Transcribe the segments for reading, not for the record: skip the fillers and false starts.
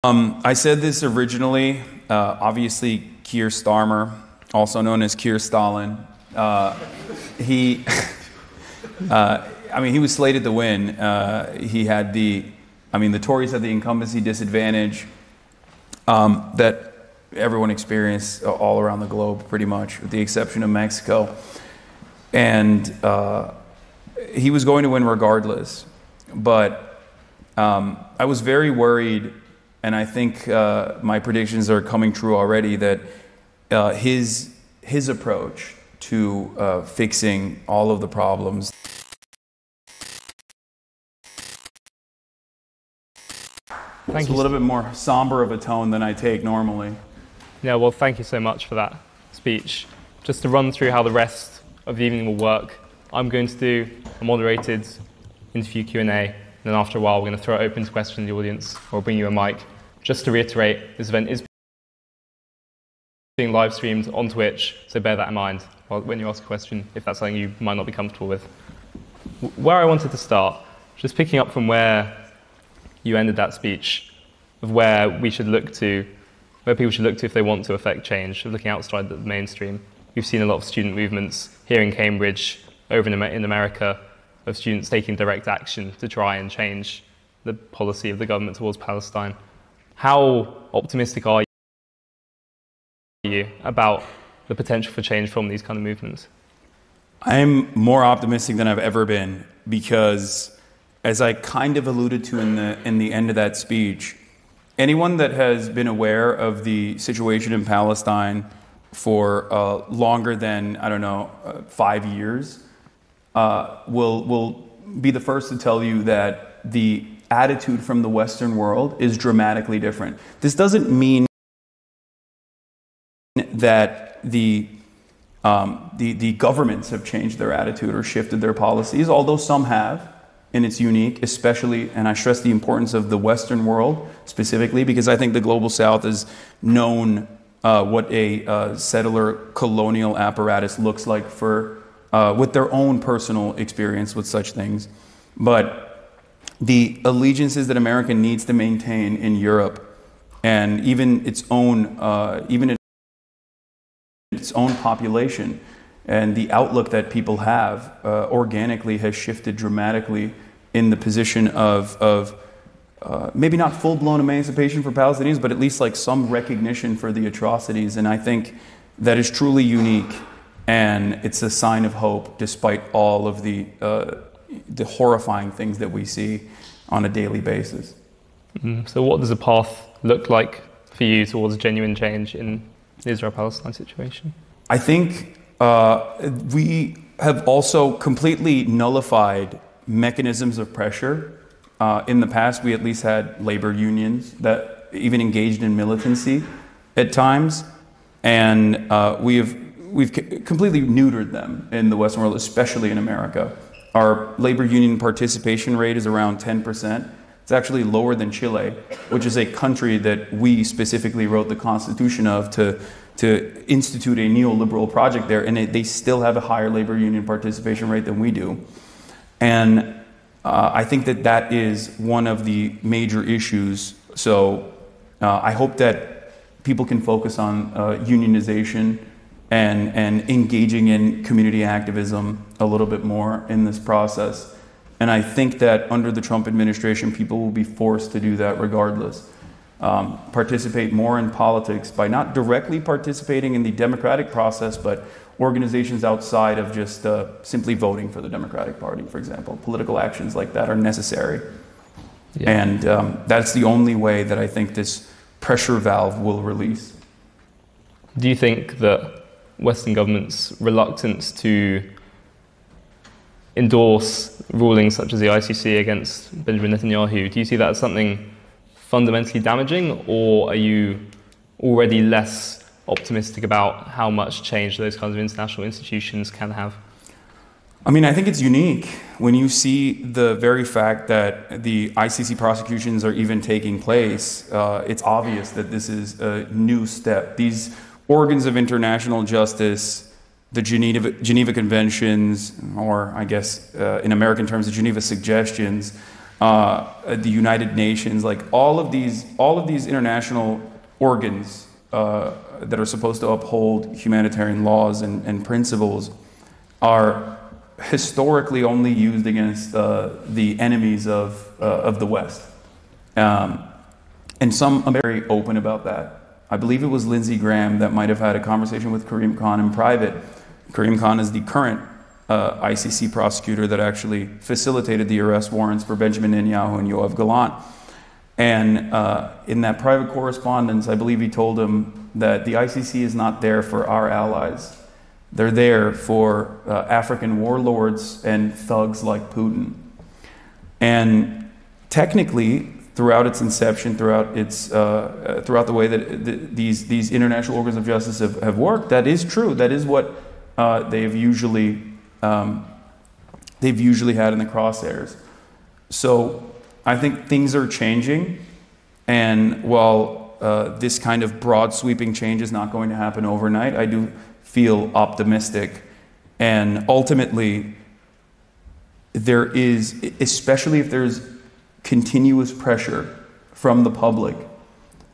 I said this originally. Obviously, Keir Starmer, also known as Keir Stalin, he, he was slated to win. The Tories had the incumbency disadvantage that everyone experienced all around the globe, pretty much, with the exception of Mexico. And he was going to win regardless. But I was very worried, and I think my predictions are coming true already, that his approach to fixing all of the problems. It's a little bit more somber of a tone than I take normally. Yeah, well, thank you so much for that speech. Just to run through how the rest of the evening will work, I'm going to do a moderated interview Q&A, and then after a while we're going to throw it open to questions in the audience, or bring you a mic. Just to reiterate, this event is being live streamed on Twitch, so bear that in mind when you ask a question, if that's something you might not be comfortable with. Where I wanted to start, just picking up from where you ended that speech, of where we should look to, where people should look to if they want to affect change, of looking outside the mainstream. We've seen a lot of student movements here in Cambridge, over in America, of students taking direct action to try and change the policy of the government towards Palestine. How optimistic are you about the potential for change from these kind of movements? I'm more optimistic than I've ever been, because as I kind of alluded to in the end of that speech, anyone that has been aware of the situation in Palestine for longer than, 5 years, will be the first to tell you that the attitude from the Western world is dramatically different. This doesn't mean that the governments have changed their attitude or shifted their policies, although some have, and it's unique, especially, and I stress the importance of the Western world specifically, because I think the Global South has known what a settler colonial apparatus looks like with their own personal experience with such things. But the allegiances that America needs to maintain in Europe, and even its own population, and the outlook that people have organically has shifted dramatically in the position of maybe not full-blown emancipation for Palestinians, but at least like some recognition for the atrocities. And I think that is truly unique, and it's a sign of hope despite all of the horrifying things that we see on a daily basis. So what does a path look like for you towards genuine change in the Israel-Palestine situation? I think we have also completely nullified mechanisms of pressure. In the past, we at least had labor unions that even engaged in militancy at times, and we've completely neutered them in the Western world, especially in America. Our labor union participation rate is around 10%. It's actually lower than Chile, which is a country that we specifically wrote the Constitution of to institute a neoliberal project there, and they still have a higher labor union participation rate than we do. And I think that is one of the major issues. So I hope that people can focus on unionization and engaging in community activism a little bit more in this process. And I think that under the Trump administration, people will be forced to do that regardless. Participate more in politics by not directly participating in the democratic process, but organizations outside of just simply voting for the Democratic Party, for example. Political actions like that are necessary. Yeah. And that's the only way that I think this pressure valve will release. Do you think that Western governments' reluctance to endorse rulings such as the ICC against Benjamin Netanyahu, do you see that as something fundamentally damaging, or are you already less optimistic about how much change those kinds of international institutions can have? I mean, I think it's unique when you see the very fact that the ICC prosecutions are even taking place. It's obvious that this is a new step. These organs of international justice, the Geneva Conventions, or I guess in American terms, the Geneva Suggestions, the United Nations, like all of these international organs that are supposed to uphold humanitarian laws and principles are historically only used against the enemies of the West. And some are very open about that. I believe it was Lindsey Graham that might have had a conversation with Karim Khan in private. Karim Khan is the current ICC prosecutor that actually facilitated the arrest warrants for Benjamin Netanyahu and Yoav Gallant. And in that private correspondence, I believe he told him that the ICC is not there for our allies. They're there for African warlords and thugs like Putin. And technically, throughout its inception, throughout the way that these international organs of justice have worked, that is true. That is what they've usually had in the crosshairs. So I think things are changing, and while this kind of broad sweeping change is not going to happen overnight, I do feel optimistic. And ultimately, there is, especially if there's continuous pressure from the public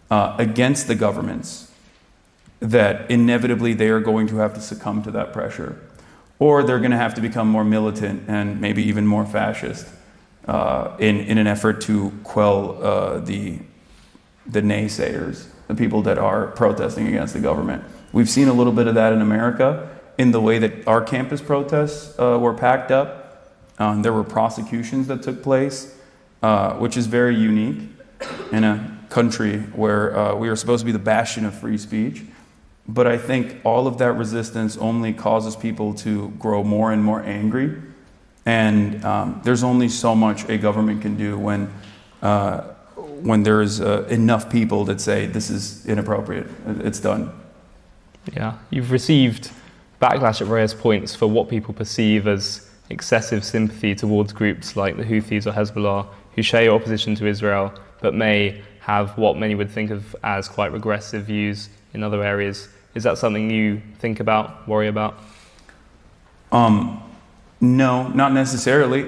against the governments, that inevitably they are going to have to succumb to that pressure, or they're going to have to become more militant and maybe even more fascist in an effort to quell the naysayers, the people that are protesting against the government. We've seen a little bit of that in America in the way that our campus protests were packed up. There were prosecutions that took place, which is very unique in a country where we are supposed to be the bastion of free speech. But I think all of that resistance only causes people to grow more and more angry. And there's only so much a government can do when there's enough people that say this is inappropriate, it's done. Yeah, you've received backlash at various points for what people perceive as excessive sympathy towards groups like the Houthis or Hezbollah, who share your opposition to Israel, but may have what many would think of as quite regressive views in other areas. Is that something you think about, worry about? No, not necessarily.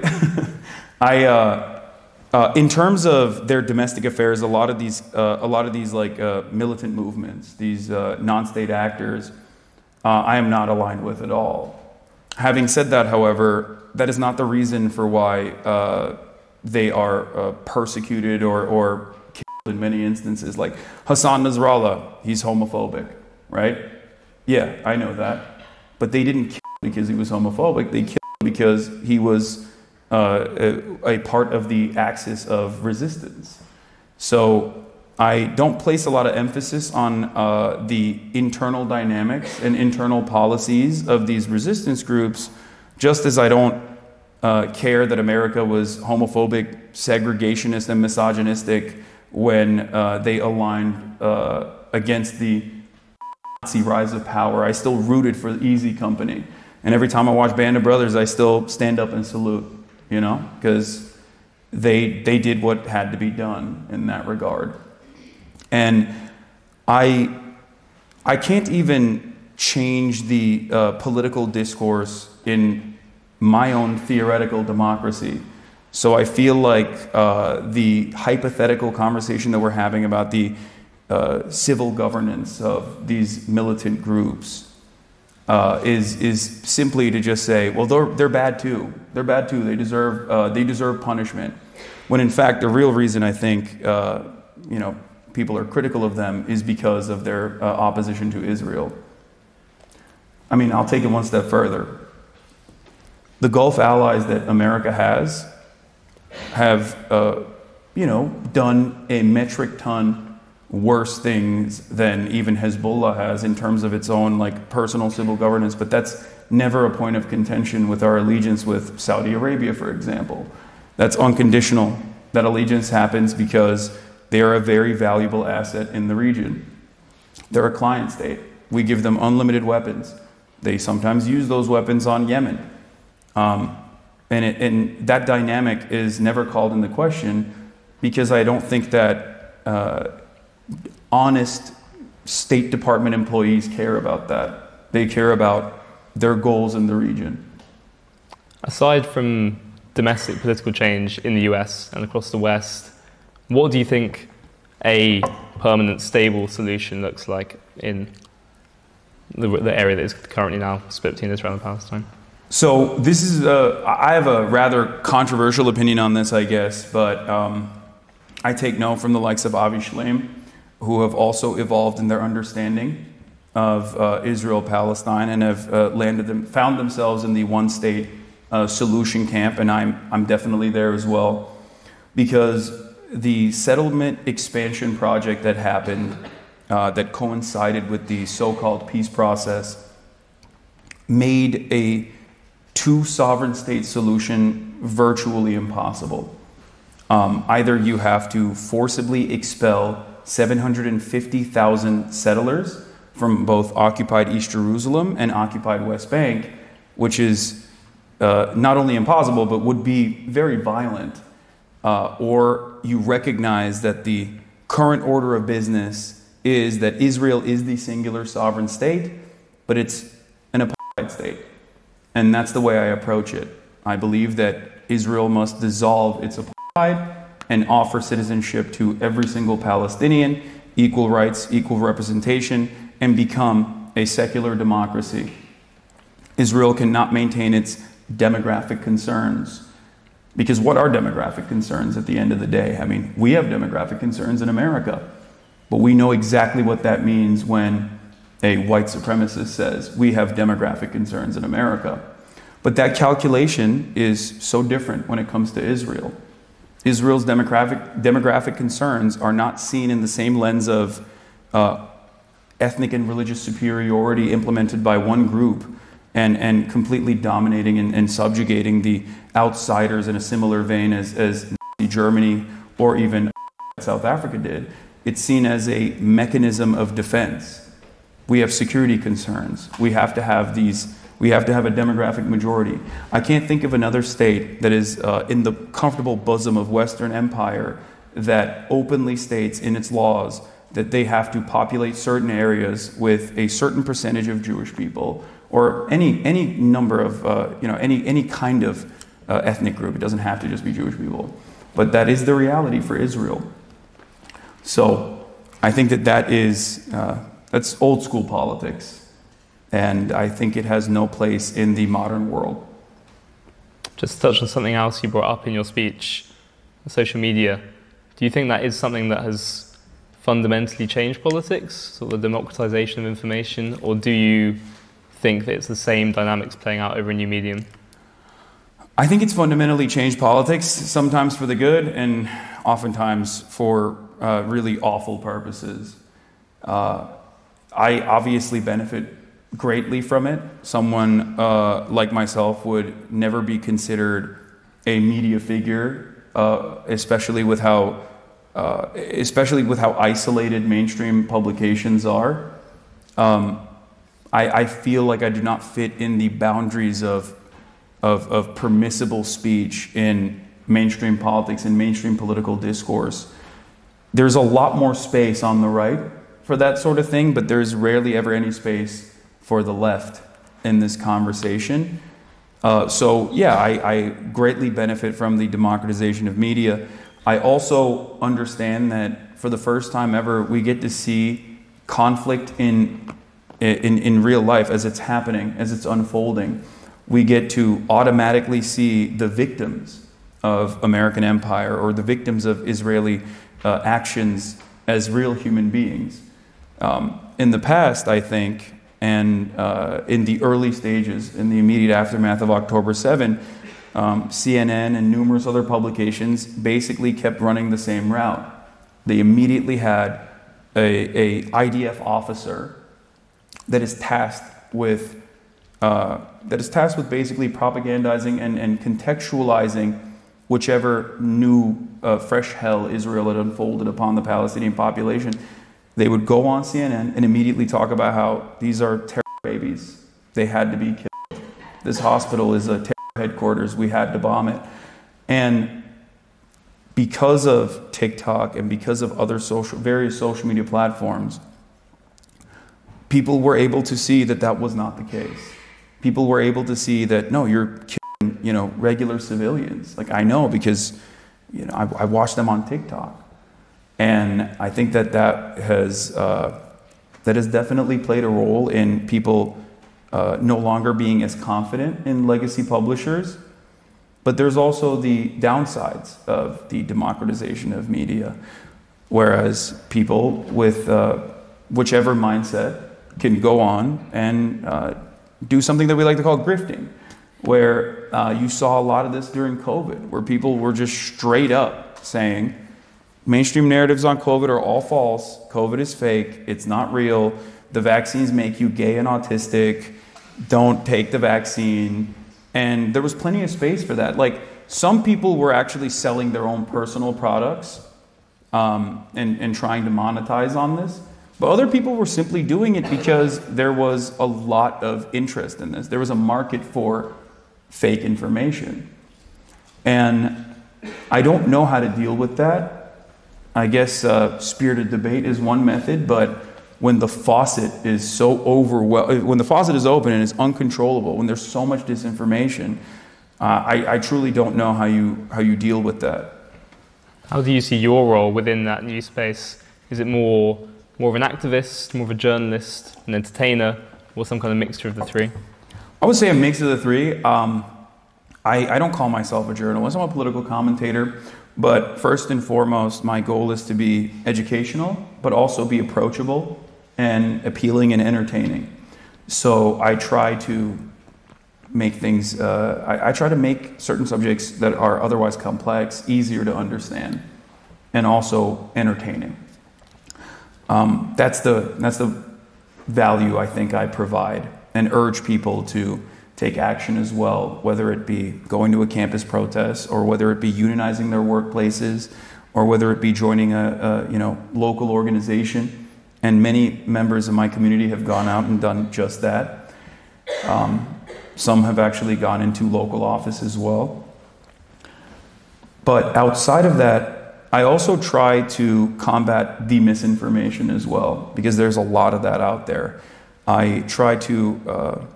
In terms of their domestic affairs, a lot of these like militant movements, these non-state actors, I am not aligned with at all. Having said that, however, that is not the reason for why they are persecuted or killed in many instances. Like Hassan Nasrallah, he's homophobic, right? Yeah, I know that. But they didn't kill him because he was homophobic. They killed him because he was a part of the axis of resistance. So I don't place a lot of emphasis on the internal dynamics and internal policies of these resistance groups, just as I don't care that America was homophobic, segregationist, and misogynistic when they aligned against the Nazi rise of power. I still rooted for Easy Company. And every time I watch Band of Brothers, I still stand up and salute, you know, because they did what had to be done in that regard. And I can't even change the political discourse in my own theoretical democracy. So I feel like the hypothetical conversation that we're having about the civil governance of these militant groups is simply to just say, well, they're bad too. They're bad too. They deserve punishment. When in fact, the real reason I think people are critical of them is because of their opposition to Israel. I mean, I'll take it one step further. The Gulf allies that America have done a metric ton worse things than even Hezbollah has in terms of its own like personal civil governance, but that's never a point of contention with our allegiance with Saudi Arabia, for example. That's unconditional. That allegiance happens because they are a very valuable asset in the region. They're a client state. We give them unlimited weapons. They sometimes use those weapons on Yemen. And that dynamic is never called into question because I don't think that honest State Department employees care about that. They care about their goals in the region. Aside from domestic political change in the US and across the West, what do you think a permanent, stable solution looks like in the area that is currently now split between Israel and Palestine? So this is, I have a rather controversial opinion on this, I guess, but I take note from the likes of Avi Shlaim, who have also evolved in their understanding of Israel-Palestine and have found themselves in the one-state solution camp, and I'm definitely there as well, because the settlement expansion project that happened, that coincided with the so-called peace process, made a two-sovereign state solution virtually impossible. Either you have to forcibly expel 750,000 settlers from both occupied East Jerusalem and occupied West Bank, which is not only impossible, but would be very violent. Or you recognize that the current order of business is that Israel is the singular sovereign state, but it's an apartheid state. And that's the way I approach it. I believe that Israel must dissolve its apartheid and offer citizenship to every single Palestinian, equal rights, equal representation, and become a secular democracy. Israel cannot maintain its demographic concerns. Because what are demographic concerns at the end of the day? I mean, we have demographic concerns in America, but we know exactly what that means when a white supremacist says we have demographic concerns in America. But that calculation is so different when it comes to Israel. Israel's demographic concerns are not seen in the same lens of ethnic and religious superiority implemented by one group and completely dominating and subjugating the outsiders in a similar vein as Nazi Germany or even South Africa did. It's seen as a mechanism of defense. We have security concerns. We have to have a demographic majority. I can't think of another state that is in the comfortable bosom of Western empire that openly states in its laws that they have to populate certain areas with a certain percentage of Jewish people, or any number of any kind of ethnic group. It doesn't have to just be Jewish people, but that is the reality for Israel. So I think that's old school politics, and I think it has no place in the modern world. Just to touch on something else you brought up in your speech, social media. Do you think that is something that has fundamentally changed politics, sort of the democratization of information, or do you think that it's the same dynamics playing out over a new medium? I think it's fundamentally changed politics, sometimes for the good and oftentimes for really awful purposes. I obviously benefit greatly from it. Someone like myself would never be considered a media figure, especially with how isolated mainstream publications are. I feel like I do not fit in the boundaries of permissible speech in mainstream politics and mainstream political discourse. There's a lot more space on the right for that sort of thing, but there's rarely ever any space for the left in this conversation. So yeah, I greatly benefit from the democratization of media. I also understand that for the first time ever, we get to see conflict in real life as it's happening, as it's unfolding. We get to automatically see the victims of American empire or the victims of Israeli actions as real human beings. In the past, I think, and in the early stages, in the immediate aftermath of October 7, CNN and numerous other publications basically kept running the same route. They immediately had a IDF officer that is tasked with basically propagandizing and contextualizing whichever new fresh hell Israel had unfolded upon the Palestinian population. They would go on CNN and immediately talk about how these are terror babies. They had to be killed. This hospital is a terror headquarters. We had to bomb it. And because of TikTok and because of other various social media platforms, people were able to see that that was not the case. People were able to see that, no, you're killing than, regular civilians. Like, I know because, I watch them on TikTok. And I think that has definitely played a role in people no longer being as confident in legacy publishers. But there's also the downsides of the democratization of media, whereas people with whichever mindset can go on and do something that we like to call grifting, where you saw a lot of this during COVID, where people were just straight up saying, mainstream narratives on COVID are all false, COVID is fake, it's not real, the vaccines make you gay and autistic, don't take the vaccine. And there was plenty of space for that. Like, some people were actually selling their own personal products and trying to monetize on this. But other people were simply doing it because there was a lot of interest in this. There was a market for fake information. And I don't know how to deal with that. I guess spirited debate is one method, but when the faucet is so when the faucet is open and it's uncontrollable, when there's so much disinformation, I truly don't know how you deal with that. How do you see your role within that new space? Is it more of an activist, more of a journalist, an entertainer, or some kind of mixture of the three? I would say a mix of the three. I don't call myself a journalist. I'm a political commentator. But first and foremost, my goal is to be educational, but also be approachable and appealing and entertaining. So I try to make things, I try to make certain subjects that are otherwise complex easier to understand and also entertaining. That's the value I think I provide, and urge people to take action as well, whether it be going to a campus protest, or whether it be unionizing their workplaces, or whether it be joining a local organization. And many members of my community have gone out and done just that. Some have actually gone into local office as well. But outside of that, I also try to combat the misinformation as well, because there's a lot of that out there. I try to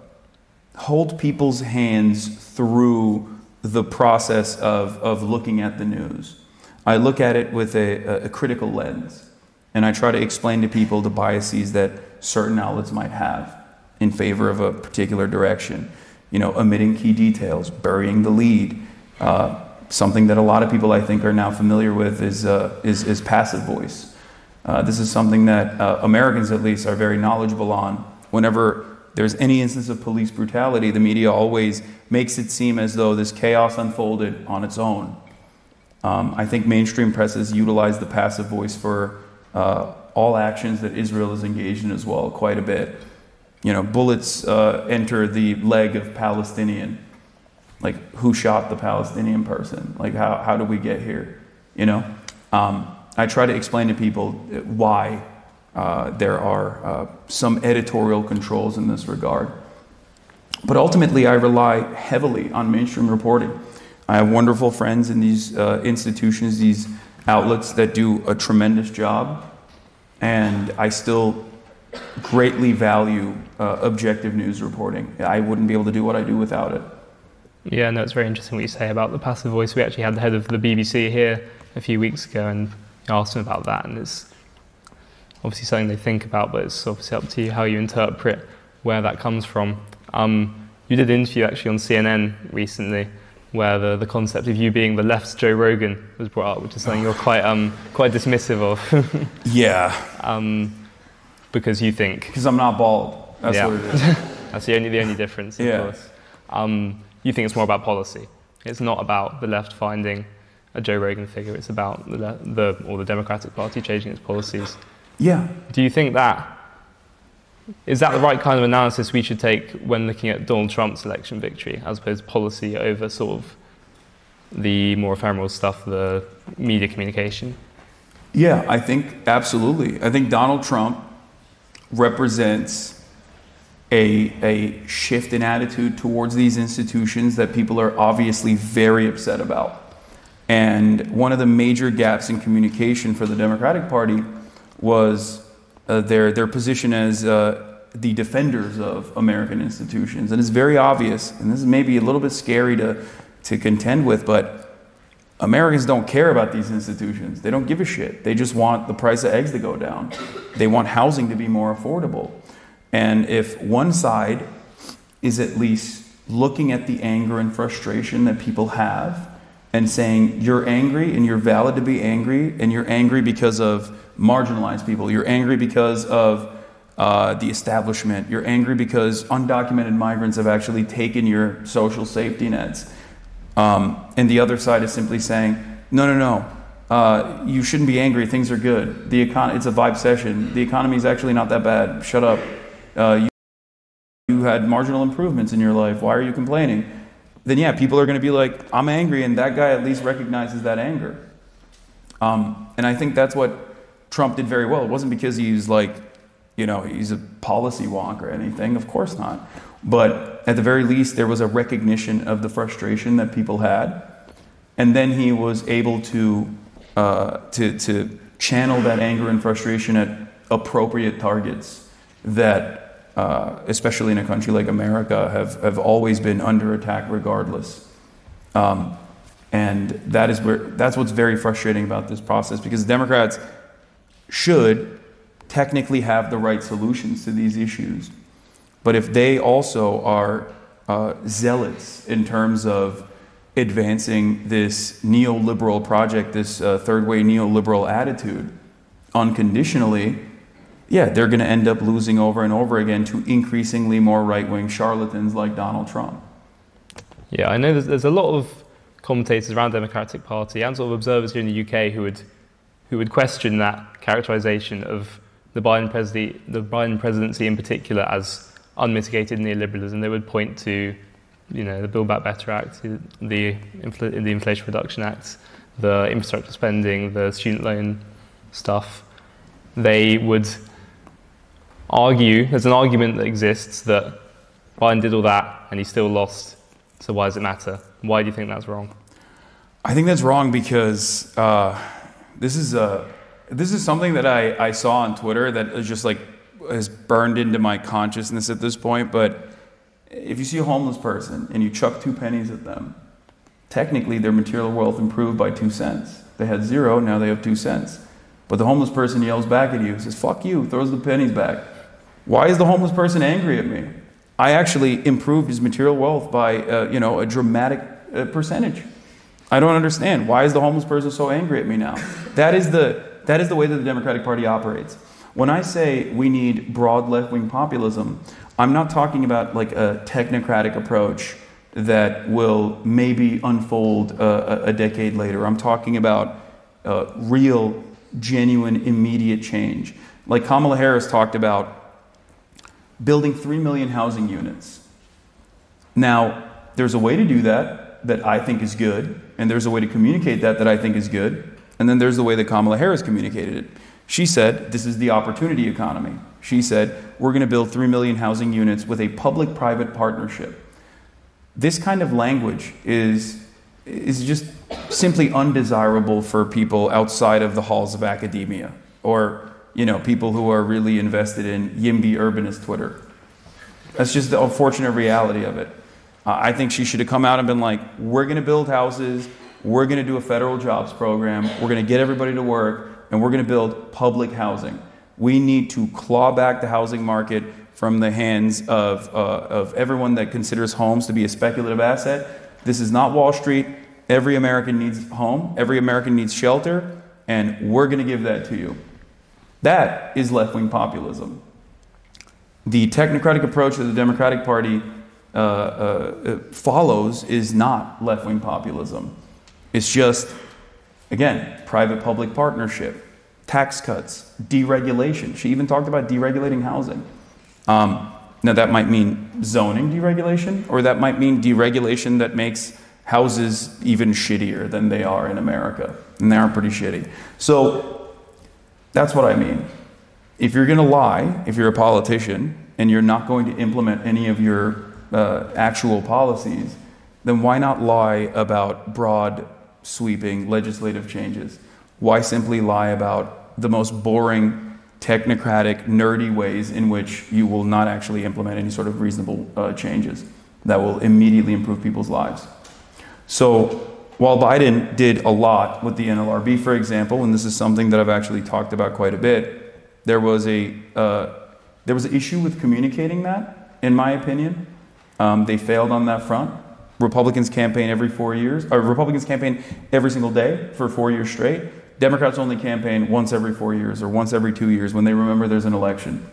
hold people's hands through the process of looking at the news. I look at it with a critical lens, and I try to explain to people the biases that certain outlets might have in favor of a particular direction. Omitting key details, burying the lead. Something that a lot of people, I think, are now familiar with is passive voice. This is something that Americans, at least, are very knowledgeable on. Whenever there's any instance of police brutality, the media always makes it seem as though this chaos unfolded on its own. I think mainstream presses utilize the passive voice for all actions that Israel is engaged in as well, quite a bit. Bullets enter the leg of Palestinian. Like, who shot the Palestinian person? Like, how do we get here? I try to explain to people why there are some editorial controls in this regard. But ultimately, I rely heavily on mainstream reporting. I have wonderful friends in these institutions, these outlets that do a tremendous job. And I still greatly value objective news reporting. I wouldn't be able to do what I do without it. Yeah, no, it's very interesting what you say about the passive voice. We actually had the head of the BBC here a few weeks ago, and I asked him about that, and it's obviously something they think about, but it's obviously up to you how you interpret where that comes from. You did an interview actually on CNN recently, where the concept of you being the left's Joe Rogan was brought up, which is something you're quite dismissive of. Yeah. Because you think... Because I'm not bald. That's what it is. That's the only difference, of course. You think it's more about policy. It's not about the left finding a Joe Rogan figure. It's about the Democratic Party changing its policies. Yeah. Do you think is that the right kind of analysis we should take when looking at Donald Trump's election victory, as opposed to policy over sort of the more ephemeral stuff, the media communication? Yeah, I think absolutely. I think Donald Trump represents a shift in attitude towards these institutions that people are obviously very upset about. And one of the major gaps in communication for the Democratic Party was their position as the defenders of American institutions. And it's very obvious, and this is maybe a little bit scary to contend with, but Americans don't care about these institutions. They don't give a shit. They just want the price of eggs to go down. They want housing to be more affordable. And if one side is at least looking at the anger and frustration that people have and saying, you're angry and you're valid to be angry, and you're angry because of marginalized people, you're angry because of the establishment, you're angry because undocumented migrants have actually taken your social safety nets. And the other side is simply saying, no, you shouldn't be angry, things are good. It's a vibe session. The economy is actually not that bad. Shut up. You had marginal improvements in your life. Why are you complaining? Then yeah, people are going to be like, I'm angry, and that guy at least recognizes that anger. And I think that's what Trump did very well. It wasn't because he's like, he's a policy wonk or anything. Of course not. But at the very least, there was a recognition of the frustration that people had. And then he was able to channel that anger and frustration at appropriate targets that, especially in a country like America, have always been under attack regardless. And that's what's very frustrating about this process, because Democrats should technically have the right solutions to these issues. But if they also are zealots in terms of advancing this neoliberal project, this third-way neoliberal attitude, unconditionally, yeah, they're going to end up losing over and over again to increasingly more right-wing charlatans like Donald Trump. Yeah, I know there's a lot of commentators around the Democratic Party and sort of observers here in the UK who would question that characterization of the Biden presidency in particular as unmitigated neoliberalism. They would point to, the Build Back Better Act, the Inflation Reduction Act, the infrastructure spending, the student loan stuff. They would argue, there's an argument that exists that Biden did all that and he still lost, so why does it matter? Why do you think that's wrong? I think that's wrong because this is something that I saw on Twitter that is just like has burned into my consciousness at this point. But if you see a homeless person and you chuck 2 pennies at them, technically their material wealth improved by 2 cents. They had 0, now they have 2 cents. But the homeless person yells back at you, says, fuck you, throws the pennies back. Why is the homeless person angry at me? I actually improved his material wealth by a dramatic percentage. I don't understand. Why is the homeless person so angry at me now? That is the way that the Democratic Party operates. When I say we need broad left-wing populism, I'm not talking about like a technocratic approach that will maybe unfold a decade later. I'm talking about real, genuine, immediate change. Like Kamala Harris talked about building 3 million housing units. Now, there's a way to do that I think is good, and there's a way to communicate that I think is good, and then there's the way that Kamala Harris communicated it. She said, this is the opportunity economy. She said, we're going to build 3 million housing units with a public-private partnership. This kind of language is just simply undesirable for people outside of the halls of academia, or people who are really invested in YIMBY urbanist Twitter. That's just the unfortunate reality of it. I think she should have come out and been like, we're going to build houses, we're going to do a federal jobs program, we're going to get everybody to work, and we're going to build public housing. We need to claw back the housing market from the hands of everyone that considers homes to be a speculative asset. This is not Wall Street. Every American needs a home. Every American needs shelter. And we're going to give that to you. That is left-wing populism. The technocratic approach that the Democratic Party follows is not left-wing populism. It's just, again, private-public partnership, tax cuts, deregulation. She even talked about deregulating housing. Now, that might mean zoning deregulation, or that might mean deregulation that makes houses even shittier than they are in America. And they are pretty shitty. So that's what I mean. If you're going to lie, if you're a politician, and you're not going to implement any of your actual policies, then why not lie about broad, sweeping legislative changes? Why simply lie about the most boring technocratic, nerdy ways in which you will not actually implement any sort of reasonable changes that will immediately improve people's lives. So while Biden did a lot with the NLRB, for example, and this is something that I've actually talked about quite a bit, there was an issue with communicating that, in my opinion. They failed on that front. Republicans campaign every 4 years, or Republicans campaign every single day for 4 years straight. Democrats only campaign once every 4 years or once every 2 years when they remember there's an election.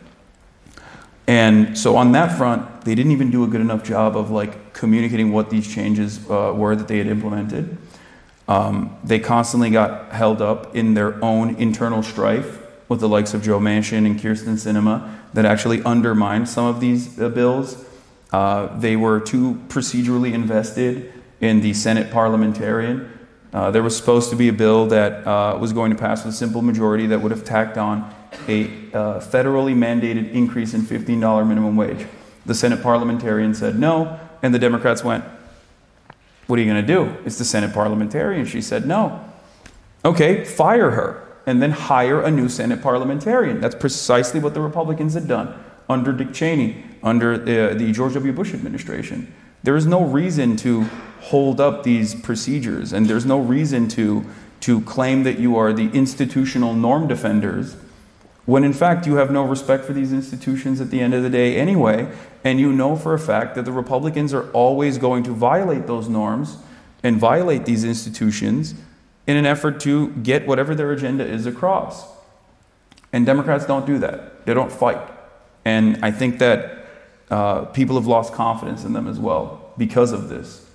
And so on that front, they didn't even do a good enough job of like communicating what these changes were that they had implemented. They constantly got held up in their own internal strife with the likes of Joe Manchin and Kyrsten Sinema that actually undermined some of these bills. They were too procedurally invested in the Senate parliamentarian. There was supposed to be a bill that was going to pass with a simple majority that would have tacked on a federally mandated increase in $15 minimum wage. The Senate parliamentarian said no, and the Democrats went, "What are you going to do? It's the Senate parliamentarian." She said no. Okay, fire her, and then hire a new Senate parliamentarian. That's precisely what the Republicans had done under Dick Cheney, under the George W. Bush administration. There is no reason to hold up these procedures, and there's no reason to claim that you are the institutional norm defenders when in fact you have no respect for these institutions at the end of the day anyway, and you know for a fact that the Republicans are always going to violate those norms and violate these institutions in an effort to get whatever their agenda is across. And Democrats don't do that. They don't fight. And I think that people have lost confidence in them as well because of this.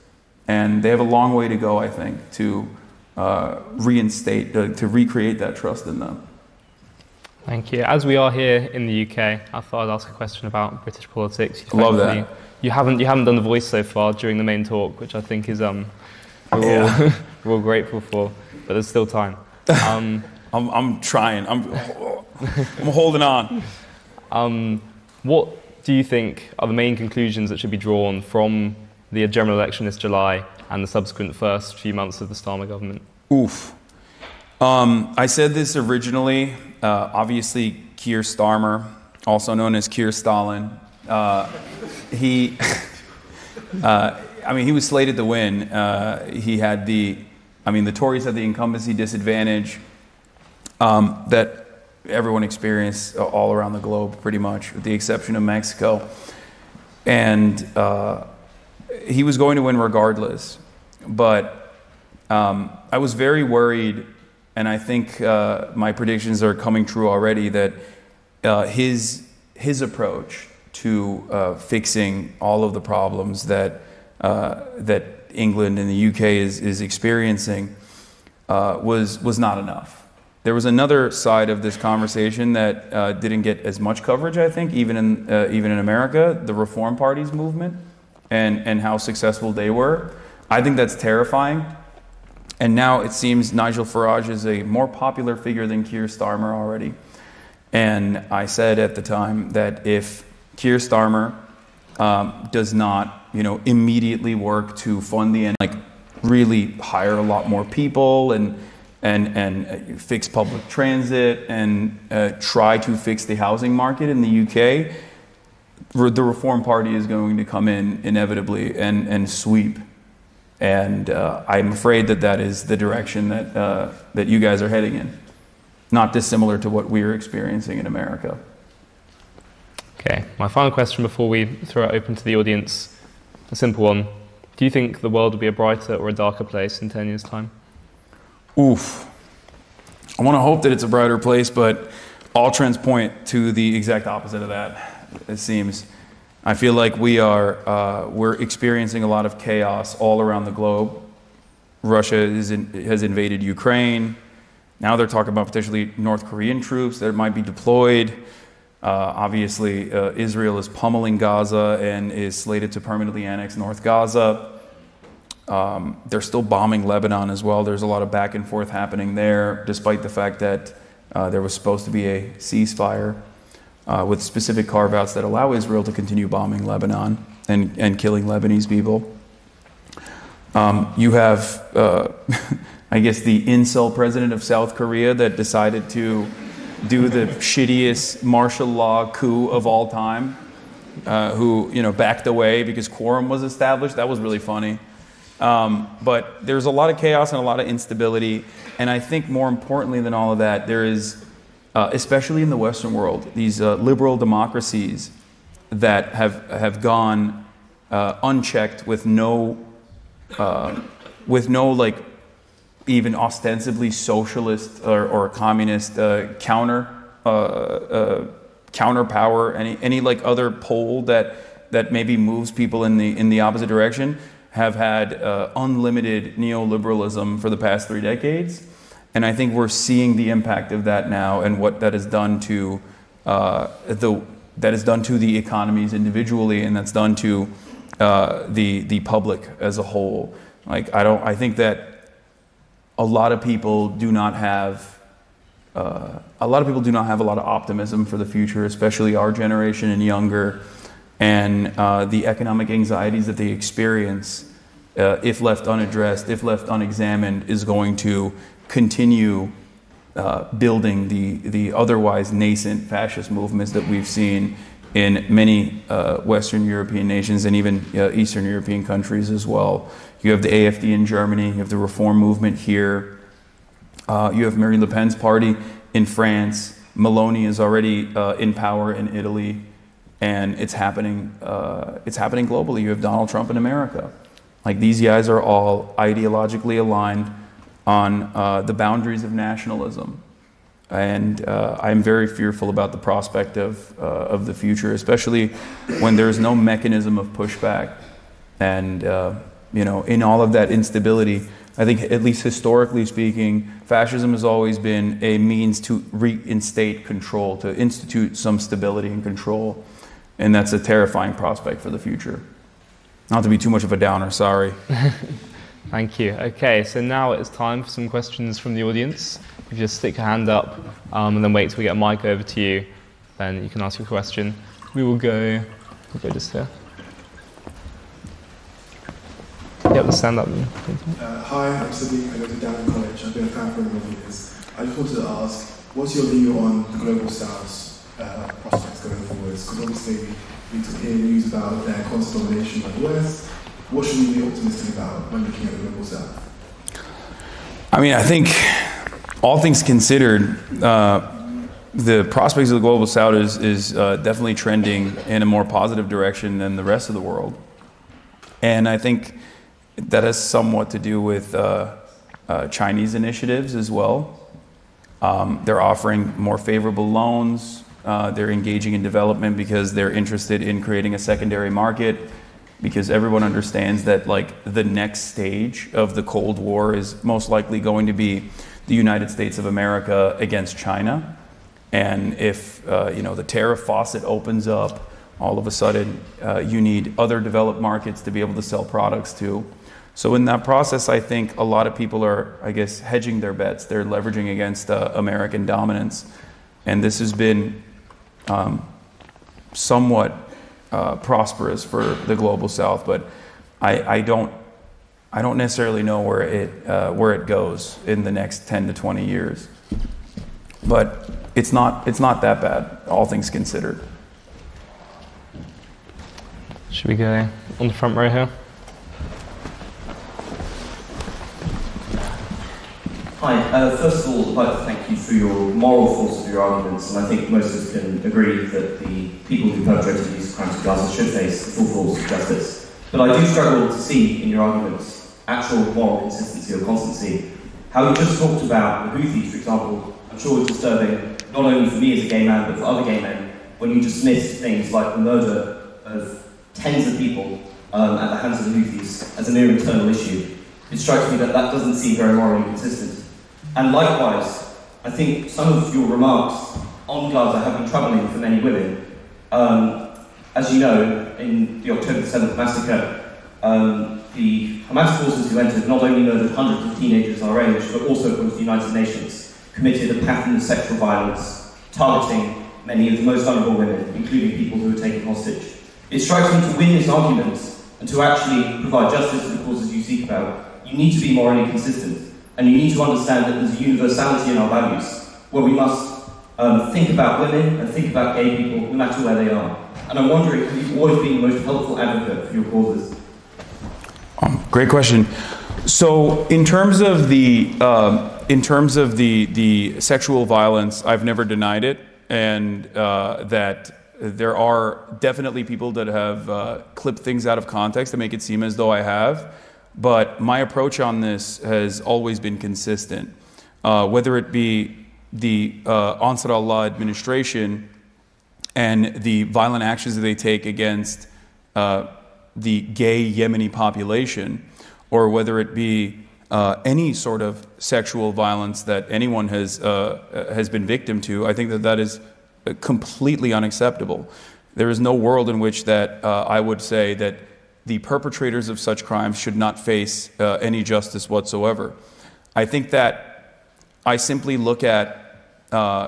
And they have a long way to go, I think, to reinstate, to recreate that trust in them. Thank you. As we are here in the UK, I thought I'd ask a question about British politics. Love that. You haven't done the voice so far during the main talk, which I think is we're all grateful for, but there's still time. I'm trying. I'm holding on. What do you think are the main conclusions that should be drawn from the general election this July and the subsequent first few months of the Starmer government? Oof. I said this originally. Obviously, Keir Starmer, also known as Keir Stalin, he was slated to win. The Tories had the incumbency disadvantage that everyone experienced all around the globe, pretty much, with the exception of Mexico. And he was going to win regardless. But I was very worried, and I think my predictions are coming true already, that his approach to fixing all of the problems that England and the UK is experiencing was not enough. There was another side of this conversation that didn't get as much coverage, I think, even in America, the Reform Party's movement and how successful they were. I think that's terrifying. And now it seems Nigel Farage is a more popular figure than Keir Starmer already. And I said at the time that if Keir Starmer does not, immediately work to fund the really hire a lot more people and fix public transit and try to fix the housing market in the UK, the Reform Party is going to come in inevitably and sweep. And I'm afraid that is the direction that you guys are heading in. Not dissimilar to what we're experiencing in America. Okay, my final question before we throw it open to the audience, a simple one. Do you think the world will be a brighter or a darker place in 10 years' time? Oof. I want to hope that it's a brighter place, but all trends point to the exact opposite of that, it seems. I feel like we're experiencing a lot of chaos all around the globe. Russia has invaded Ukraine. Now they're talking about potentially North Korean troops that might be deployed. Obviously, Israel is pummeling Gaza and is slated to permanently annex North Gaza. They're still bombing Lebanon as well. There's a lot of back and forth happening there, despite the fact that there was supposed to be a ceasefire with specific carve-outs that allow Israel to continue bombing Lebanon and killing Lebanese people. You have, I guess, the incel president of South Korea that decided to do the shittiest martial law coup of all time, who backed away because quorum was established. That was really funny. But there's a lot of chaos and a lot of instability, and I think more importantly than all of that, there is, especially in the Western world, these liberal democracies that have gone unchecked with no like even ostensibly socialist or communist counterpower, any like other pole that maybe moves people in the opposite direction, have had unlimited neoliberalism for the past 3 decades. And I think we're seeing the impact of that now, and what that has done to the economies individually, and that's done to the public as a whole. Like I think that a lot of people do not have a lot of optimism for the future, especially our generation and younger, and the economic anxieties that they experience, if left unaddressed, if left unexamined, is going to continue building the otherwise nascent fascist movements that we've seen in many Western European nations and even Eastern European countries as well. You have the AfD in Germany, you have the Reform movement here, you have Marine Le Pen's party in France, Meloni is already in power in Italy, and it's happening globally. You have Donald Trump in America. Like, these guys are all ideologically aligned on the boundaries of nationalism. And I'm very fearful about the prospect of the future, especially when there's no mechanism of pushback. And in all of that instability, I think, at least historically speaking, fascism has always been a means to reinstate control, to institute some stability and control. And that's a terrifying prospect for the future. Not to be too much of a downer, sorry. Thank you. Okay, so now it's time for some questions from the audience. If you just stick your hand up and then wait till we get a mic over to you, then you can ask your question. We'll go just here. Yep, stand up. Hi, I'm Sadiq. I go to Down College. I've been a fan for a number of years. I just wanted to ask, what's your view on the Global South's prospects going forwards? Because obviously we hear news about their constant domination by the West. What should we be optimistic about when looking at the Global South? I mean, I think, all things considered, the prospects of the Global South is definitely trending in a more positive direction than the rest of the world. And I think that has somewhat to do with Chinese initiatives as well. They're offering more favorable loans. They're engaging in development because they're interested in creating a secondary market, because everyone understands that, like, the next stage of the Cold War is most likely going to be the United States of America against China. And if the tariff faucet opens up, all of a sudden you need other developed markets to be able to sell products to. So in that process, I think a lot of people are, I guess, hedging their bets. They're leveraging against American dominance. And this has been somewhat prosperous for the Global South, but I don't necessarily know where it goes in the next 10 to 20 years. But it's not that bad, all things considered. Should we go on the front row here? Hi. First of all, I'd like to thank you for your moral force of your arguments, and I think most of us can agree that the people who perpetrated these crimes of Gaza should face the full force of justice. But I do struggle to see in your arguments actual moral consistency or constancy. How you just talked about the Houthis, for example, I'm sure it's disturbing, not only for me as a gay man, but for other gay men, when you dismiss things like the murder of tens of people at the hands of the Houthis as a mere internal issue. It strikes me that that doesn't seem very morally consistent. And likewise, I think some of your remarks on Gaza have been troubling for many women. As you know, in the October 7th massacre, the Hamas forces who entered not only murdered hundreds of teenagers our age, but also, according to the United Nations, committed a pattern of sexual violence, targeting many of the most vulnerable women, including people who were taken hostage. It strikes me to win this argument and to actually provide justice to the causes you seek about, you need to be morally consistent. And you need to understand that there's a universality in our values, where we must think about women and think about gay people, no matter where they are. And I'm wondering, have you always been the most helpful advocate for your causes? Great question. So, in terms of the sexual violence, I've never denied it, and that there are definitely people that have clipped things out of context to make it seem as though I have. But my approach on this has always been consistent, whether it be the Ansar Allah administration and the violent actions that they take against the gay Yemeni population, or whether it be any sort of sexual violence that anyone has been victim to. I think that that is completely unacceptable. There is no world in which that I would say that the perpetrators of such crimes should not face any justice whatsoever. I think that I simply look at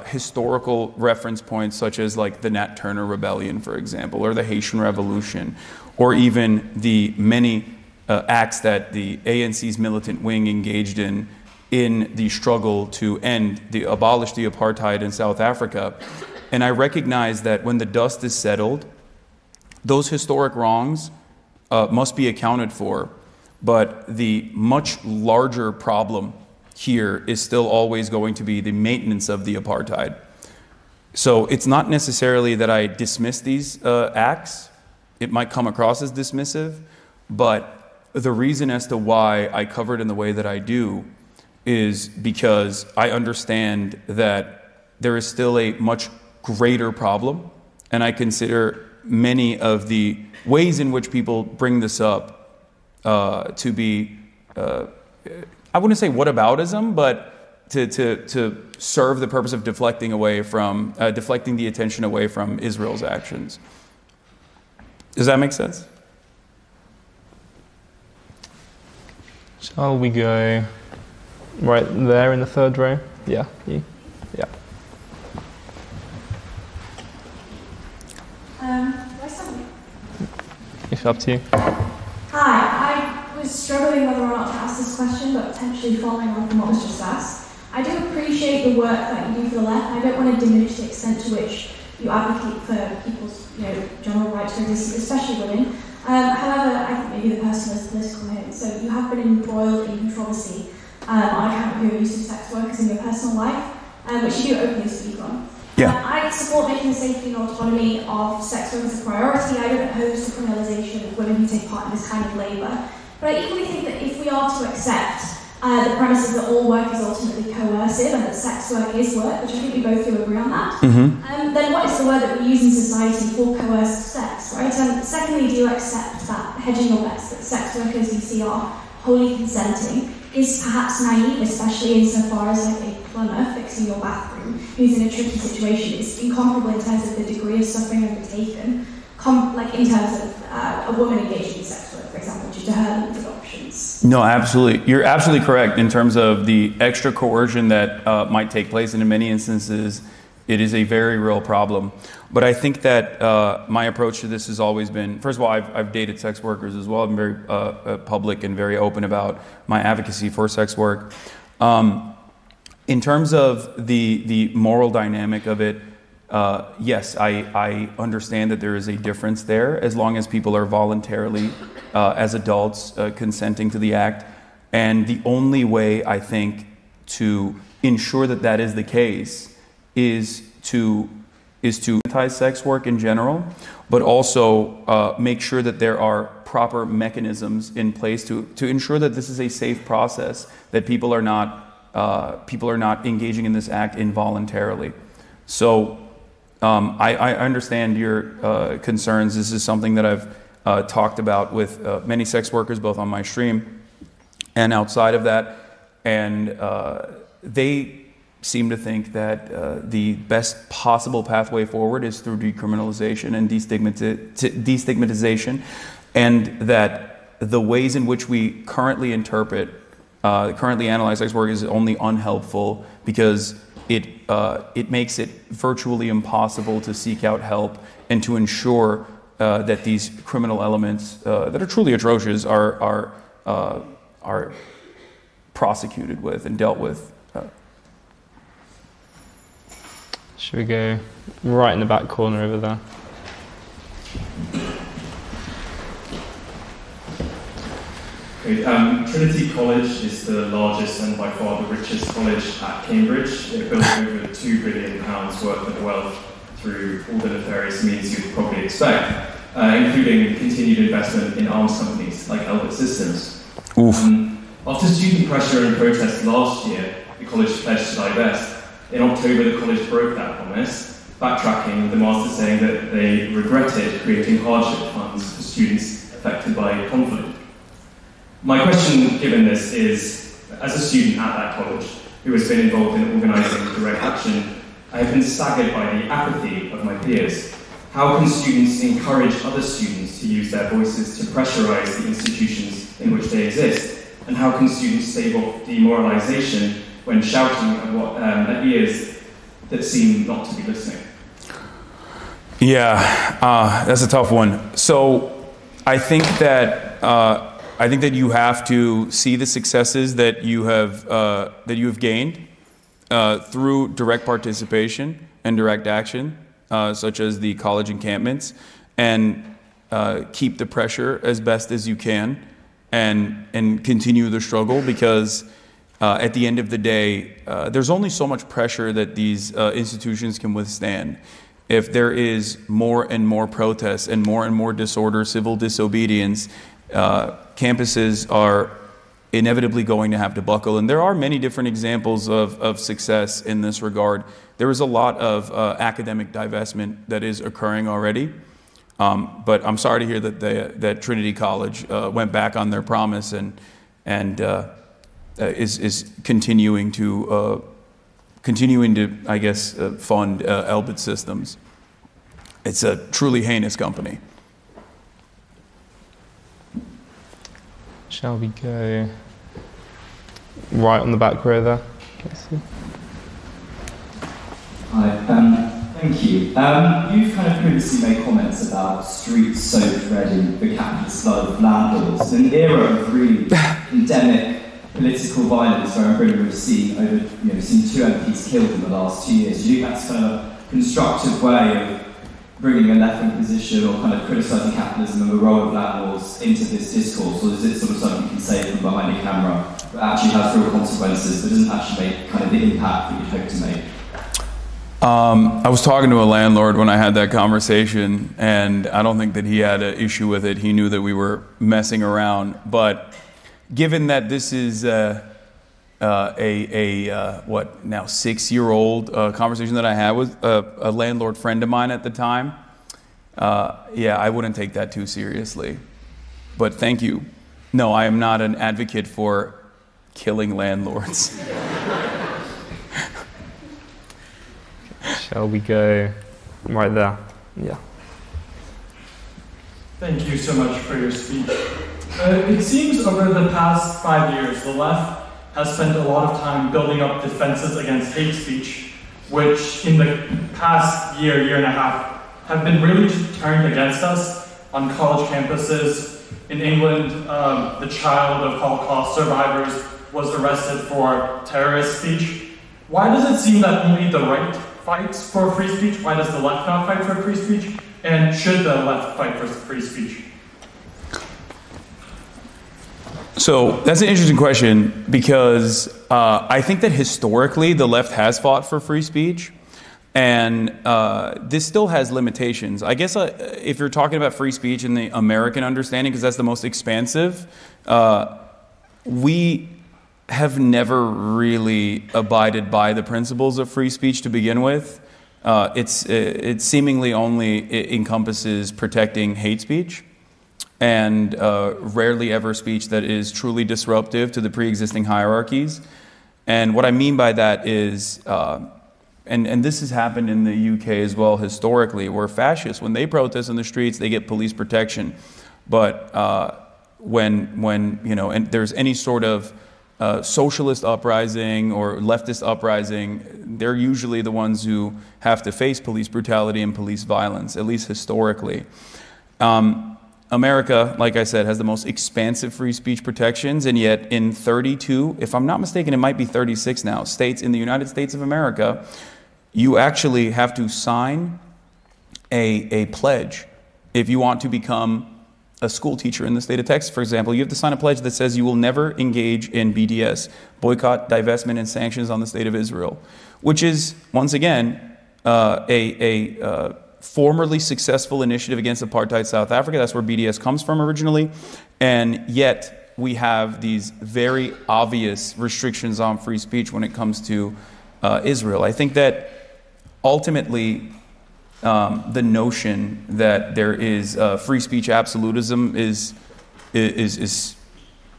historical reference points such as like the Nat Turner Rebellion, for example, or the Haitian Revolution, or even the many acts that the ANC's militant wing engaged in the struggle to abolish the apartheid in South Africa. And I recognize that when the dust is settled, those historic wrongs must be accounted for, but the much larger problem here is still always going to be the maintenance of the apartheid. So it's not necessarily that I dismiss these acts. It might come across as dismissive, but the reason as to why I cover it in the way that I do is because I understand that there is still a much greater problem, and I consider many of the ways in which people bring this up to be, I wouldn't say whataboutism, but to serve the purpose of deflecting the attention away from Israel's actions. Does that make sense? Shall we go right there in the third row? Yeah, you. Yeah. It's up to you. Hi, I was struggling whether or not to ask this question, but potentially following on from what was just asked. I do appreciate the work that you do for the left. I don't want to diminish the extent to which you advocate for people's, general right to exist, especially women. However, I think maybe the person is political here. So you have been embroiled in controversy on account of your use of sex workers in your personal life, which you do openly speak on. Yeah. I support making the safety and autonomy of sex workers a priority. I don't oppose the criminalisation of women who take part in this kind of labour. But I equally think that if we are to accept the premises that all work is ultimately coercive and that sex work is work, which I think we both do agree on that, then what is the word that we use in society for coerced sex, right? And secondly, do you accept that, hedging your bets, that sex workers you see are wholly consenting is perhaps naive, especially insofar as like a plumber fixing your bathroom who's in a tricky situation is incomparable in terms of the degree of suffering undertaken, like in terms of a woman engaging in sex work, for example, due to her limited options. No, absolutely. You're absolutely correct in terms of the extra coercion that might take place, and in many instances, it is a very real problem. But I think that my approach to this has always been, first of all, I've dated sex workers as well. I'm very public and very open about my advocacy for sex work. In terms of the moral dynamic of it, yes, I understand that there is a difference there as long as people are voluntarily, as adults, consenting to the act. And the only way, I think, to ensure that that is the case is to monetize sex work in general, but also make sure that there are proper mechanisms in place to ensure that this is a safe process, that people are not engaging in this act involuntarily. So I understand your concerns. This is something that I've talked about with many sex workers, both on my stream and outside of that, and they seem to think that the best possible pathway forward is through decriminalization and destigmatization, and that the ways in which we currently analyze sex work is only unhelpful because it makes it virtually impossible to seek out help and to ensure that these criminal elements that are truly atrocious are prosecuted with and dealt with. Should we go right in the back corner over there? Trinity College is the largest and by far the richest college at Cambridge. It built over £2 billion worth of wealth through all the nefarious means you'd probably expect, including continued investment in arms companies like Elbit Systems. After student pressure and protest last year, the college pledged to divest. In October, the college broke that promise, backtracking with the master saying that they regretted creating hardship funds for students affected by conflict. My question, given this, is, as a student at that college who has been involved in organising direct action, I have been staggered by the apathy of my peers. How can students encourage other students to use their voices to pressurise the institutions in which they exist? And how can students stave off demoralisation when shouting at ears that seem not to be listening? Yeah, that's a tough one. So I think that you have to see the successes that you have gained through direct participation and direct action, such as the college encampments, and keep the pressure as best as you can, and continue the struggle, because at the end of the day, there's only so much pressure that these institutions can withstand. If there is more and more protests and more disorder, civil disobedience, campuses are inevitably going to have to buckle. And there are many different examples of success in this regard. There is a lot of academic divestment that is occurring already. But I'm sorry to hear that Trinity College went back on their promise and is continuing to I guess fund Elbit Systems. It's a truly heinous company. Shall we go right on the back row there? Hi, thank you. You've kind of previously made comments about streets soaked red in the capitalist flood of landlords. In an era of really endemic political violence, where in Britain we've seen two MPs killed in the last 2 years, do you think that's kind of a constructive way of bringing a left-wing position or kind of criticising capitalism and the role of landlords into this discourse, or is it sort of something you can say from behind a camera that actually has real consequences but doesn't actually make kind of the impact that you'd hope to make? I was talking to a landlord when I had that conversation, and I don't think that he had an issue with it. He knew that we were messing around. But given that this is a 6-year-old conversation that I had with a landlord friend of mine at the time, I wouldn't take that too seriously. But thank you. No, I am not an advocate for killing landlords. Shall we go right there? Yeah. Thank you so much for your speech. It seems over the past 5 years, the left has spent a lot of time building up defenses against hate speech, which in the past year and a half, have been really turned against us on college campuses. In England, the child of Holocaust survivors was arrested for terrorist speech. Why does it seem that only the right fights for free speech? Why does the left not fight for free speech? And should the left fight for free speech? So that's an interesting question, because I think that historically the left has fought for free speech, and this still has limitations. I guess if you're talking about free speech in the American understanding, because that's the most expansive, we have never really abided by the principles of free speech to begin with. It seemingly only encompasses protecting hate speech, and rarely ever speech that is truly disruptive to the pre-existing hierarchies. And what I mean by that is, and this has happened in the UK as well historically, where fascists, when they protest in the streets, they get police protection. But when and there's any sort of socialist uprising or leftist uprising, they're usually the ones who have to face police brutality and police violence, at least historically. America, like I said, has the most expansive free speech protections, and yet in 32, if I'm not mistaken, it might be 36 now, states in the United States of America, you actually have to sign a pledge if you want to become a school teacher in the state of Texas, for example. You have to sign a pledge that says you will never engage in BDS, boycott, divestment, and sanctions on the state of Israel, which is, once again, a formerly successful initiative against apartheid South Africa. That's where BDS comes from originally. And yet we have these very obvious restrictions on free speech when it comes to Israel. I think that ultimately the notion that there is free speech absolutism is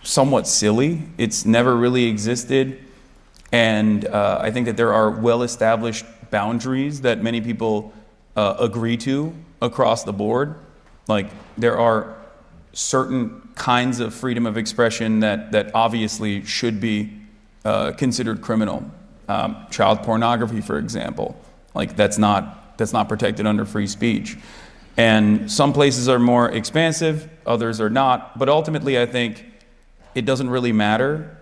somewhat silly. It's never really existed. And I think that there are well-established boundaries that many people agree to across the board. Like, there are certain kinds of freedom of expression that obviously should be considered criminal. Child pornography, for example. Like, that's not protected under free speech. And some places are more expansive, others are not. But ultimately, I think it doesn't really matter.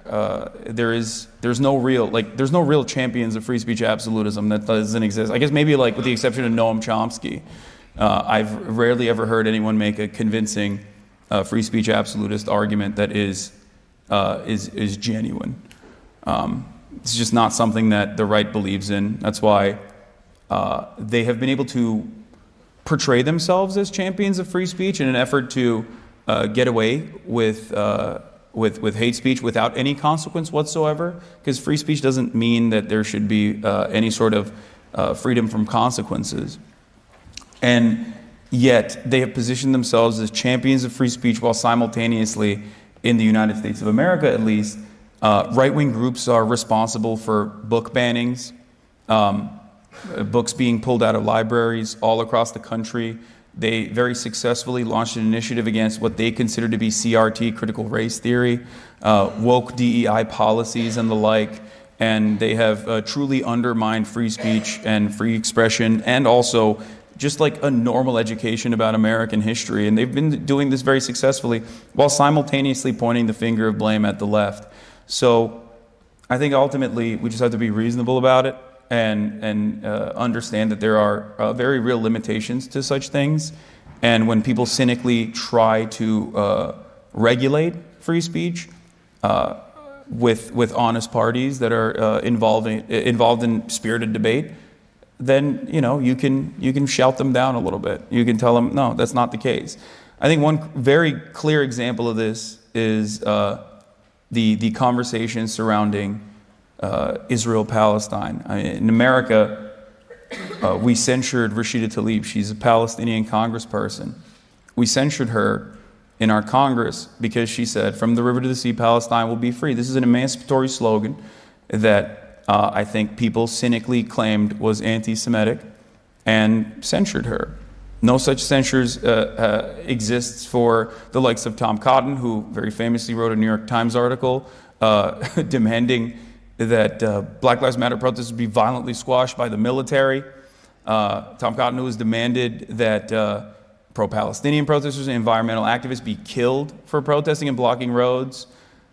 There's no real champions of free speech absolutism. That doesn't exist. I guess maybe, like, with the exception of Noam Chomsky, I've rarely ever heard anyone make a convincing free speech absolutist argument that is genuine. It's just not something that the right believes in. That's why they have been able to portray themselves as champions of free speech in an effort to get away with hate speech without any consequence whatsoever, because free speech doesn't mean that there should be any sort of freedom from consequences. And yet they have positioned themselves as champions of free speech while simultaneously, in the United States of America at least, right-wing groups are responsible for book bannings, books being pulled out of libraries all across the country. They very successfully launched an initiative against what they consider to be CRT, critical race theory, woke DEI policies and the like, and they have truly undermined free speech and free expression, and also just like a normal education about American history. And they've been doing this very successfully while simultaneously pointing the finger of blame at the left. So I think ultimately we just have to be reasonable about it and understand that there are very real limitations to such things. And when people cynically try to regulate free speech with honest parties that are involved in spirited debate, then you can shout them down a little bit. You can tell them, no, that's not the case. I think one very clear example of this is the conversation surrounding Israel-Palestine. In America, we censured Rashida Tlaib. She's a Palestinian congressperson. We censured her in our Congress because she said, "From the river to the sea, Palestine will be free." This is an emancipatory slogan that I think people cynically claimed was anti-Semitic and censured her. No such censures exists for the likes of Tom Cotton, who very famously wrote a New York Times article demanding that Black Lives Matter protests be violently squashed by the military. Tom Cotton, who has demanded that pro-Palestinian protesters and environmental activists be killed for protesting and blocking roads.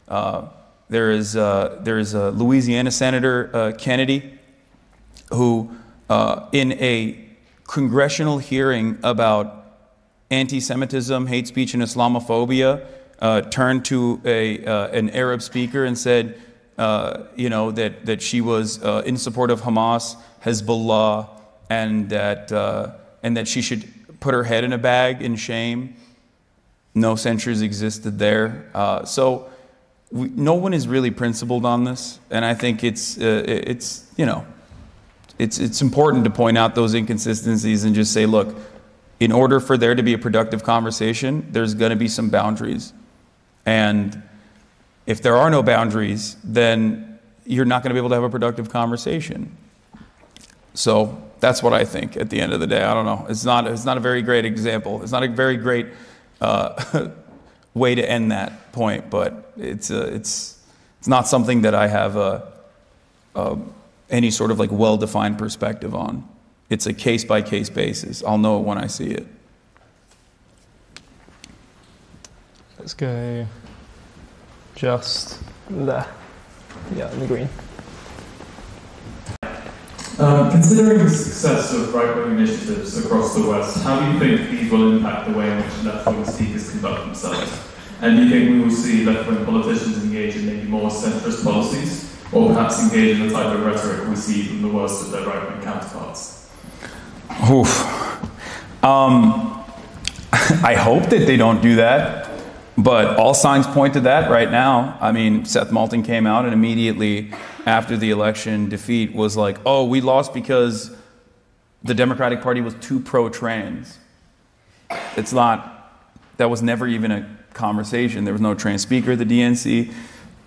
There is a Louisiana Senator Kennedy, who in a congressional hearing about anti-Semitism, hate speech, and Islamophobia, turned to an Arab speaker and said, that she was in support of Hamas, Hezbollah, and that she should put her head in a bag in shame. No censures existed there. So no one is really principled on this, and I think it's important to point out those inconsistencies and just say, look, in order for there to be a productive conversation, there's going to be some boundaries. And if there are no boundaries, then you're not going to be able to have a productive conversation. So that's what I think at the end of the day. I don't know. It's not a very great example. It's not a very great way to end that point, but it's not something that I have any sort of like well-defined perspective on. It's a case-by-case basis. I'll know it when I see it. Let's go just there. Yeah, in the green. Considering the success of right-wing initiatives across the West, how do you think these will impact the way in which left-wing speakers conduct themselves? And do you think we will see left-wing politicians engage in maybe more centrist policies, or perhaps engage in the type of rhetoric we see from the worst of their right-wing counterparts? Oof. I hope that they don't do that, but all signs point to that right now. I mean, Seth Moulton came out and immediately after the election defeat was like, oh, we lost because the Democratic Party was too pro-trans. It's not, that was never even a conversation. There was no trans speaker at the DNC.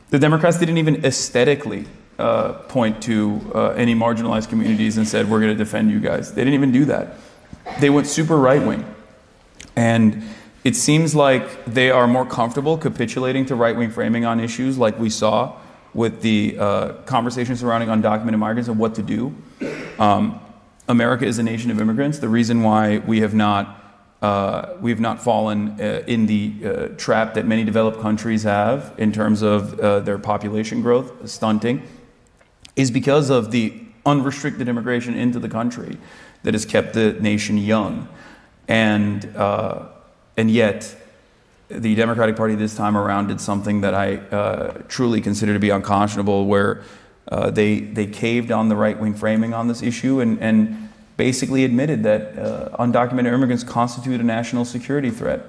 The Democrats didn't even aesthetically point to any marginalized communities and said, we're going to defend you guys. They didn't even do that. They went super right-wing. And it seems like they are more comfortable capitulating to right-wing framing on issues like we saw with the conversation surrounding undocumented migrants and what to do. America is a nation of immigrants. The reason why we have not fallen in the trap that many developed countries have in terms of their population growth stunting is because of the unrestricted immigration into the country that has kept the nation young. And yet, the Democratic Party this time around did something that I truly consider to be unconscionable, where they caved on the right-wing framing on this issue and basically admitted that undocumented immigrants constitute a national security threat.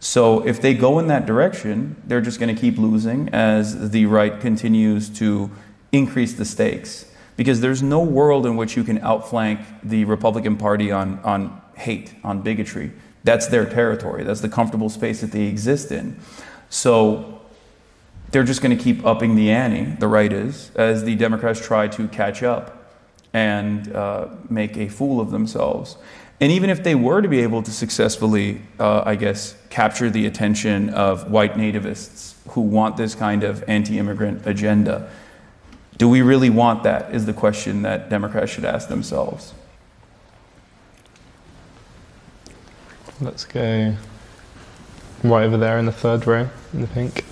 So if they go in that direction, they're just going to keep losing as the right continues to increase the stakes. Because there's no world in which you can outflank the Republican Party on hate, on bigotry. That's their territory. That's the comfortable space that they exist in. So they're just going to keep upping the ante, the right is, as the Democrats try to catch up and make a fool of themselves. And even if they were to be able to successfully, capture the attention of white nativists who want this kind of anti-immigrant agenda, do we really want that, is the question that Democrats should ask themselves. Let's go right over there in the third row, in the pink.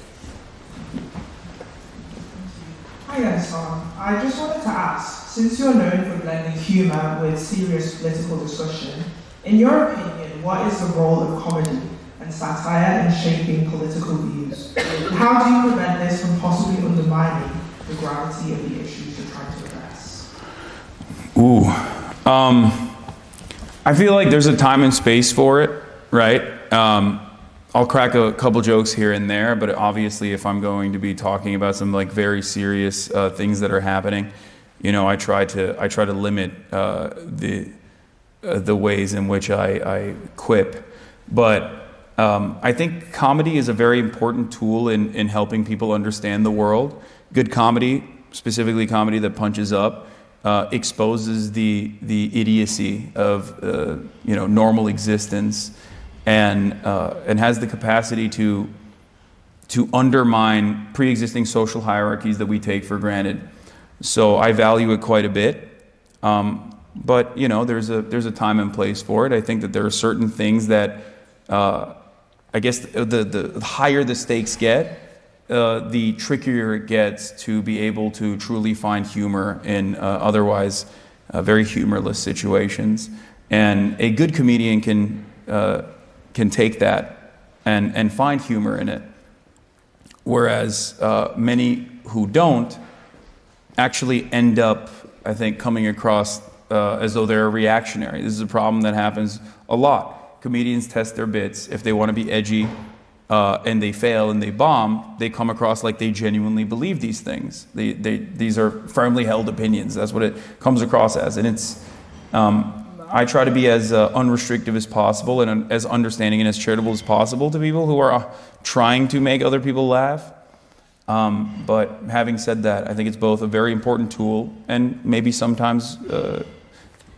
Hi guys, I just wanted to ask, since you're known for blending humour with serious political discussion, in your opinion, what is the role of comedy and satire in shaping political views? And how do you prevent this from possibly undermining the gravity of the issues you're trying to address? Ooh. I feel like there's a time and space for it, right? I'll crack a couple jokes here and there, but obviously if I'm going to be talking about some like very serious things that are happening, you know, I try to limit the ways in which I quip. But I think comedy is a very important tool in helping people understand the world. Good comedy, specifically comedy that punches up, exposes the idiocy of normal existence, and has the capacity to undermine pre-existing social hierarchies that we take for granted. So I value it quite a bit, but there's a time and place for it. I think that there are certain things that the higher the stakes get, the trickier it gets to be able to truly find humor in otherwise very humorless situations. And a good comedian can take that and find humor in it, whereas many who don't actually end up, I think, coming across as though they're reactionary. This is a problem that happens a lot. Comedians test their bits. If they want to be edgy, and they fail and they bomb, they come across like they genuinely believe these things. These are firmly held opinions. That's what it comes across as. And it's, I try to be as unrestrictive as possible and as understanding and as charitable as possible to people who are trying to make other people laugh. But having said that, I think it's both a very important tool and maybe sometimes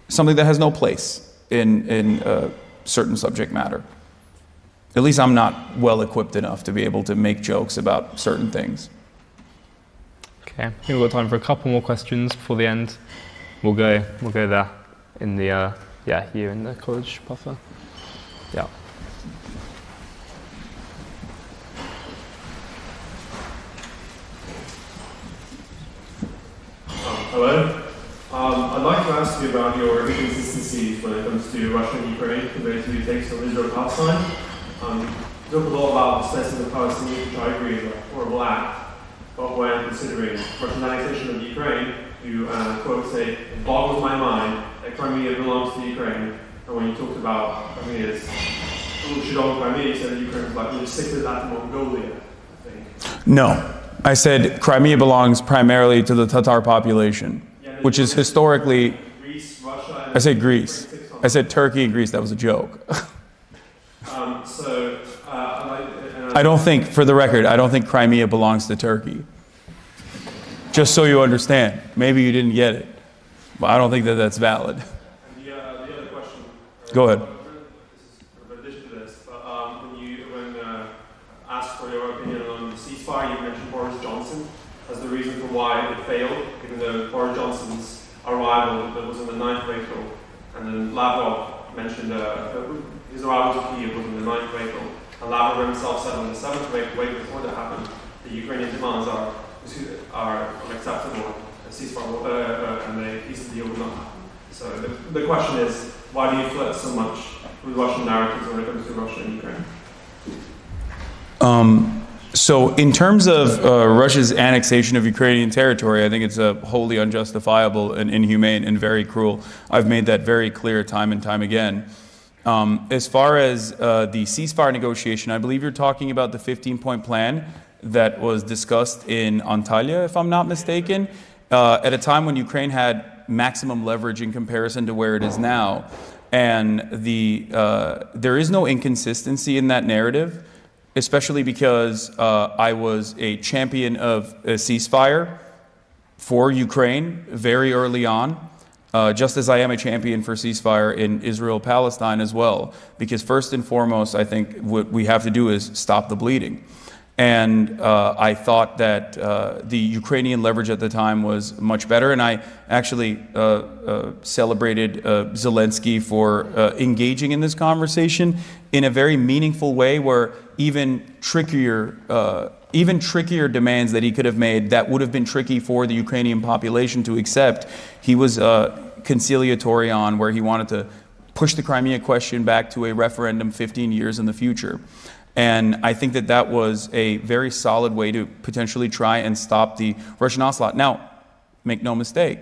something that has no place in certain subject matter. At least I'm not well equipped enough to be able to make jokes about certain things. Okay, I think we've got time for a couple more questions before the end. We'll go there in the here in the college buffer. Yeah. Hello. I'd like to ask you about your inconsistencies when it comes to Russia and Ukraine compared to your takes on Israel-Palestine. You talk a lot about displacing the Palestinians, which I agree is a horrible act, but when considering Russian annexation of Ukraine, you quote say, "It boggles my mind that Crimea belongs to Ukraine." And when you talked about Crimea's should own Crimea, you said that Ukraine was like, "We just stick to that to Mongolia," I think. No. I said Crimea belongs primarily to the Tatar population, which is historically... Greece, Russia... I said Greece. I said Turkey and Greece. That was a joke. I don't think, for the record, I don't think Crimea belongs to Turkey. Just so you understand. Maybe you didn't get it. But I don't think that that's valid. And the other question... Go ahead. In addition to this, but when asked for your opinion on the ceasefire, you mentioned Boris Johnson as the reason for why it failed, even though Boris Johnson's arrival that was on the 9th of April, and then Lavrov mentioned his arrival to Kyiv was on the 9th of April, and Lavrov himself said on the 7th of April, way before that happened, the Ukrainian demands are unacceptable, a ceasefire and a peace deal will not happen. So the question is, why do you flirt so much with Russian narratives when it comes to Russia and Ukraine? So in terms of Russia's annexation of Ukrainian territory, I think it's wholly unjustifiable and inhumane and very cruel. I've made that very clear time and time again. As far as the ceasefire negotiation, I believe you're talking about the 15-point plan that was discussed in Antalya, if I'm not mistaken, at a time when Ukraine had maximum leverage in comparison to where it is now. And there is no inconsistency in that narrative, especially because I was a champion of a ceasefire for Ukraine very early on, just as I am a champion for ceasefire in Israel-Palestine as well. Because first and foremost, I think what we have to do is stop the bleeding. And I thought that the Ukrainian leverage at the time was much better. And I actually celebrated Zelensky for engaging in this conversation in a very meaningful way, where even trickier demands that he could have made that would have been tricky for the Ukrainian population to accept, he was conciliatory on, where he wanted to push the Crimea question back to a referendum 15 years in the future. And I think that that was a very solid way to potentially try and stop the Russian onslaught. Now, make no mistake,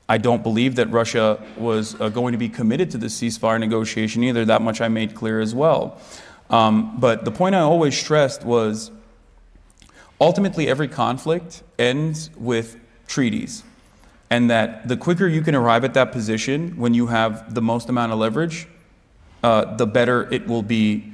I don't believe that Russia was going to be committed to the ceasefire negotiation either. That much I made clear as well. But the point I always stressed was, ultimately every conflict ends with treaties. And that the quicker you can arrive at that position when you have the most amount of leverage, the better it will be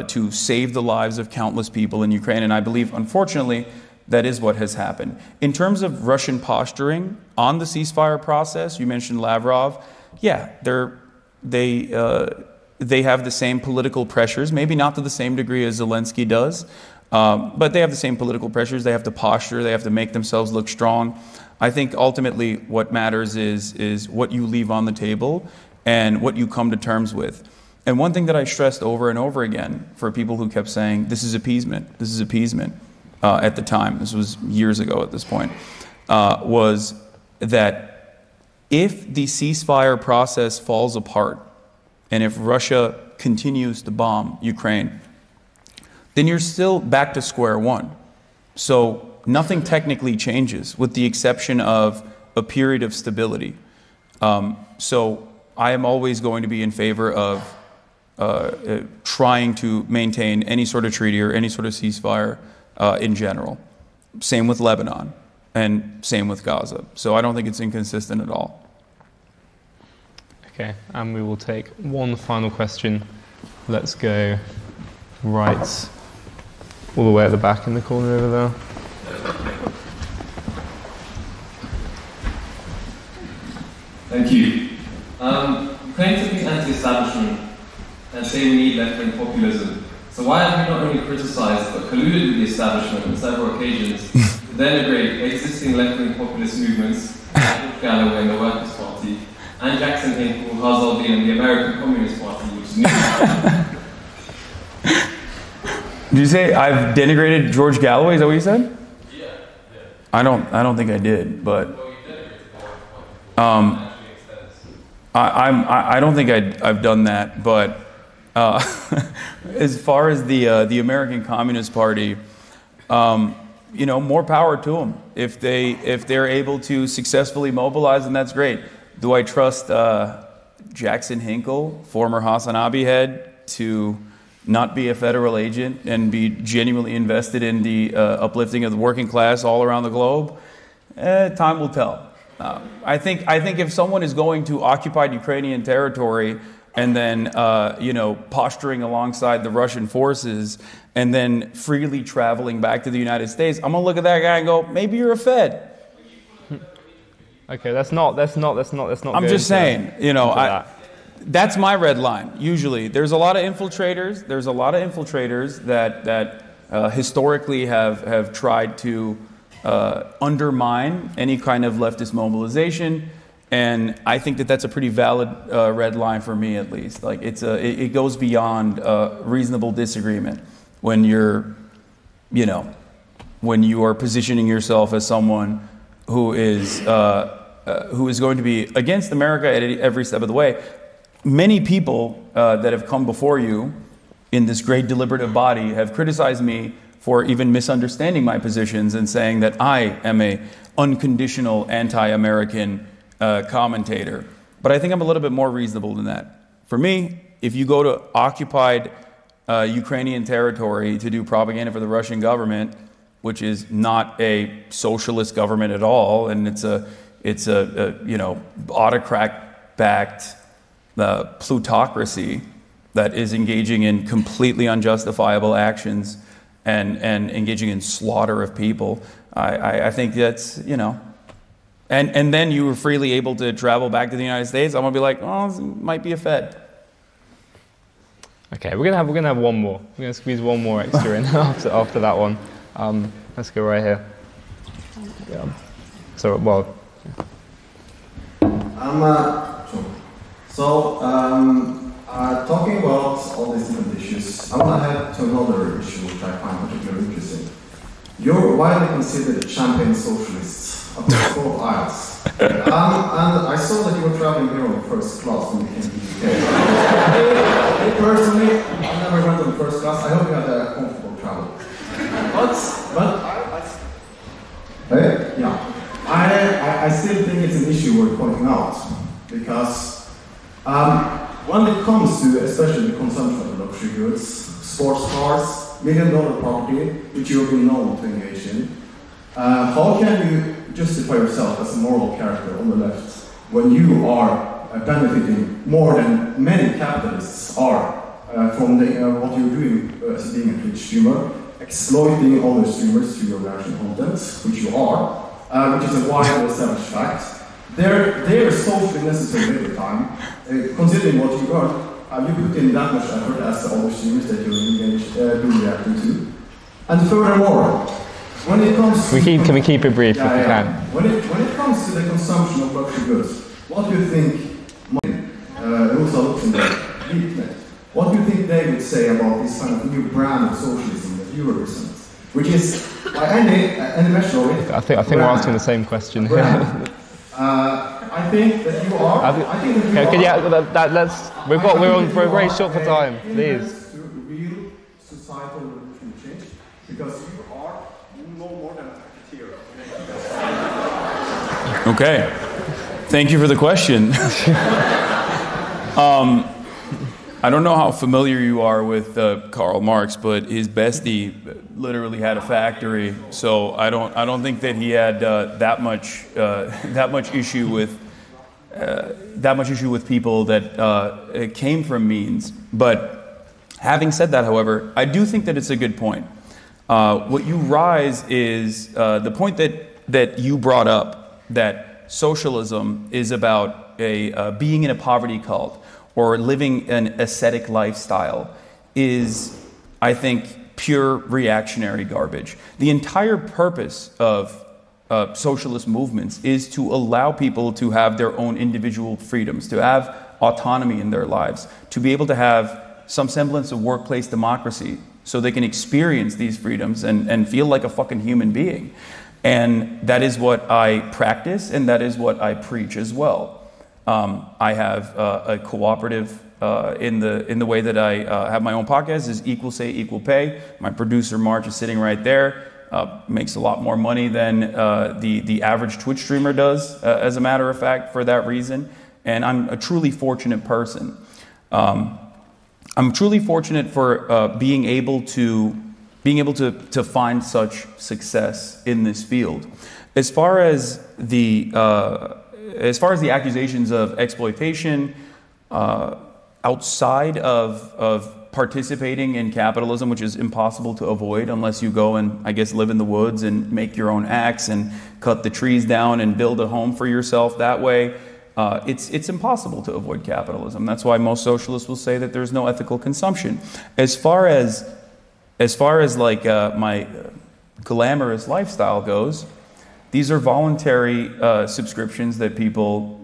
to save the lives of countless people in Ukraine. And I believe, unfortunately, that is what has happened. In terms of Russian posturing on the ceasefire process, you mentioned Lavrov. Yeah, they have the same political pressures, maybe not to the same degree as Zelensky does, but they have the same political pressures. They have to posture. They have to make themselves look strong. I think ultimately what matters is what you leave on the table and what you come to terms with. And one thing that I stressed over and over again for people who kept saying, this is appeasement, at the time, this was years ago at this point, was that if the ceasefire process falls apart and if Russia continues to bomb Ukraine, then you're still back to square one. So nothing technically changes with the exception of a period of stability. So I am always going to be in favor of trying to maintain any sort of treaty or any sort of ceasefire in general. Same with Lebanon and same with Gaza. So I don't think it's inconsistent at all. Okay, and we will take one final question. Let's go right all the way at the back in the corner over there. Thank you. Claim to be anti-establishment and say we need left-wing populism. So why have you not only criticised but colluded with the establishment on several occasions to denigrate existing left-wing populist movements like George Galloway and the Workers' Party, and Jackson Hinkle, Hasan Piker and the American Communist Party, which is new? Did you say I've denigrated George Galloway? Is that what you said? Yeah. I don't think I did, but Well, you denigrated I don't think I've done that, but as far as the American Communist Party, more power to them. If they're able to successfully mobilize, then that's great. Do I trust Jackson Hinkle, former HasanAbi head, to not be a federal agent and be genuinely invested in the uplifting of the working class all around the globe? Time will tell. I think if someone is going to occupied Ukrainian territory and then posturing alongside the Russian forces and then freely traveling back to the United States, I'm gonna look at that guy and go, maybe you're a Fed. Okay, that's not. I'm just saying, that's my red line. Usually, there's a lot of infiltrators. There's a lot of infiltrators that historically have tried to undermine any kind of leftist mobilization, and I think that's a pretty valid red line for me, at least. Like it goes beyond reasonable disagreement when you're, when you are positioning yourself as someone who is going to be against America at every step of the way. Many people that have come before you in this great deliberative body have criticized me for even misunderstanding my positions and saying that I am a unconditional anti-American commentator. But I think I'm a little bit more reasonable than that. For me, if you go to occupied Ukrainian territory to do propaganda for the Russian government, which is not a socialist government at all, and it's a autocrat-backed plutocracy that is engaging in completely unjustifiable actions and engaging in slaughter of people. I think that's, and then you were freely able to travel back to the United States. I'm gonna be like, oh, this might be a Fed. Okay, we're gonna have one more. We're gonna squeeze one more extra in after that one. Let's go right here. Yeah. So, well. Talking about all these different issues, I want to head to another issue which I find particularly interesting. You're widely considered champagne socialists across both aisles. And I saw that you were traveling here on first class when you came to the UK. Me personally, I never went on first class. I hope you had a comfortable travel. I still think it's an issue worth pointing out, because when it comes to especially the consumption of luxury goods, sports cars, $1 million property, which you've been known to engage in, how can you justify yourself as a moral character on the left when you are benefiting more than many capitalists are from what you're doing as being a Twitch streamer, exploiting other streamers through your reaction content, which you are, which is a widely established fact. They're socially necessary every time. Considering what you earn, you put in that much effort as the other streamers that you're engaged, reacting to. And furthermore, when it comes to... Can we keep it brief if we can? When it comes to the consumption of luxury goods, what do you think, what do you think they would say about this kind of new brand of socialism that you represent? Which is, by any measure of it... I think we're asking the same question here. I think that you are. We're on for a very short for time, please. To real societal revolution change, because you are no more than a cafeteria. Okay, thank you for the question. I don't know how familiar you are with Karl Marx, but his bestie literally had a factory, so I don't think that he had that much issue with people that came from means. But having said that, however, I do think that it's a good point. What you rise is the point that you brought up, that socialism is about being in a poverty cult or living an ascetic lifestyle, is, I think, pure reactionary garbage. The entire purpose of socialist movements is to allow people to have their own individual freedoms, to have autonomy in their lives, to be able to have some semblance of workplace democracy so they can experience these freedoms and feel like a fucking human being. And that is what I practice, and that is what I preach as well. I have a cooperative in the way that I have my own podcast is equal say, equal pay. My producer, March, is sitting right there. Makes a lot more money than the average Twitch streamer does, as a matter of fact, for that reason. And I'm a truly fortunate person. I'm truly fortunate for being able to find such success in this field. As far as the accusations of exploitation outside of participating in capitalism, which is impossible to avoid unless you go and, I guess, live in the woods and make your own axe and cut the trees down and build a home for yourself that way. It's impossible to avoid capitalism. That's why most socialists will say that there's no ethical consumption. As far as like my glamorous lifestyle goes, these are voluntary subscriptions that people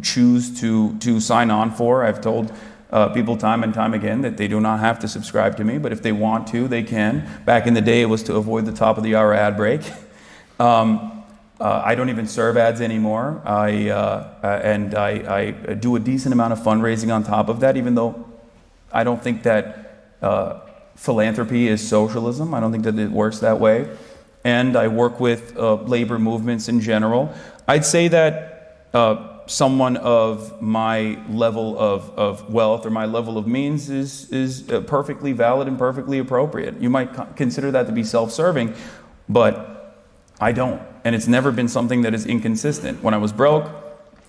choose to sign on for. I've told people time and time again that they do not have to subscribe to me, but if they want to, they can. Back in the day, it was to avoid the top of the hour ad break. I don't even serve ads anymore. I do a decent amount of fundraising on top of that, even though I don't think that philanthropy is socialism. I don't think that it works that way. And I work with labor movements in general. I'd say that someone of my level of wealth or my level of means is perfectly valid and perfectly appropriate. You might consider that to be self-serving, but I don't. And it's never been something that is inconsistent. When I was broke,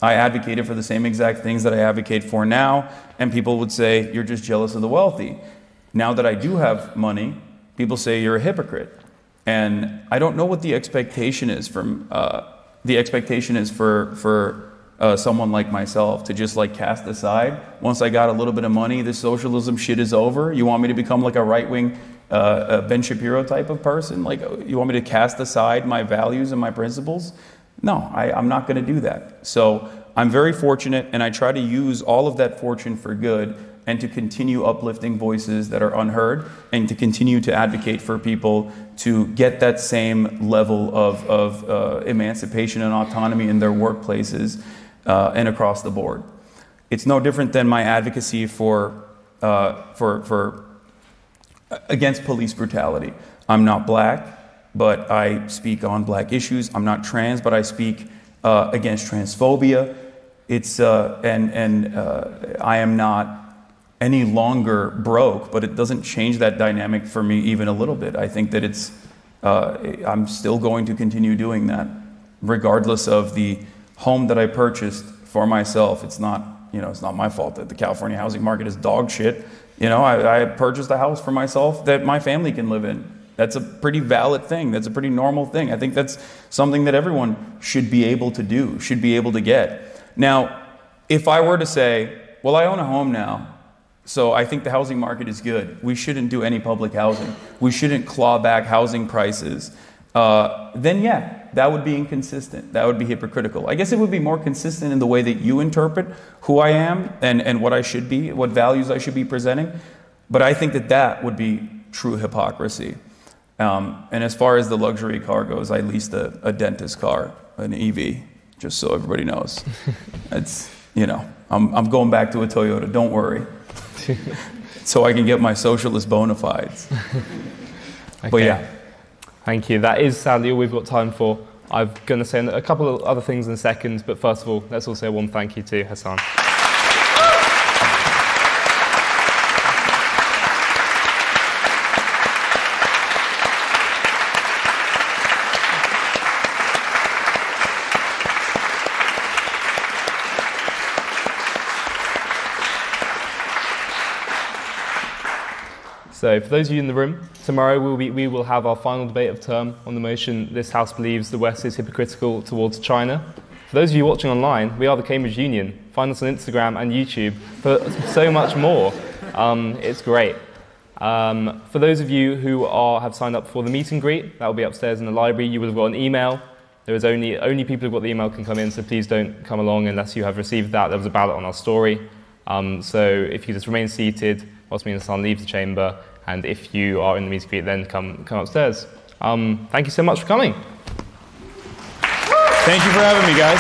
I advocated for the same exact things that I advocate for now, and people would say, you're just jealous of the wealthy. Now that I do have money, people say you're a hypocrite. And I don't know what the expectation is from for someone like myself to just like cast aside. Once I got a little bit of money, this socialism shit is over. You want me to become like a right-wing Ben Shapiro type of person? Like, you want me to cast aside my values and my principles? No, I'm not going to do that. So I'm very fortunate, and I try to use all of that fortune for good and to continue uplifting voices that are unheard and to continue to advocate for people to get that same level of emancipation and autonomy in their workplaces and across the board. It's no different than my advocacy for against police brutality. I'm not black, but I speak on black issues. I'm not trans, but I speak against transphobia. I am not any longer broke, but it doesn't change that dynamic for me even a little bit. I think that I'm still going to continue doing that, regardless of the home that I purchased for myself. It's not my fault that the California housing market is dog shit. I purchased a house for myself that my family can live in. That's a pretty valid thing. That's a pretty normal thing. I think that's something that everyone should be able to do, should be able to get. Now, if I were to say, well, I own a home now, so I think the housing market is good. We shouldn't do any public housing. We shouldn't claw back housing prices. Then yeah, that would be inconsistent. That would be hypocritical. I guess it would be more consistent in the way that you interpret who I am and what I should be, what values I should be presenting. But I think that would be true hypocrisy. And as far as the luxury car goes, I leased a dentist car, an EV, just so everybody knows. I'm going back to a Toyota, don't worry. So I can get my socialist bona fides. Okay. But yeah. Thank you. That is sadly all we've got time for. I'm going to say a couple of other things in a second, but first of all, let's all say a warm thank you to Hasan. So for those of you in the room, tomorrow we will have our final debate of term on the motion, this House believes the West is hypocritical towards China. For those of you watching online, we are the Cambridge Union. Find us on Instagram and YouTube for so much more. It's great. For those of you who have signed up for the meet and greet, that will be upstairs in the library. You will have got an email. There is only people who've got the email can come in, so please don't come along unless you have received that. There was a ballot on our story. So if you just remain seated whilst me and Hasan leave the chamber, and if you are in the meet and greet, then come upstairs. Thank you so much for coming. Thank you for having me, guys.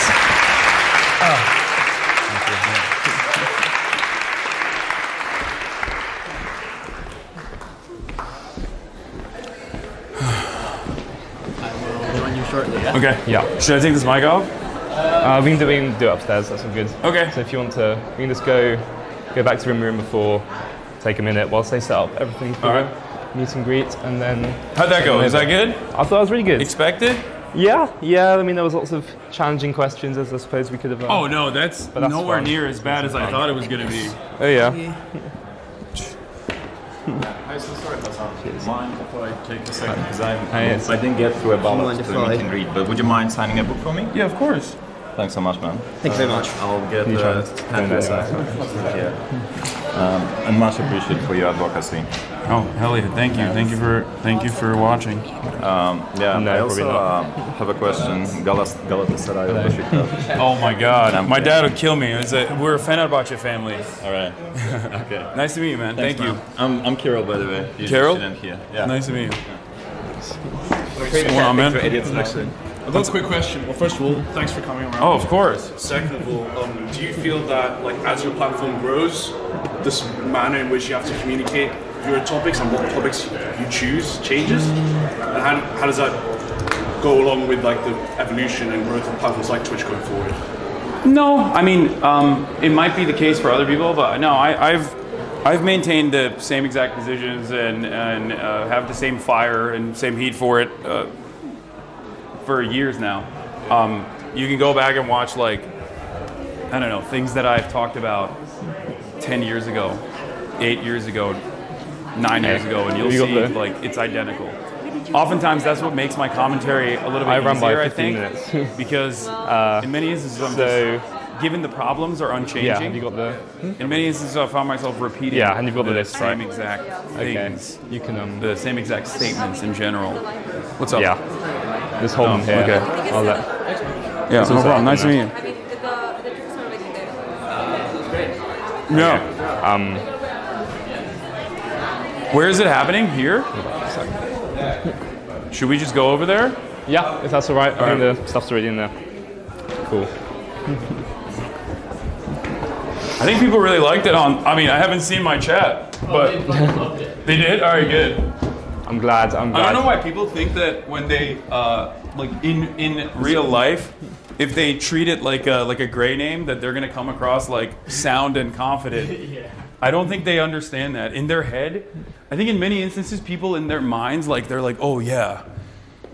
shortly, yeah? Okay. Yeah. Should I take this mic off? We can do it upstairs. That's all good. Okay. So if you want to, we can just go back to the room before, take a minute whilst they set up everything for the meet and greet, and then. How'd that go? Is that good? I thought it was really good. Expected? Yeah. I mean, there was lots of challenging questions, as I suppose we could have. Oh no, that's nowhere fun. near as bad as I thought it was going to be. Oh yeah. Hi, so sorry, Hasan. Mind if I take a second? Because I didn't get through a Mind ballot if to the I- meet and greet, but would you mind signing a book for me? Yeah, of course. Thanks so much, man. Thank you very much. I'll get You the try. pen aside. Yeah. And much appreciated for your advocacy. Oh hell yeah! Thank you for watching. Yeah, No, I also probably have a question. Galatasaray Beşiktaş. Oh my God, my dad would kill me. We're a Fenerbahçe family. All right. Okay. Nice to meet you, man. Thanks, Thank you. man. I'm Kirill, by the way. You're Carol? student here. Yeah. Nice to meet you. What's going on, man? I've got a quick question. Well, first of all, thanks for coming around. Oh, of course. Second of all, do you feel that, like, as your platform grows, this manner in which you have to communicate your topics and what topics you choose changes? And how does that go along with, like, the evolution and growth of platforms like Twitch going forward? No, I mean, it might be the case for other people, but no, I've maintained the same exact positions and have the same fire and same heat for it for years now. You can go back and watch, like, I don't know, things that I've talked about 10 years ago, 8 years ago, 9 years ago, and you'll see, like, it's identical. Oftentimes, that's what makes my commentary a little bit easier, I think, because in many instances, I'm just, given the problems are unchanging. Yeah, have you got the? In many instances, I found myself repeating. Yeah, and you've got the list, same right? exact things. Okay. You can the same exact statements in general. What's up? Yeah. Just hold them here. Okay. I'll let. Yeah, no problem. Nice to meet you. Yeah. Where is it happening? Here? Should we just go over there? Yeah, if that's all right. I think the stuff's already in there. Cool. I think people really liked it I haven't seen my chat, but they did? All right, good. I'm glad. I don't know why people think that when they, like in real life, if they treat it like a gray name, that they're going to come across like sound and confident. I don't think they understand that. In their head, I think in many instances, people in their minds, like they're like, oh yeah,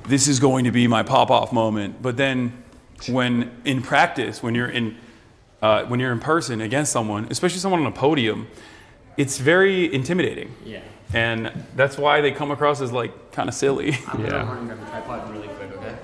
this is going to be my pop-off moment. But then when in practice, when you're in person against someone, especially someone on a podium, it's very intimidating. Yeah. And that's why they come across as like kind of silly. I'm gonna run the tripod really quick, okay?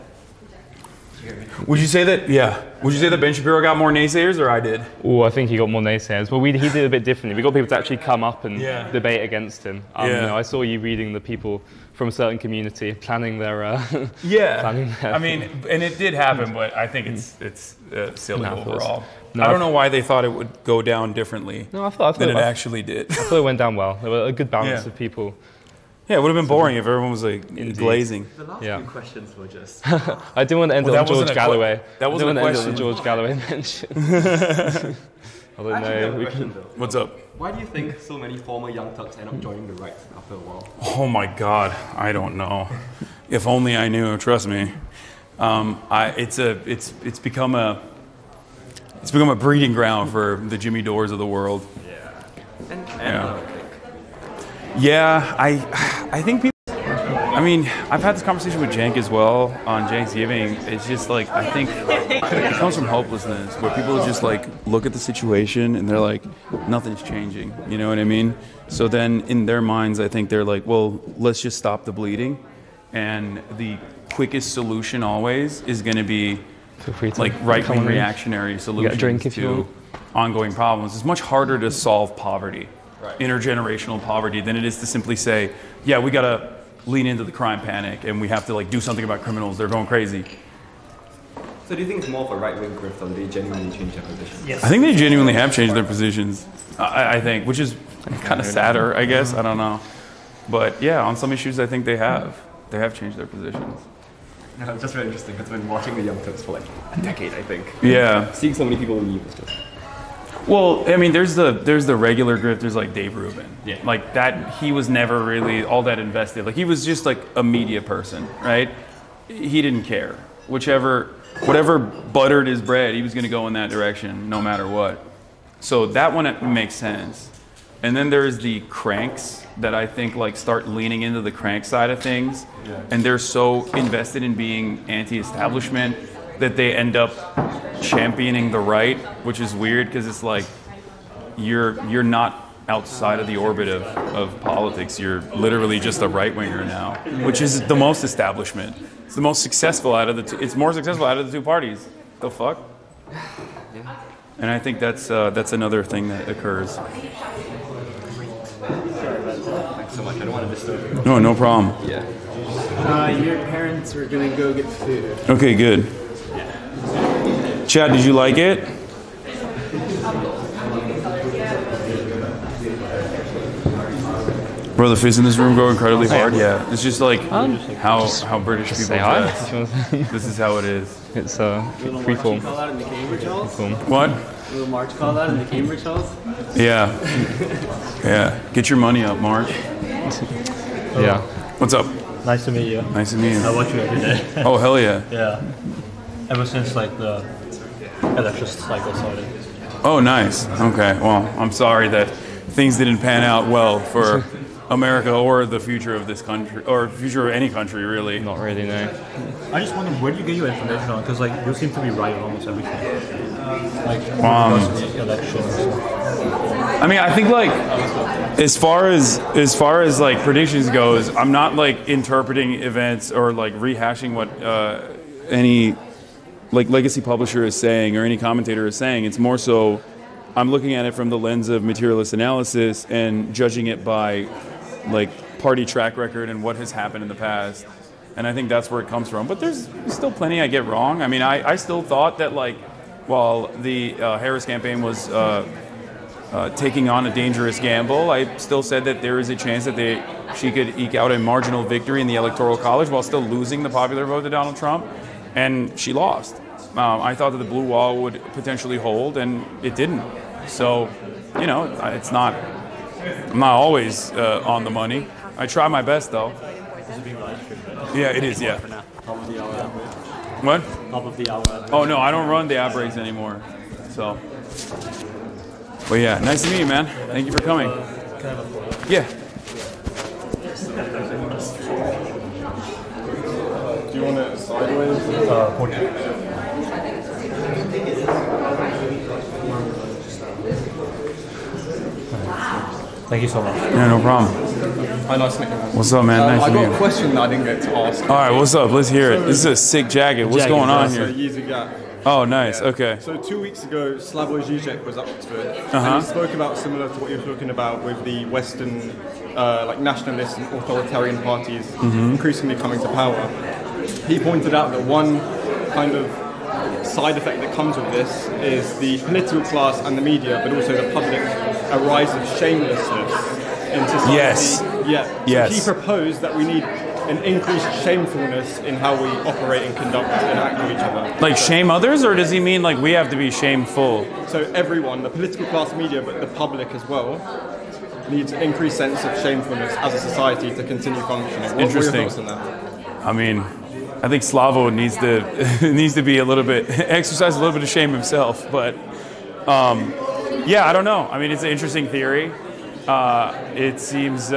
Would you say that? Yeah. Would you say that Ben Shapiro got more naysayers, or I did? Oh, I think he got more naysayers. Well, he did a bit differently. We got people to actually come up and debate against him. You know, I saw you reading the people from a certain community planning their. Planning their I mean, and it did happen, but I think it's silly overall. No, I don't know why they thought it would go down differently. No, I thought it actually did. I thought it went down well. There were a good balance of people. Yeah, it would have been boring if everyone was like glazing. The last few questions were just. I didn't want to end on George Galloway. That wasn't a question. George Galloway mention. Although no, we can. What's up? Why do you think so many former Young Turks end up joining the right after a while? Oh my God, I don't know. If only I knew. Trust me. It's become a breeding ground for the Jimmy Dores of the world. Yeah. Yeah, I think people. I mean, I've had this conversation with Cenk as well on Cenk's Giving. It's just like, I think it comes from hopelessness, where people just like look at the situation and they're like, nothing's changing. You know what I mean? So then in their minds, I think they're like, well, let's just stop the bleeding. And the quickest solution always is going to be like right-wing reactionary solutions to ongoing problems. It's much harder to solve poverty, intergenerational poverty, than it is to simply say, yeah, we got to lean into the crime panic and we have to like do something about criminals. They're going crazy. So do you think it's more of a right-wing grift, or do they genuinely change their position? Yes. I think they genuinely have changed their positions, I think, which is kind of sadder, I guess. I don't know. But yeah, on some issues, I think they have. They have changed their positions. Yeah, it's just very interesting because I've been watching the Young Turks for like a decade, I think. Yeah. Seeing so many people leave is just... Well, I mean, there's the regular grifters like Dave Rubin. Yeah. Like that, he was never really all that invested. Like he was just like a media person, right? he didn't care. Whatever buttered his bread, he was going to go in that direction no matter what. So that one makes sense. And then there's the cranks that I think like start leaning into the crank side of things, and they're so invested in being anti-establishment that they end up championing the right, which is weird because it's like you're not outside of the orbit of politics. You're literally just a right-winger now, which is the most establishment. It's the most successful out of the two. It's more successful out of the two parties. The fuck? Yeah. And I think that's another thing that occurs. Thanks so much. I don't want to disturb you. No problem. Yeah. Your parents are gonna go get food. Okay, good. Chad, did you like it? Bro, the fists in this room go incredibly hard. Yeah, it's just like how British people dress. This is how it is. It's freeform. Call that in the Cambridge Halls? What? Little March call that in the Cambridge Halls? Yeah. Yeah. Get your money up, March. Yeah. What's up? Nice to meet you. Nice to meet you. I watch you every day. Oh, hell yeah. Yeah. Ever since like the election cycle started. Oh, nice. Okay. Well, I'm sorry that things didn't pan out well for America or the future of this country, or future of any country, really. Not really, no. I just wonder, where do you get your information on? Because like you seem to be right on almost everything. Like the elections. I mean, I think like as far as like predictions goes, I'm not like interpreting events or like rehashing what any like legacy publisher is saying or any commentator is saying. It's more so I'm looking at it from the lens of materialist analysis and judging it by like party track record and what has happened in the past. And I think that's where it comes from. But there's still plenty I get wrong. I mean, I still thought that like while the Harris campaign was taking on a dangerous gamble, I still said that there is a chance that she could eke out a marginal victory in the Electoral College while still losing the popular vote to Donald Trump. And she lost. I thought that the blue wall would potentially hold, and it didn't. So, you know, I'm not always on the money. I try my best, though. Yeah, it is, yeah. What? Top of the hour. Oh, no, I don't run the app breaks anymore. So, but yeah, nice to meet you, man. Thank you for coming. Yeah. Do you want it sideways? Thank you so much. Yeah, no problem. Hi, nice to meet you, man. What's up, man? Nice to meet you. I got a question that I didn't get to ask. All right, what's up? Let's hear it. This is a sick jacket. What's going on here? Yeezy Gap. Oh, nice. Okay. So 2 weeks ago, Slavoj Žižek was at Oxford, and he spoke about similar to what you're talking about with the Western, like nationalist and authoritarian parties increasingly coming to power. He pointed out that one kind of side effect that comes with this is the political class and the media, but also the public, a rise of shamelessness in society. Yes. Yeah. Yes. So he proposed that we need an increased shamefulness in how we operate and conduct and interact with each other. Like shame others, or does he mean like we have to be shameful? So everyone, the political class, media, but the public as well, needs an increased sense of shamefulness as a society to continue functioning. What were your thoughts on that? I mean, I think Slavo needs to be a little bit exercise a little bit of shame himself, but yeah, I don't know. I mean, it's an interesting theory. It seems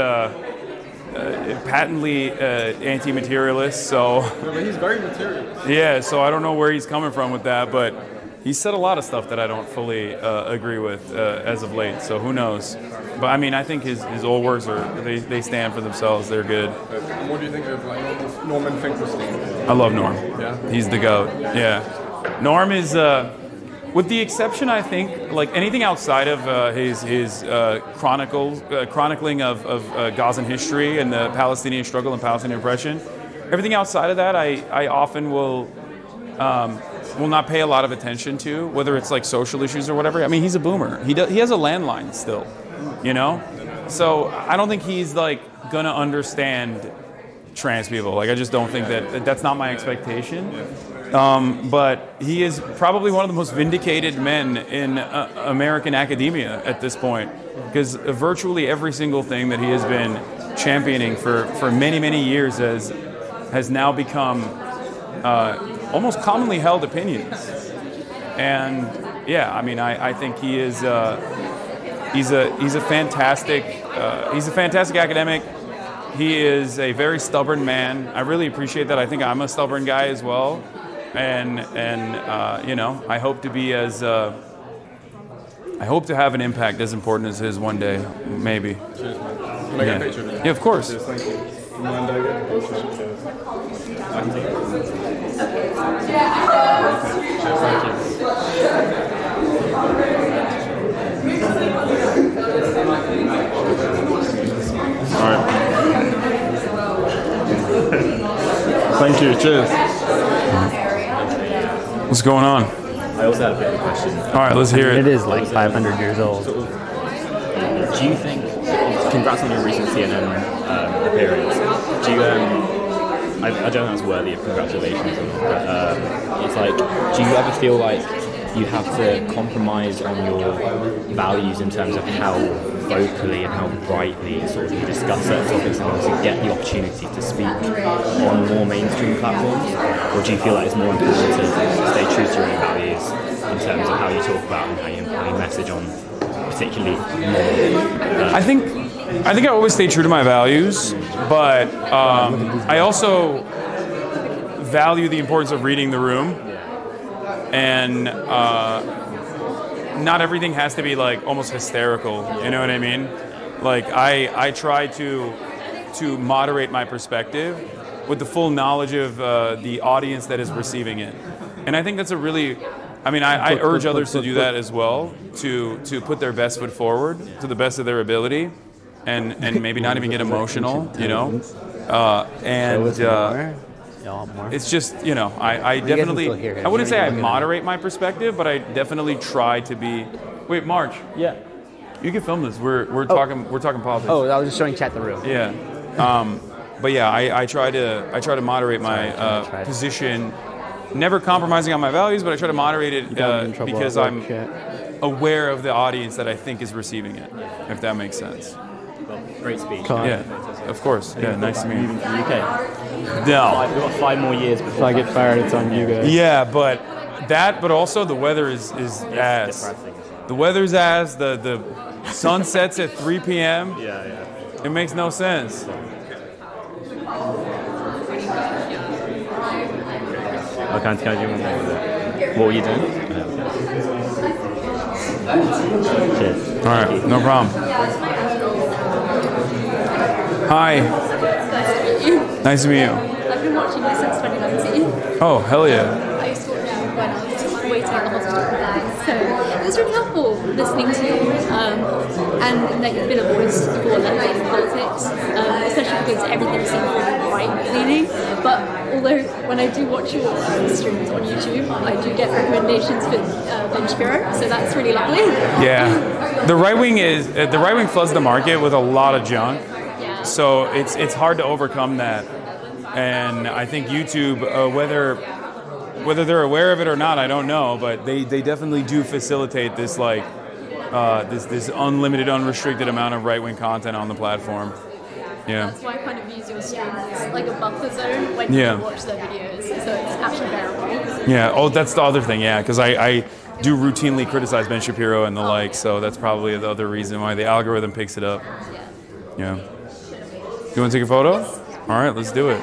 patently anti-materialist, so But he's very materialist. yeah. So I don't know where he's coming from with that, but he said a lot of stuff that I don't fully agree with as of late. So who knows? But I mean, I think his old works they stand for themselves. They're good. And what do you think of like Norman Finkelstein? I love Norm. Yeah. He's the GOAT. Yeah. Norm is, with the exception, I think, like anything outside of his chronicling of Gazan history and the Palestinian struggle and Palestinian oppression, everything outside of that, I often will not pay a lot of attention to, whether it's like social issues or whatever. I mean, he's a boomer. He has a landline still, you know? So I don't think he's like gonna understand trans people. Like, I just don't think that's not my expectation. But he is probably one of the most vindicated men in American academia at this point, because virtually every single thing that he has been championing for many, many years has now become almost commonly held opinions. And yeah, I mean, I think he is he's a fantastic academic. He is a very stubborn man. I really appreciate that. I think I'm a stubborn guy as well, and you know, I hope to be as I hope to have an impact as important as his one day, maybe. Cheers, man. Can I get a picture of you? Yeah, of course. Cheers, thank you. All right. Thank you. Cheers. What's going on? I also had a bit of a question. All right, let's hear it. It is like 500 years old. Do you think, congrats on your recent CNN appearance, do you, I don't know if it's worthy of congratulations or not, but it's like, do you ever feel like you have to compromise on your values in terms of how vocally and how brightly sort of you discuss certain topics in order to get the opportunity to speak on more mainstream platforms? Or do you feel like it's more important to stay true to your own values in terms of how you talk about and how you message on particularly more? I think I always stay true to my values, but I also value the importance of reading the room, and not everything has to be like almost hysterical. You know what I mean? Like I try to moderate my perspective with the full knowledge of the audience that is receiving it, and I think that's a really, I mean, I urge others to do that as well, to put their best foot forward to the best of their ability, and maybe not even get emotional, you know, it's just, you know, I definitely, I wouldn't say I moderate my perspective, but I definitely try to be. Wait, March. Yeah. You can film this. We're talking politics. Oh, I was just showing chat the room. Yeah. But yeah, I try to moderate my position, never compromising on my values, but I try to moderate it because I'm aware of the audience that I think is receiving it, if that makes sense. Well, great speech. Yeah, of course. Yeah, nice to meet you. UK. No. We've got 5 more years before. If I get fired, it's on you guys. Yeah, but also the weather is ass. The weather's ass. The sun sets at 3 p.m. Yeah. It makes no sense. Can I do one more? What were you doing? Cheers. All right, no problem. Hi. Nice to meet you. I've been watching you since 2019. Oh, hell yeah. I used to watch you when I was waiting at the hospital. So it was really helpful listening to you, and that you've been a voice for left-wing politics, especially because everything seems really right-leaning. But although when I do watch your streams on YouTube, I do get recommendations for Ben Shapiro, so that's really lovely. Yeah, the right wing floods the market with a lot of junk. So it's hard to overcome that, and I think YouTube, whether they're aware of it or not, I don't know, but they definitely do facilitate this like this unlimited, unrestricted amount of right wing content on the platform. Yeah. That's why I kind of use your streams as like a buffer zone when you watch their videos, so it's actually bearable. Yeah. Oh, that's the other thing. Yeah, because I do routinely criticize Ben Shapiro and the like, so that's probably the other reason why the algorithm picks it up. Yeah. You want to take a photo? All right, let's do it.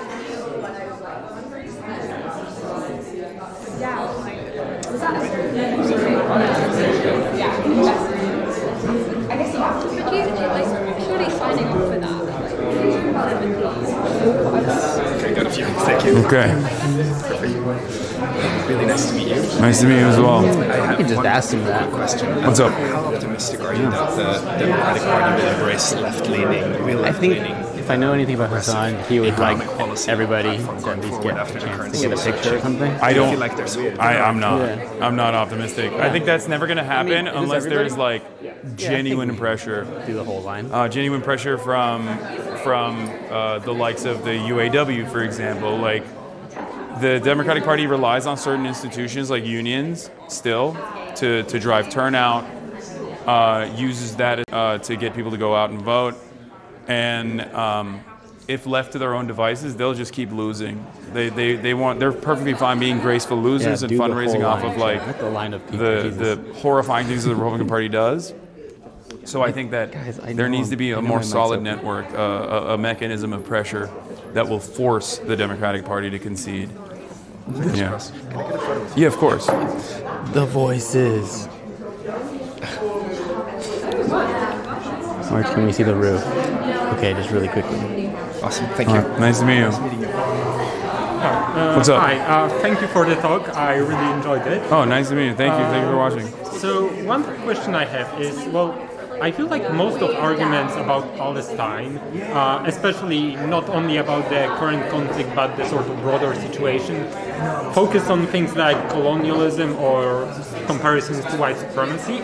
Surely signing up for that. Okay, got a few. Thank you. Okay. Really nice to meet you. Nice to meet you as well. I can just ask him that question. What's up? How optimistic are you that the Democratic Party will embrace left-leaning, real left-leaning? If I know anything about Hasan, he would like everybody to at least get a chance to get a picture or something. I'm not optimistic. I think that's never going to happen unless there's like genuine pressure. Do the whole line. Genuine pressure from the likes of the UAW, for example. Like the Democratic Party relies on certain institutions like unions still to drive turnout. Uses that to get people to go out and vote. And if left to their own devices, they'll just keep losing. They're perfectly fine being graceful losers and fundraising off of like the horrifying things that the Republican Party does. So I think that there needs to be a more solid network, a mechanism of pressure that will force the Democratic Party to concede. Yeah. Yeah, of course. The voices. Mark, can we see the roof? Okay, just really quickly. Awesome, thank you. Nice to meet you. What's up? Hi, thank you for the talk. I really enjoyed it. Oh, nice to meet you. Thank you for watching. So one question I have is, well, I feel like most of arguments about Palestine, especially not only about the current conflict but the sort of broader situation, focus on things like colonialism or comparisons to white supremacy.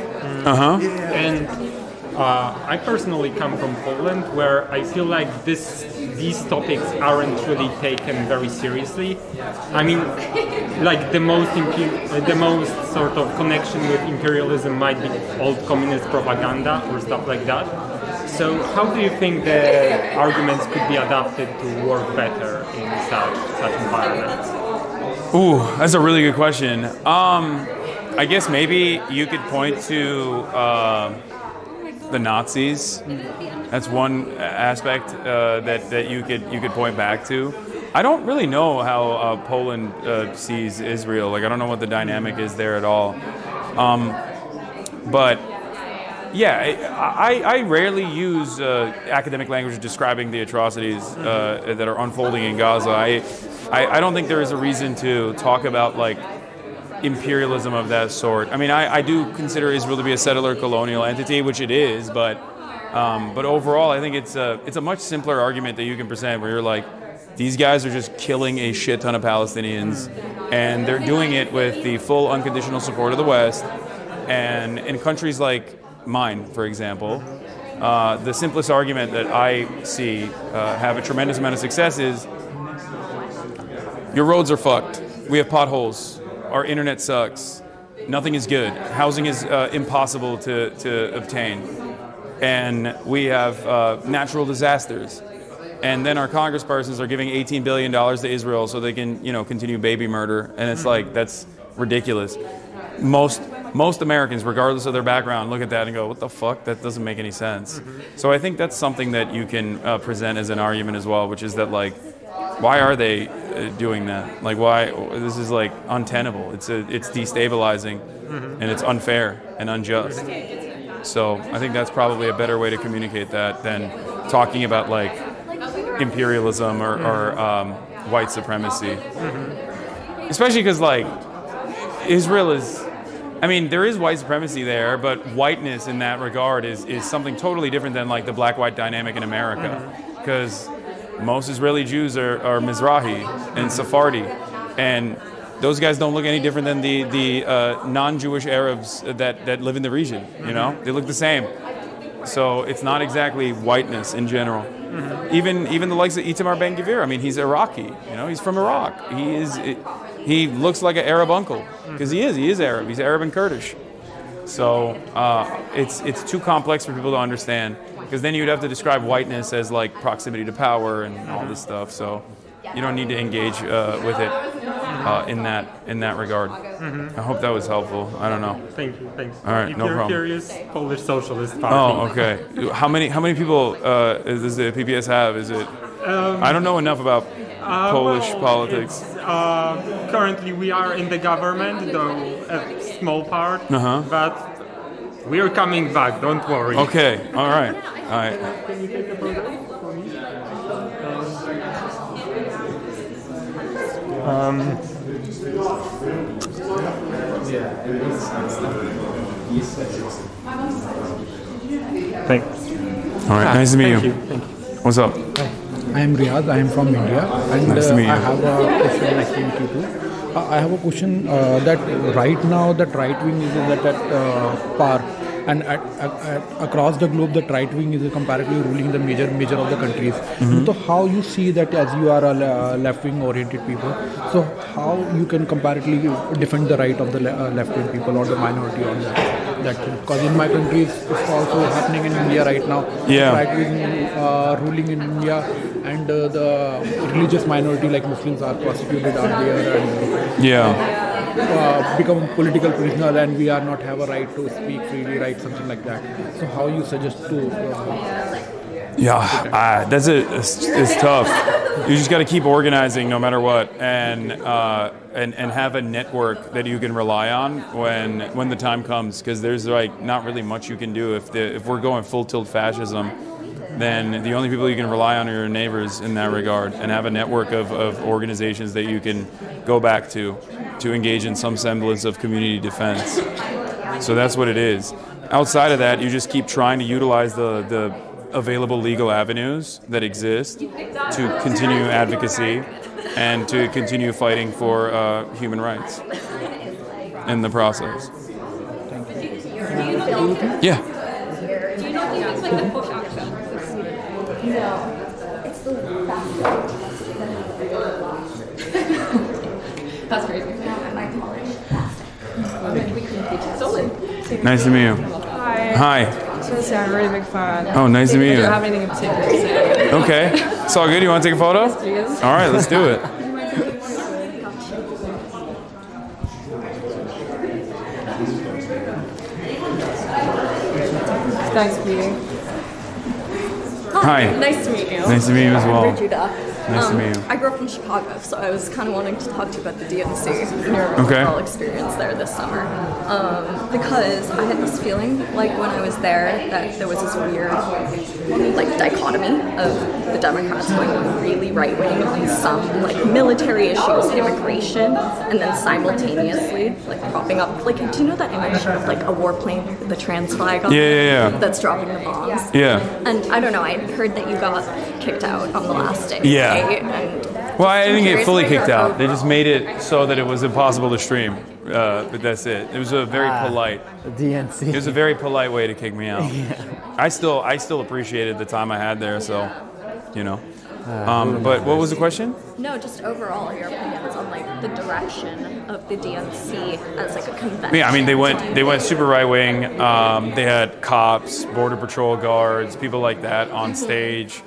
And I personally come from Poland, where I feel like these topics aren't really taken very seriously. I mean, like the most sort of connection with imperialism might be old communist propaganda or stuff like that. So how do you think the arguments could be adapted to work better in such environments? Ooh, that's a really good question. I guess maybe you could point to the Nazis. That's one aspect that you could point back to. I don't really know how Poland sees Israel. Like, I don't know what the dynamic is there at all. But yeah, I rarely use academic language describing the atrocities that are unfolding in Gaza. I don't think there is a reason to talk about like imperialism of that sort. I mean, I do consider Israel to be a settler colonial entity, which it is, but overall, I think it's a much simpler argument that you can present, where you're like, these guys are just killing a shit ton of Palestinians, and they're doing it with the full unconditional support of the West. And in countries like mine, for example, the simplest argument that I see have a tremendous amount of success is, your roads are fucked. We have potholes. Our internet sucks. Nothing is good. Housing is impossible to obtain. And we have natural disasters. And then our congresspersons are giving $18 billion to Israel so they can, continue baby murder. And it's like, that's ridiculous. Most Americans, regardless of their background, look at that and go, what the fuck? That doesn't make any sense. So I think that's something that you can present as an argument as well, which is that, like, why are they doing that? Like, why? This is like untenable. It's destabilizing, and it's unfair and unjust. So I think that's probably a better way to communicate that than talking about like imperialism or white supremacy. Especially because like Israel is, I mean, there is white supremacy there, but whiteness in that regard is something totally different than like the black-white dynamic in America, because most Israeli Jews are Mizrahi and Sephardi, and those guys don't look any different than the non-Jewish Arabs that live in the region. They look the same. So it's not exactly whiteness in general. Even the likes of Itamar Ben-Gvir. I mean, he's Iraqi. He's from Iraq. He looks like an Arab uncle because he is Arab. He's Arab and Kurdish. So it's too complex for people to understand, because then you'd have to describe whiteness as like proximity to power and all this stuff. So you don't need to engage with it in that regard. I hope that was helpful. I don't know. Thank you. Thanks. All right, no problem. If you're curious, Polish Socialist Party. Oh, okay. How many people does the PPS have? Is it? I don't know enough about Polish politics. Currently, we are in the government, though a small part. But we're coming back. Don't worry. Okay. All right. Can you take a photo for me? Thanks. All right. Nice to meet you. Thank you. What's up? I am Riyadh. I am from India, and nice to meet you. I have a question. Nice to meet you too. I have a question that right now that right wing is at par, and across the globe that right wing is comparatively ruling the major of the countries. So how you see that, as you are a left wing oriented people, so how you can comparatively defend the right of the left wing people or the minority on that? that thing? Because in my country, it's also happening in India right now. Yeah. Right wing ruling in India, and the religious minority like Muslims are prosecuted out there and become political prisoner, and we are not have a right to speak freely, right? Something like that. So how you suggest to? It's tough. You just got to keep organizing no matter what, and have a network that you can rely on when the time comes. Because there's like not really much you can do if we're going full tilt fascism. Then the only people you can rely on are your neighbors in that regard, and have a network of organizations that you can go back to engage in some semblance of community defense. So that's what it is. Outside of that, you just keep trying to utilize the available legal avenues that exist to continue advocacy and to continue fighting for human rights in the process. Yeah. Do you not think it's like the posh accent? No. It's the That's crazy. My college. Nice to meet you. Hi. Hi. Just want to say I'm a really big fan. Oh, nice to meet you. I don't have anything in particular to say. Okay. It's all good. You want to take a photo? Yes, please. All right, let's do it. Thanks, Peter. Hi. Nice to meet you. Nice to meet you as well. I'm Judah. Nice to meet you. I grew up in Chicago, so I was kind of wanting to talk to you about the DNC and your Okay. overall experience there this summer. Because I had this feeling, like when I was there, that there was this weird, like, dichotomy of the Democrats going really right-wing on some, like, military issues, immigration, and then simultaneously, like, propping up, like, do you know that image of, like, a warplane with the trans flag on it? That's dropping the bombs? Yeah. And I don't know, I heard that you got kicked out on the last day. Yeah. Right? And Well, I didn't get curious fully what your kicked out. They just made it so that it was impossible to stream. But that's it. It was a very polite. DNC. It was a very polite way to kick me out. I still appreciated the time I had there. So, you know. But what was the question? No, just overall your opinions on like the direction of the DNC as like a convention. Yeah, I mean they went super right wing. They had cops, border patrol guards, people like that on stage.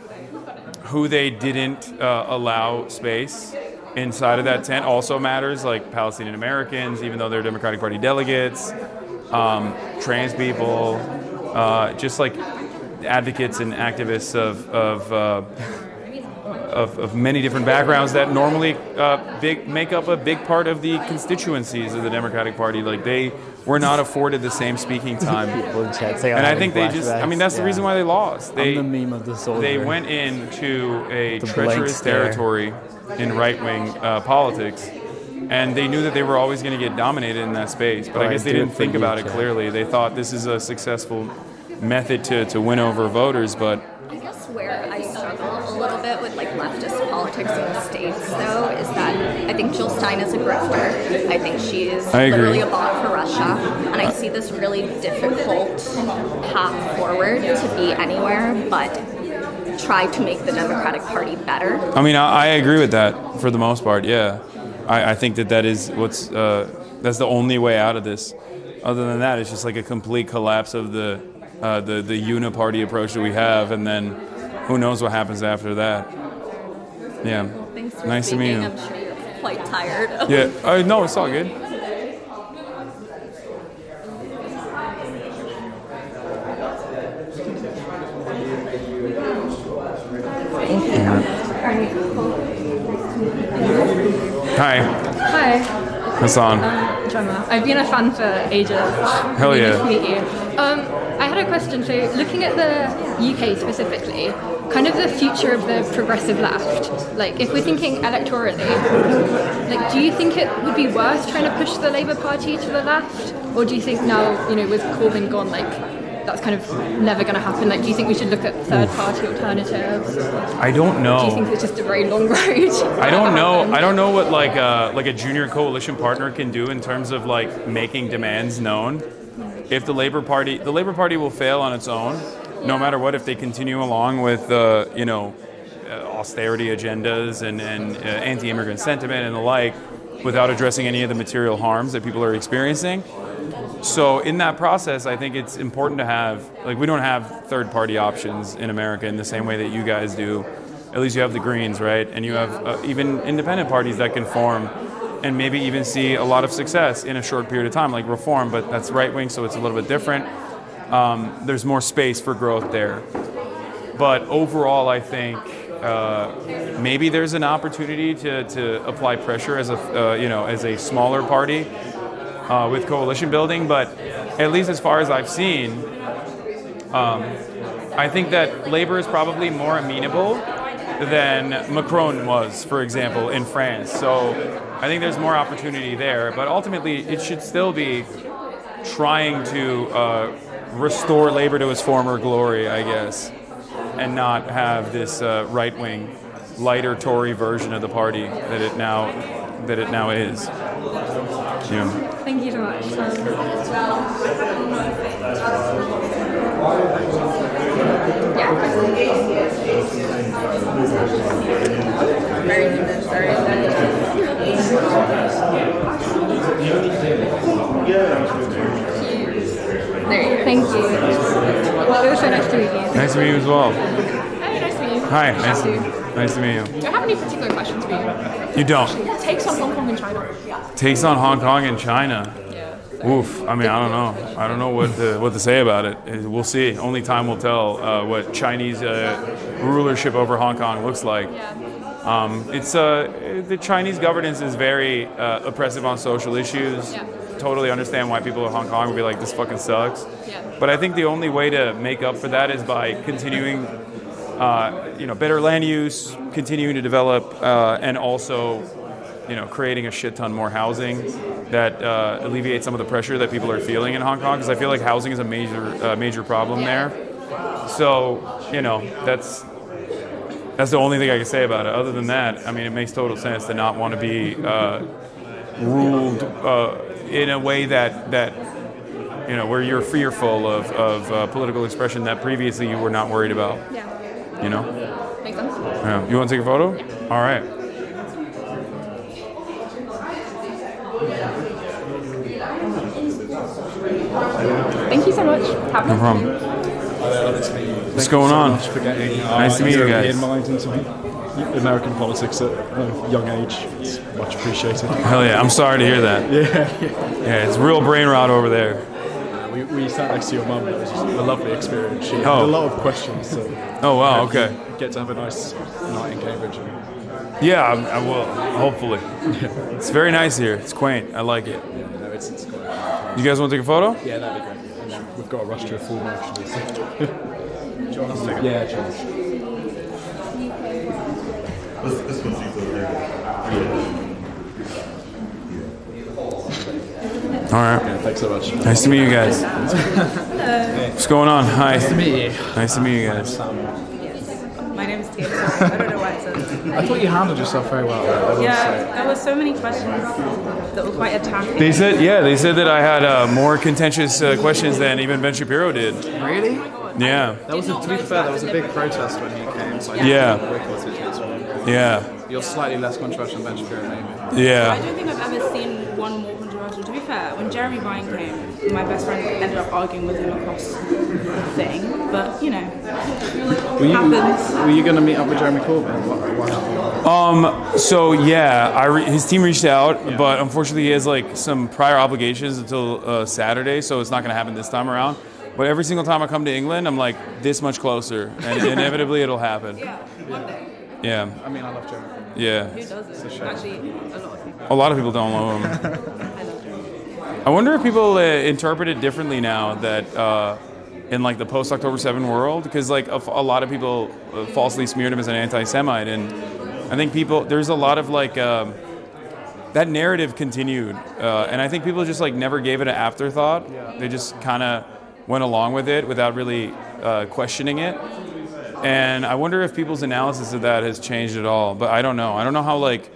Who they didn't allow space inside of that tent also matters, like Palestinian Americans, even though they're Democratic Party delegates, trans people, just like advocates and activists of many different backgrounds that normally make up a big part of the constituencies of the Democratic Party. Like they were not afforded the same speaking time. And I think that's the reason why they lost. I'm the meme of the soldier. They went into a The blank treacherous stare. territory in right-wing politics, and they knew that they were always going to get dominated in that space. But I guess they didn't think about it clearly. They thought this is a successful method to win over voters, but I guess where I struggle a little bit with like leftist politics in the States though is that I think Jill Stein is a grifter. I think she is I agree. literally a bot for Russia. And I see this really difficult path forward to be anywhere but try to make the Democratic Party better. I mean, I agree with that for the most part. Yeah, I think that is that's the only way out of this. Other than that, it's just like a complete collapse of the uniparty approach that we have, and then who knows what happens after that. Yeah. Thanks for Nice to meet speaking. you. I'm sure you're quite tired. Yeah. No, it's all good. Hi. Hi. Hasan. Gemma. I've been a fan for ages. Hell Really yeah. nice to meet you. I had a question. So, looking at the UK specifically, kind of the future of the progressive left. Like, if we're thinking electorally, like, do you think it would be worth trying to push the Labour Party to the left, or do you think now, with Corbyn gone, like, that's kind of never going to happen? Like, do you think we should look at third-party alternatives? I don't know. Do you think it's just a very long road? I don't know. I don't know what like a junior coalition partner can do in terms of like making demands known. If the Labour Party will fail on its own, no matter what. If they continue along with austerity agendas and anti-immigrant sentiment and the like, without addressing any of the material harms that people are experiencing, So in that process, I think it's important to have, like, we don't have third-party options in America in the same way that you guys do. At least you have the Greens, right? And you have even independent parties that can form and maybe even see a lot of success in a short period of time, like Reform, but that's right-wing, so it's a little bit different. There's more space for growth there. But overall, I think maybe there's an opportunity to apply pressure as as a smaller party with coalition building. But at least as far as I've seen, I think that Labour is probably more amenable than Macron was, for example, in France. So I think there's more opportunity there. But ultimately, it should still be trying to restore Labour to its former glory, I guess, and not have this right-wing, lighter Tory version of the party that it now is. Yeah. Thank you so much. Thank you. It was so nice to meet you. Nice to meet you as well. Hi, nice to meet you. Hi, nice to meet you. Do I have any particular questions for you? You don't. Takes on Hong Kong and China. Takes on Hong Kong and China. Oof. I mean, I don't know. I don't know what to say about it. We'll see. Only time will tell what Chinese rulership over Hong Kong looks like. It's the Chinese governance is very oppressive on social issues. Totally understand why people in Hong Kong would be like, this fucking sucks. But I think the only way to make up for that is by continuing, better land use, continuing to develop, and also, creating a shit ton more housing that alleviates some of the pressure that people are feeling in Hong Kong. Because I feel like housing is a major problem there. So, that's the only thing I can say about it. Other than that, I mean, it makes total sense to not want to be ruled in a way that where you're fearful of political expression that previously you were not worried about. Makes sense. Yeah. You want to take a photo? Yeah. All right. Thank you so much. Have No problem. What's going on? For getting nice to meet you guys. European mind into American politics at a young age. It's much appreciated. Hell yeah, I'm sorry to hear that. Yeah, it's real brain rot over there. We sat next to your mum. It was just a lovely experience. She had a lot of questions. So oh wow, okay. Get to have a nice night in Cambridge. Yeah, I will. Hopefully. It's very nice here. It's quaint. I like it. Yeah, no, it's quite. You guys want to take a photo? Yeah, that'd be great. And then we've got to rush to a full actually. So. Do you want us to take it? Yeah, sure. This one's All right. Yeah, thanks so much. Nice to meet you guys. What's going on? Hi. Nice to meet you. Nice to meet you guys. My name is Tia. I don't know why it says. I thought you handled yourself very well. There were so many questions that were quite attacking. They said that I had more contentious questions than even Ben Shapiro did. Really? Yeah. To be fair, that was a big protest when he came. So Yeah. You're slightly less controversial than Ben Shapiro, maybe. I don't think I've ever seen one more controversial. To be fair, when Jeremy Vine came, my best friend ended up arguing with him across the thing. But happens. Were you going to meet up with Jeremy Corbyn? What happened? So yeah, his team reached out, but unfortunately he has like some prior obligations until Saturday, so it's not going to happen this time around. But every single time I come to England, I'm like this much closer, and inevitably it'll happen. Yeah, one day. Yeah. I mean, I love Jeremy. Yeah. Who doesn't? Actually, a lot of people. A lot of people don't love him. I wonder if people interpret it differently now that in like the post-October 7 world, because like a lot of people falsely smeared him as an anti-Semite, and I think there's a lot of like that narrative continued, and I think people just like never gave it an afterthought. They just kind of went along with it without really questioning it. And I wonder if people's analysis of that has changed at all. But I don't know. I don't know how like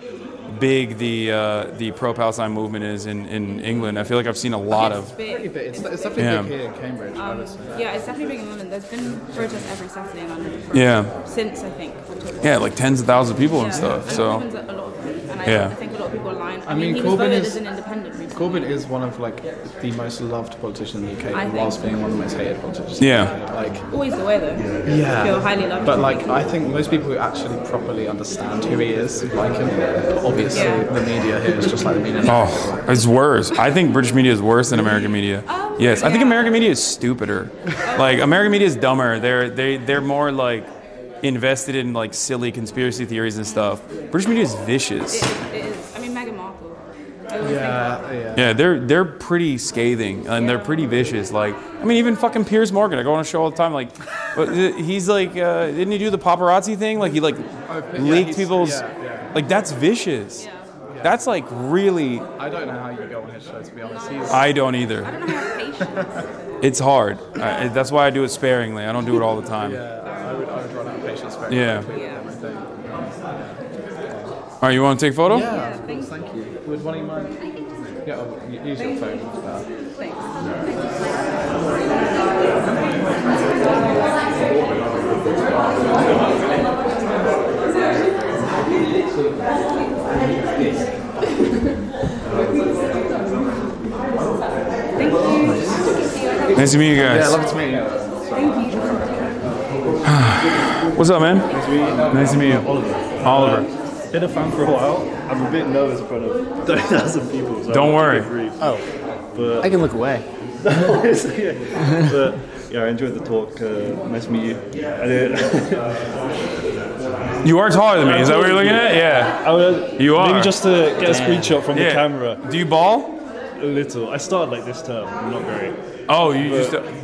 big the pro-Palestine movement is in England. I feel like I've seen a lot of. It's definitely big here in Cambridge. Yeah, it's definitely big in London. There's been protests every Saturday in London since I think October. Yeah, like tens of thousands of people and stuff. And so. a lot of them. And I think a lot lot of people online. I mean, he was Corbyn voted is as an independent recently. Corbyn is one of like the most loved politicians in the UK, I whilst think. being one of the most hated politicians. Yeah. In the UK. Like, Always the way though. yeah. Feel highly loved. But like, I think most people who actually properly understand who he is like him. But obviously, the media here is just like the media. Oh, it's worse. I think British media is worse than American media. Yes, I think American media is stupider. Like American media is dumber. They're more like invested in like silly conspiracy theories and stuff. British media is vicious. It is. I mean, Meghan Markle. Yeah, they're pretty scathing and they're pretty vicious. Like, I mean, even fucking Piers Morgan. I go on a show all the time. Like, he's like, didn't he do the paparazzi thing? Like, he like leaked people's. Like, that's vicious. That's like really. I don't know how you go on his show, to be honest. I don't either. I don't know how patience. It's hard. That's why I do it sparingly. I don't do it all the time. Yeah, I would run out of patience very quickly with everything. All right, you want to take a photo? Yeah, of course, thank you. Would one of you mind? Yeah, use your phone. Nice to meet you guys. Yeah, love to meet you. What's up, man? Nice to meet you. Nice to meet you. Oliver. Been a fan for a while. I'm a bit nervous in front of 30,000 people. So Don't worry. Oh, but I can look away. But yeah, I enjoyed the talk. Nice to meet you. You are taller than me. Is that what you're looking at? Yeah. You are. Maybe just to get a screenshot from the camera. Do you ball? A little. I started like this term. I'm not great. Oh,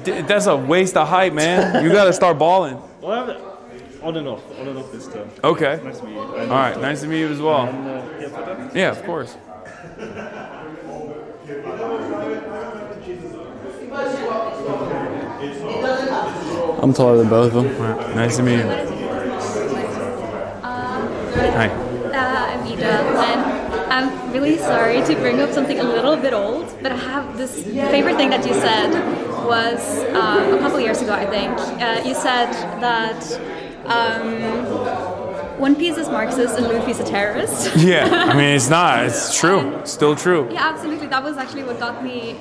that's a waste of height, man. You got to start balling. Well, on and off this term. Okay. Nice to meet you. All right, nice to meet you as well. Yeah, of course. I'm taller than both of them. Right. Nice to meet you. Hi. I'm Ida, and I'm really sorry to bring up something a little bit old, but I have this favorite thing that you said was a couple years ago, I think. You said that One Piece is Marxist and Luffy's a terrorist. Yeah, I mean, it's not. It's true. It's still true. Yeah, absolutely. That was actually what got me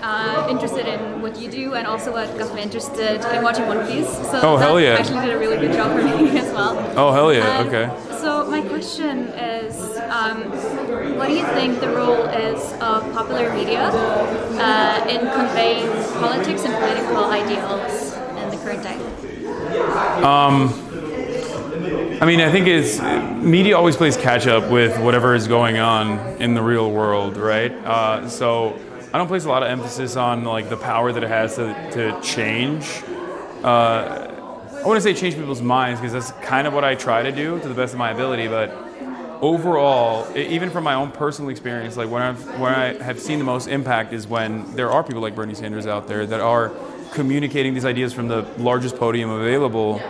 interested in what you do, and also what got me interested in watching One Piece. So hell yeah. actually did a really good job for me as well. Oh, hell yeah. Okay. So my question is, what do you think the role is of popular media in conveying politics and political ideals in the current day? I mean, I think media always plays catch up with whatever is going on in the real world, right? So I don't place a lot of emphasis on like the power that it has to change. I wouldn't say change people's minds because that's kind of what I try to do to the best of my ability. But overall, even from my own personal experience, like when I have seen the most impact is when there are people like Bernie Sanders out there that are communicating these ideas from the largest podium available.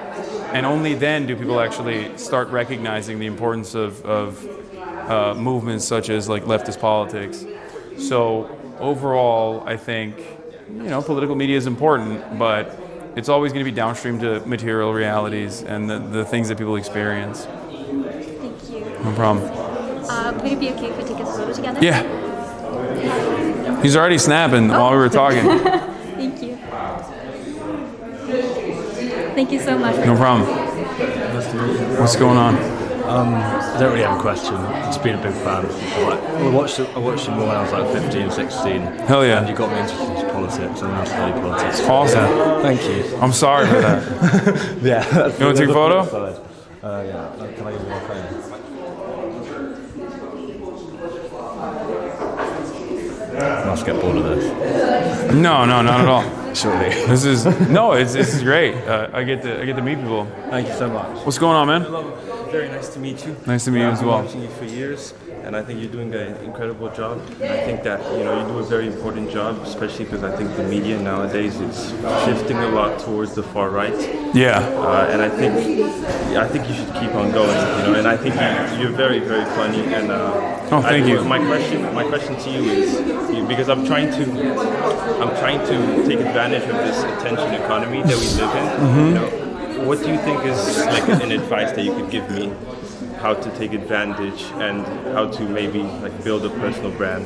And only then do people actually start recognizing the importance of movements such as like leftist politics. So overall, I think political media is important, but it's always going to be downstream to material realities and the things that people experience. Thank you. No problem. Would it be okay if we take a photo together? Yeah. He's already snapping while we were talking. Thank you. Thank you so much. No problem. What's going on? I don't really have a question. Just been a big fan. I watched you more when I was like 15, 16. Hell yeah. And you got me interested in politics and now study politics. Awesome. Yeah, thank you. I'm sorry for that. Yeah. You want to take a photo? Yeah. Can I use my phone? I must get bored of this. No, not at all. Surely. This is great. I get to meet people. Thank you so much. What's going on, man? Very nice to meet you. Nice to meet you as well. I've been watching you for years, and I think you're doing an incredible job. And I think that you do a very important job, especially because I think the media nowadays is shifting a lot towards the far right. Yeah. And I think you should keep on going. And I think you're very, very funny. And thank you. My question to you is because I'm trying to take advantage of this attention economy that we live in. Mm-hmm. What do you think is like an advice that you could give me? how to take advantage and how to maybe like build a personal brand?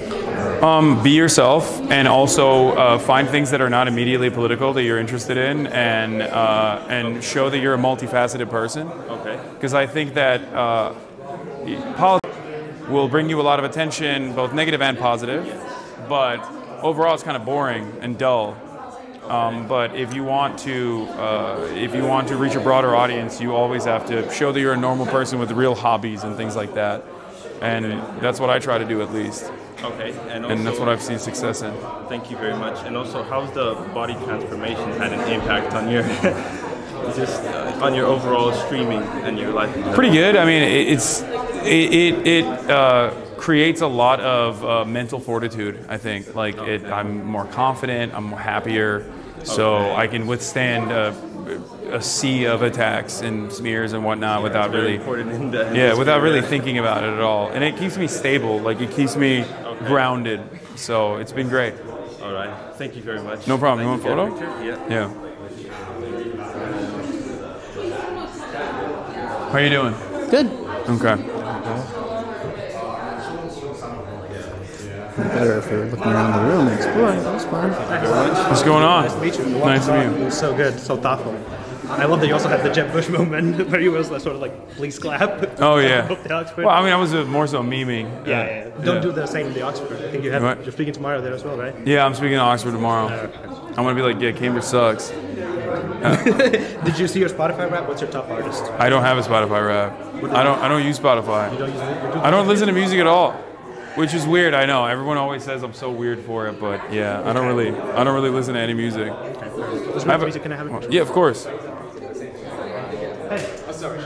Be yourself, and also find things that are not immediately political that you're interested in, and show that you're a multifaceted person. Okay. Because I think that politics will bring you a lot of attention, both negative and positive, but overall it's kind of boring and dull. But if you want to reach a broader audience, you always have to show that you're a normal person with real hobbies and things like that. And that's what I try to do, at least. Okay, and that's what I've seen success in. Thank you very much. And also, how's the body transformation had an impact on your on your overall streaming and your life? Pretty good. I mean, it creates a lot of mental fortitude. I think, like, I'm more confident. I'm more happier, so I can withstand a sea of attacks and smears and whatnot without really, without really thinking about it at all. And it keeps me stable. Like, it keeps me grounded. So it's been great. All right. Thank you very much. No problem. You want a photo? Yeah. Yeah. How are you doing? Good. Okay. Better if we're looking around the room and exploring. That was fun. What's going on? Nice to meet you. Nice to meet you. It was so good, so thoughtful. I love that you also had the Jeb Bush moment where you was sort of like, please clap. Oh, yeah. The Oxford. Well, I mean, I was more so memeing. Yeah. Don't do the same in the Oxford. I think you're speaking tomorrow there as well, right? Yeah, I'm speaking to Oxford tomorrow. I'm going to be like, yeah, Cambridge sucks. Did you see your Spotify rap? What's your top artist? I don't have a Spotify rap. I don't use Spotify. You don't use it? I don't listen to music at all, which is weird. I know everyone always says I'm so weird for it, but yeah, I don't really listen to any music. Okay. Music, can I have it? Yeah, of course. Hey. Oh, sorry.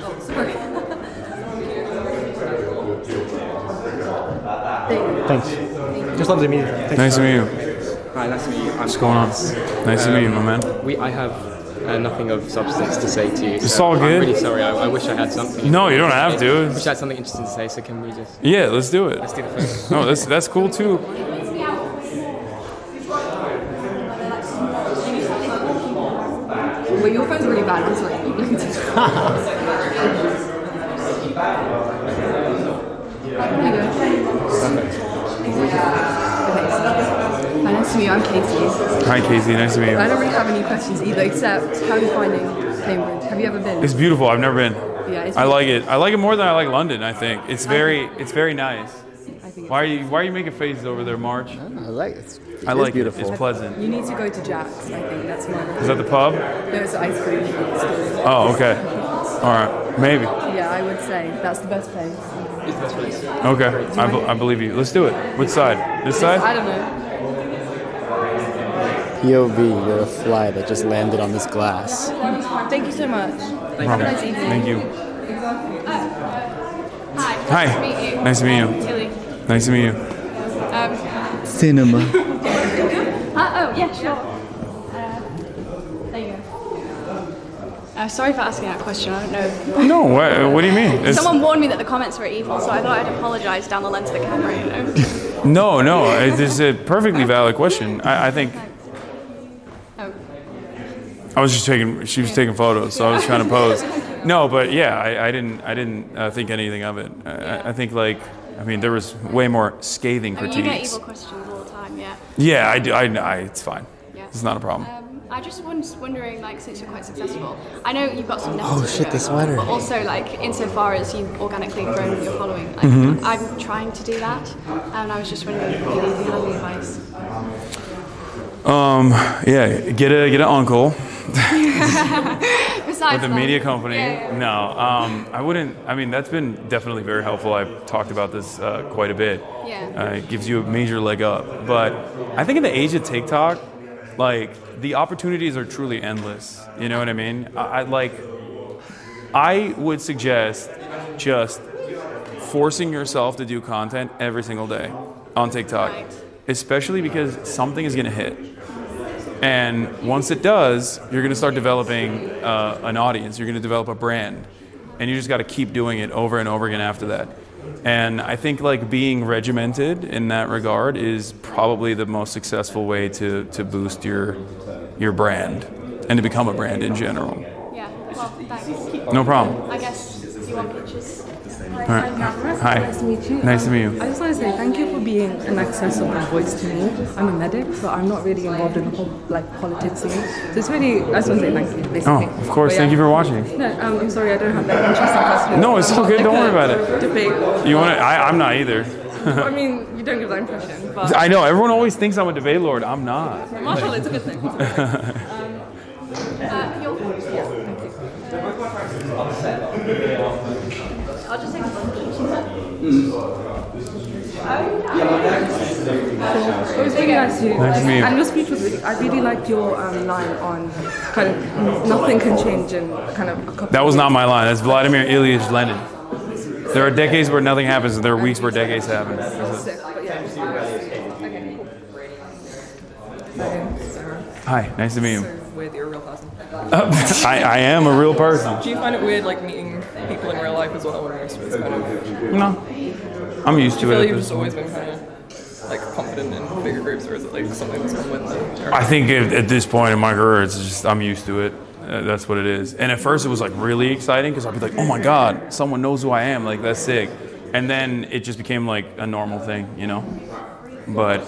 Thanks. Just love to meet you. Nice to meet you. Hi, nice to meet you. What's going on? Nice to meet you, my man. I have nothing of substance to say to you. It's so all good. I'm really sorry. I wish I had something. No, you don't have to. I wish I had something interesting to say. So can we just? Yeah, let's do it. Let's do the first. No, that's cool too. Wait, your phone's really bad. I'm sorry. Hi, nice to meet you. I'm Casey. Hi, Casey. Nice to meet you. I don't really have any questions either, except how are you finding Cambridge? Have you ever been? It's beautiful. I've never been. Yeah, it's I like it. I like it more than I like London. I think it's very nice. Why are you making faces over there, March? I like it. I like beautiful. it. It's pleasant. You need to go to Jack's. I think that's my. Is that the pub? No, it's the ice cream. Oh, okay. All right. Maybe. Yeah, I would say that's the best place. It's the best place. Okay. I believe you. Let's do it. Which side? This side? I don't know. POV, you're a fly that just landed on this glass. Thank you so much. Have a nice evening. Thank you. Hi. Nice to meet you. Tilly. Nice to meet you. Cinema. Oh, yeah, sure. There you go. Sorry for asking that question. I don't know. No, what do you mean? Someone warned me that the comments were evil, so I thought I'd apologize down the lens of the camera, you know? No. It's a perfectly valid question. I think. I was just she was taking photos, so I was trying to pose. No, but yeah, I didn't think anything of it. I think there was way more scathing critiques. You get evil questions all the time, yeah. Yeah, I do. It's fine. Yeah. It's not a problem. I just was wondering, since you're quite successful, I know you've got some Oh shit, the sweater. but also, insofar as you've organically grown your following, I'm trying to do that, and I was just wondering if you have any advice. Yeah, get an uncle. Besides with a media company. Yeah. No, I wouldn't. I mean, that's been definitely very helpful. I've talked about this quite a bit. Yeah. It gives you a major leg up. But I think in the age of TikTok, the opportunities are truly endless. You know what I mean? I would suggest just forcing yourself to do content every single day on TikTok, especially because something is going to hit. And once it does, you're going to start developing an audience. You're going to develop a brand. And you just got to keep doing it over and over again after that. And I think being regimented in that regard is probably the most successful way to boost your brand and to become a brand in general. Yeah, well, thanks. No problem. I guess you Hi. Nice to meet you. Nice to meet you. I just want to say thank you for being an accessible voice to me. I'm a medic, but I'm not really involved in the whole politics scene. So it's really, I just want to say thank you, basically. Oh, of course. Thank you for watching. No, I'm sorry, I don't have that interesting question. No, it's okay. Don't worry about it. Debate. You want to? I'm not either. I mean, you don't give that impression, but I know. Everyone always thinks I'm a debate lord. I'm not. Marshall, it's a good thing. I'll just take a photo. It was really nice to meet you. Nice to meet you. And your speech was really, I really liked your line on kind of nothing can change in kind of a couple That was not my line. That's Vladimir Ilyich Lenin. There are decades where nothing happens, and there are weeks where decades happen. Hi, nice to meet you. Weird, you're a real person. I am a real person. Do you find it weird, like meeting people in real life as well, or most of it's kind of? No, I'm used to I feel it. you've just always been kind of like confident in bigger groups, or is it like something that's come with it? I think at this point in my career, it's just I'm used to it. That's what it is. And at first, it was like really exciting because I'd be like, "Oh my God, someone knows who I am! Like that's sick." And then it just became like a normal thing, you know. But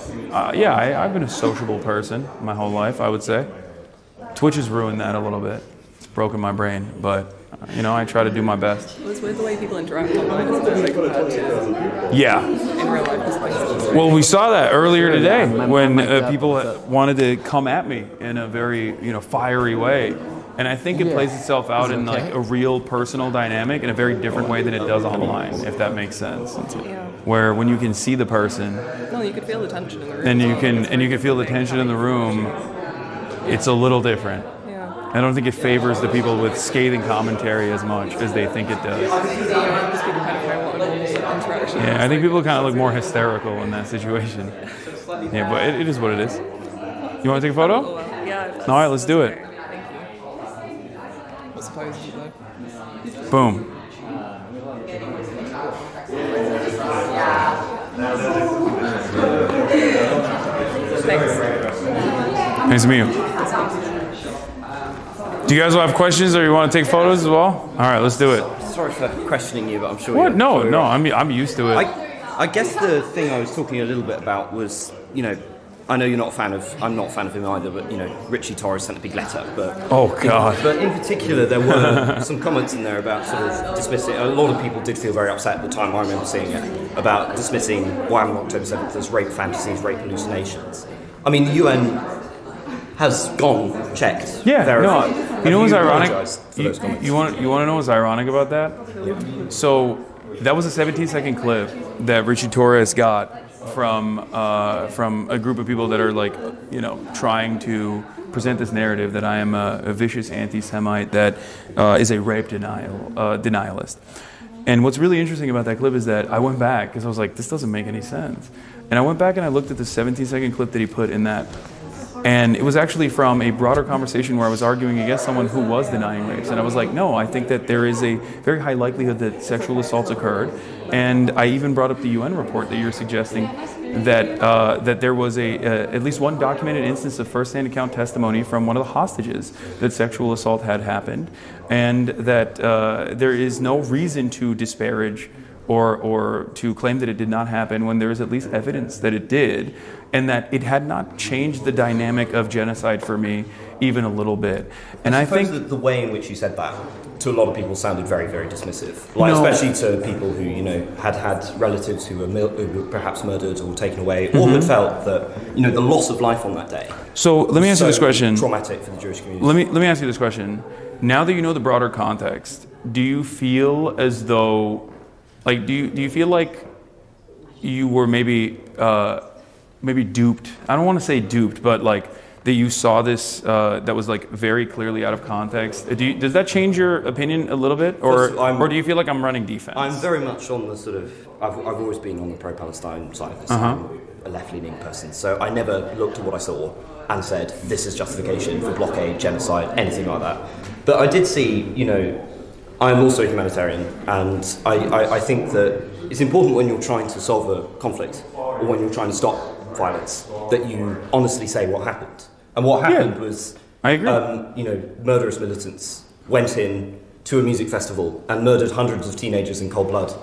yeah, I've been a sociable person my whole life, I would say. Twitch has ruined that a little bit. It's broken my brain, but you know, I try to do my best. Well, it's weird the way people interact online, isn't it? Like compared to Yeah. in real life. Well, we saw that earlier today when people wanted to come at me in a very, fiery way. And I think it plays itself out in like a real personal dynamic in a very different way than it does online, if that makes sense. Where when you can see the person, no, you could feel the tension in the room. and you can feel the tension in the room, it's a little different. I don't think it favors the people with scathing commentary as much as they think it does. Yeah, I think people kind of look more hysterical in that situation. Yeah, but it is what it is. You want to take a photo? Yeah. All right, let's do it. What's the pose you do? Boom. Nice to meet you. Do you guys have questions or you want to take photos as well? All right, let's do it. Sorry for questioning you, but I'm sure. What? No, I'm used to it. I guess the thing I was talking a little bit about was, I know you're not a fan of. I'm not a fan of him either, but Richie Torres sent a big letter. But oh God! But in particular, there were some comments in there about sort of dismissing. A lot of people did feel very upset at the time. I remember seeing it about dismissing what happened on October 7th as rape fantasies, rape hallucinations. I mean, the UN has gone checked. Yeah, verified. no. You know what's ironic? You want to know what's ironic about that? Yeah. So that was a 17-second clip that Richie Torres got from a group of people that are like, trying to present this narrative that I am a vicious anti-Semite that is a rape denialist. And what's really interesting about that clip is that I went back because I was like, this doesn't make any sense. And I went back and I looked at the 17-second clip that he put in that. And it was actually from a broader conversation where I was arguing against someone who was denying rapes. And I was like, no, I think that there is a very high likelihood that sexual assaults occurred. And I even brought up the UN report that you're suggesting that that there was at least one documented instance of first-hand account testimony from one of the hostages that sexual assault had happened. And that there is no reason to disparage or to claim that it did not happen when there is at least evidence that it did, and that it had not changed the dynamic of genocide for me even a little bit. And I think that the way in which you said that to a lot of people sounded very, very dismissive. Like, especially to people who, had relatives who were perhaps murdered or taken away, or had felt that, the loss of life on that day. So let me answer this question. Traumatic for the Jewish community. Let me ask you this question. Now that you know the broader context, do you feel as though, like, do you feel like you were maybe duped? I don't want to say duped, but like that you saw this that was like very clearly out of context. Does that change your opinion a little bit, or do you feel like I'm running defense? I'm very much on the sort of. I've always been on the pro-Palestine side of this. I'm a left-leaning person, so I never looked at what I saw and said this is justification for blockade, genocide, anything like that. But I did see, I'm also a humanitarian, and I think that it's important when you're trying to solve a conflict or when you're trying to stop violence that you honestly say what happened. And what happened was, I agree. murderous militants went in, to a music festival and murdered hundreds of teenagers in cold blood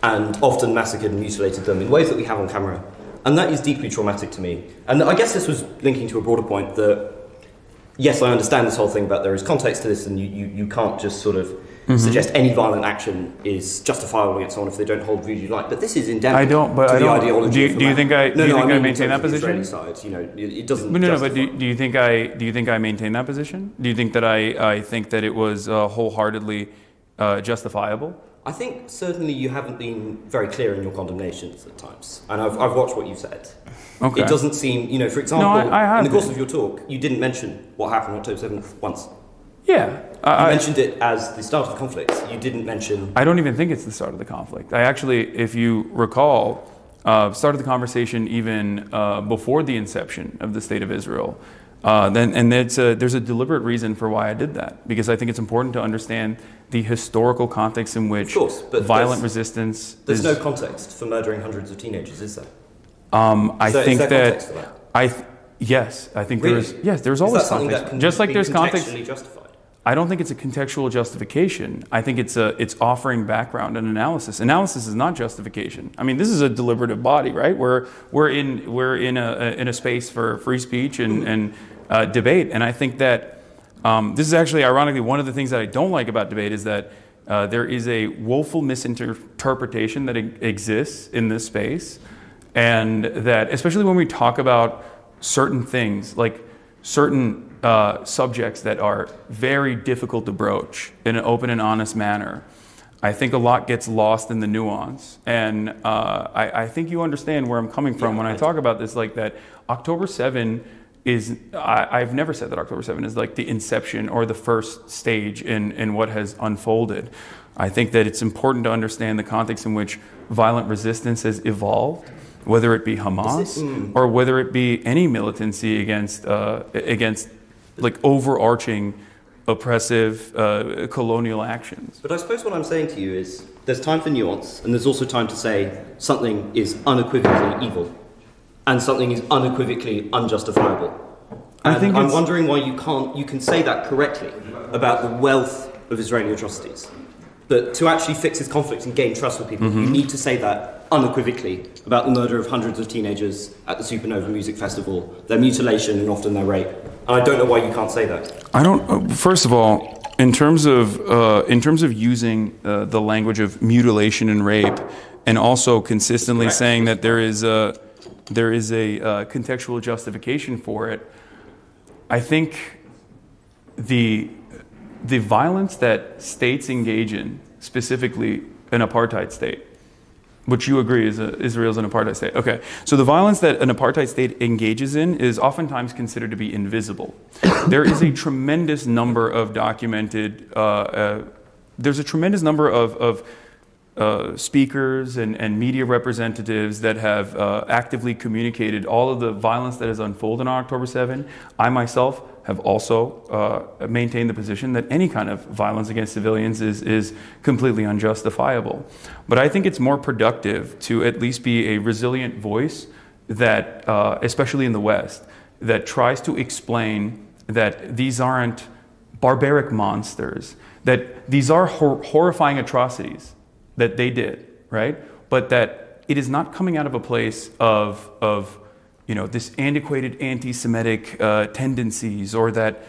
and often massacred and mutilated them in ways that we have on camera. And that is deeply traumatic to me. And I guess this was linking to a broader point that, yes, I understand this whole thing about there is context to this and you can't just sort of suggest any violent action is justifiable against someone if they don't hold views you like. But this is endemic to the ideology. Do you think I maintain that position? Side, it doesn't. But do you think I maintain that position? Do you think that I think that it was wholeheartedly justifiable? I think certainly you haven't been very clear in your condemnations at times, and I've watched what you've said. Okay. It doesn't seem, for example, in the course of your talk, you didn't mention what happened on October 7th once. Yeah. You mentioned it as the start of the conflict. You didn't mention... I don't even think it's the start of the conflict. I actually, if you recall, started the conversation even before the inception of the State of Israel. There's a deliberate reason for why I did that, because I think it's important to understand the historical context in which violent resistance There's no context for murdering hundreds of teenagers, is there? Yes, I think really? there's always context. Just like there's context. Justified? I don't think it's a contextual justification. I think it's offering background and analysis. Analysis is not justification. I mean, this is a deliberative body, right? We're in a space for free speech and debate, and I think that this is actually, ironically, one of the things that I don't like about debate is that there is a woeful misinterpretation that exists in this space, and that especially when we talk about certain things, like certain subjects that are very difficult to broach in an open and honest manner, I think a lot gets lost in the nuance. And I think you understand where I'm coming from when I talk about this, like that October 7 is, I've never said that October 7 is like the inception or the first stage in what has unfolded. I think that it's important to understand the context in which violent resistance has evolved, whether it be Hamas or whether it be any militancy against like overarching oppressive colonial actions. But I suppose what I'm saying to you is there's time for nuance, and there's also time to say something is unequivocally evil and something is unequivocally unjustifiable. And I'm wondering why you can say that correctly about the wealth of Israeli atrocities. But to actually fix this conflict and gain trust with people, you need to say that unequivocally about the murder of hundreds of teenagers at the Supernova Music Festival, their mutilation and often their rape. And I don't know why you can't say that. I don't. First of all, in terms of using the language of mutilation and rape, and also consistently saying that there is a contextual justification for it, I think the violence that states engage in, specifically an apartheid state, which you agree is Israel's an apartheid state. Okay, so the violence that an apartheid state engages in is oftentimes considered to be invisible. There is a tremendous number of documented, there's a tremendous number of speakers and media representatives that have actively communicated all of the violence that has unfolded on October 7. I myself have also maintained the position that any kind of violence against civilians is completely unjustifiable. But I think it's more productive to at least be a resilient voice that, especially in the West, that tries to explain that these aren't barbaric monsters, that these are horrifying atrocities that they did, right? But that it is not coming out of a place of this antiquated anti-Semitic tendencies, or that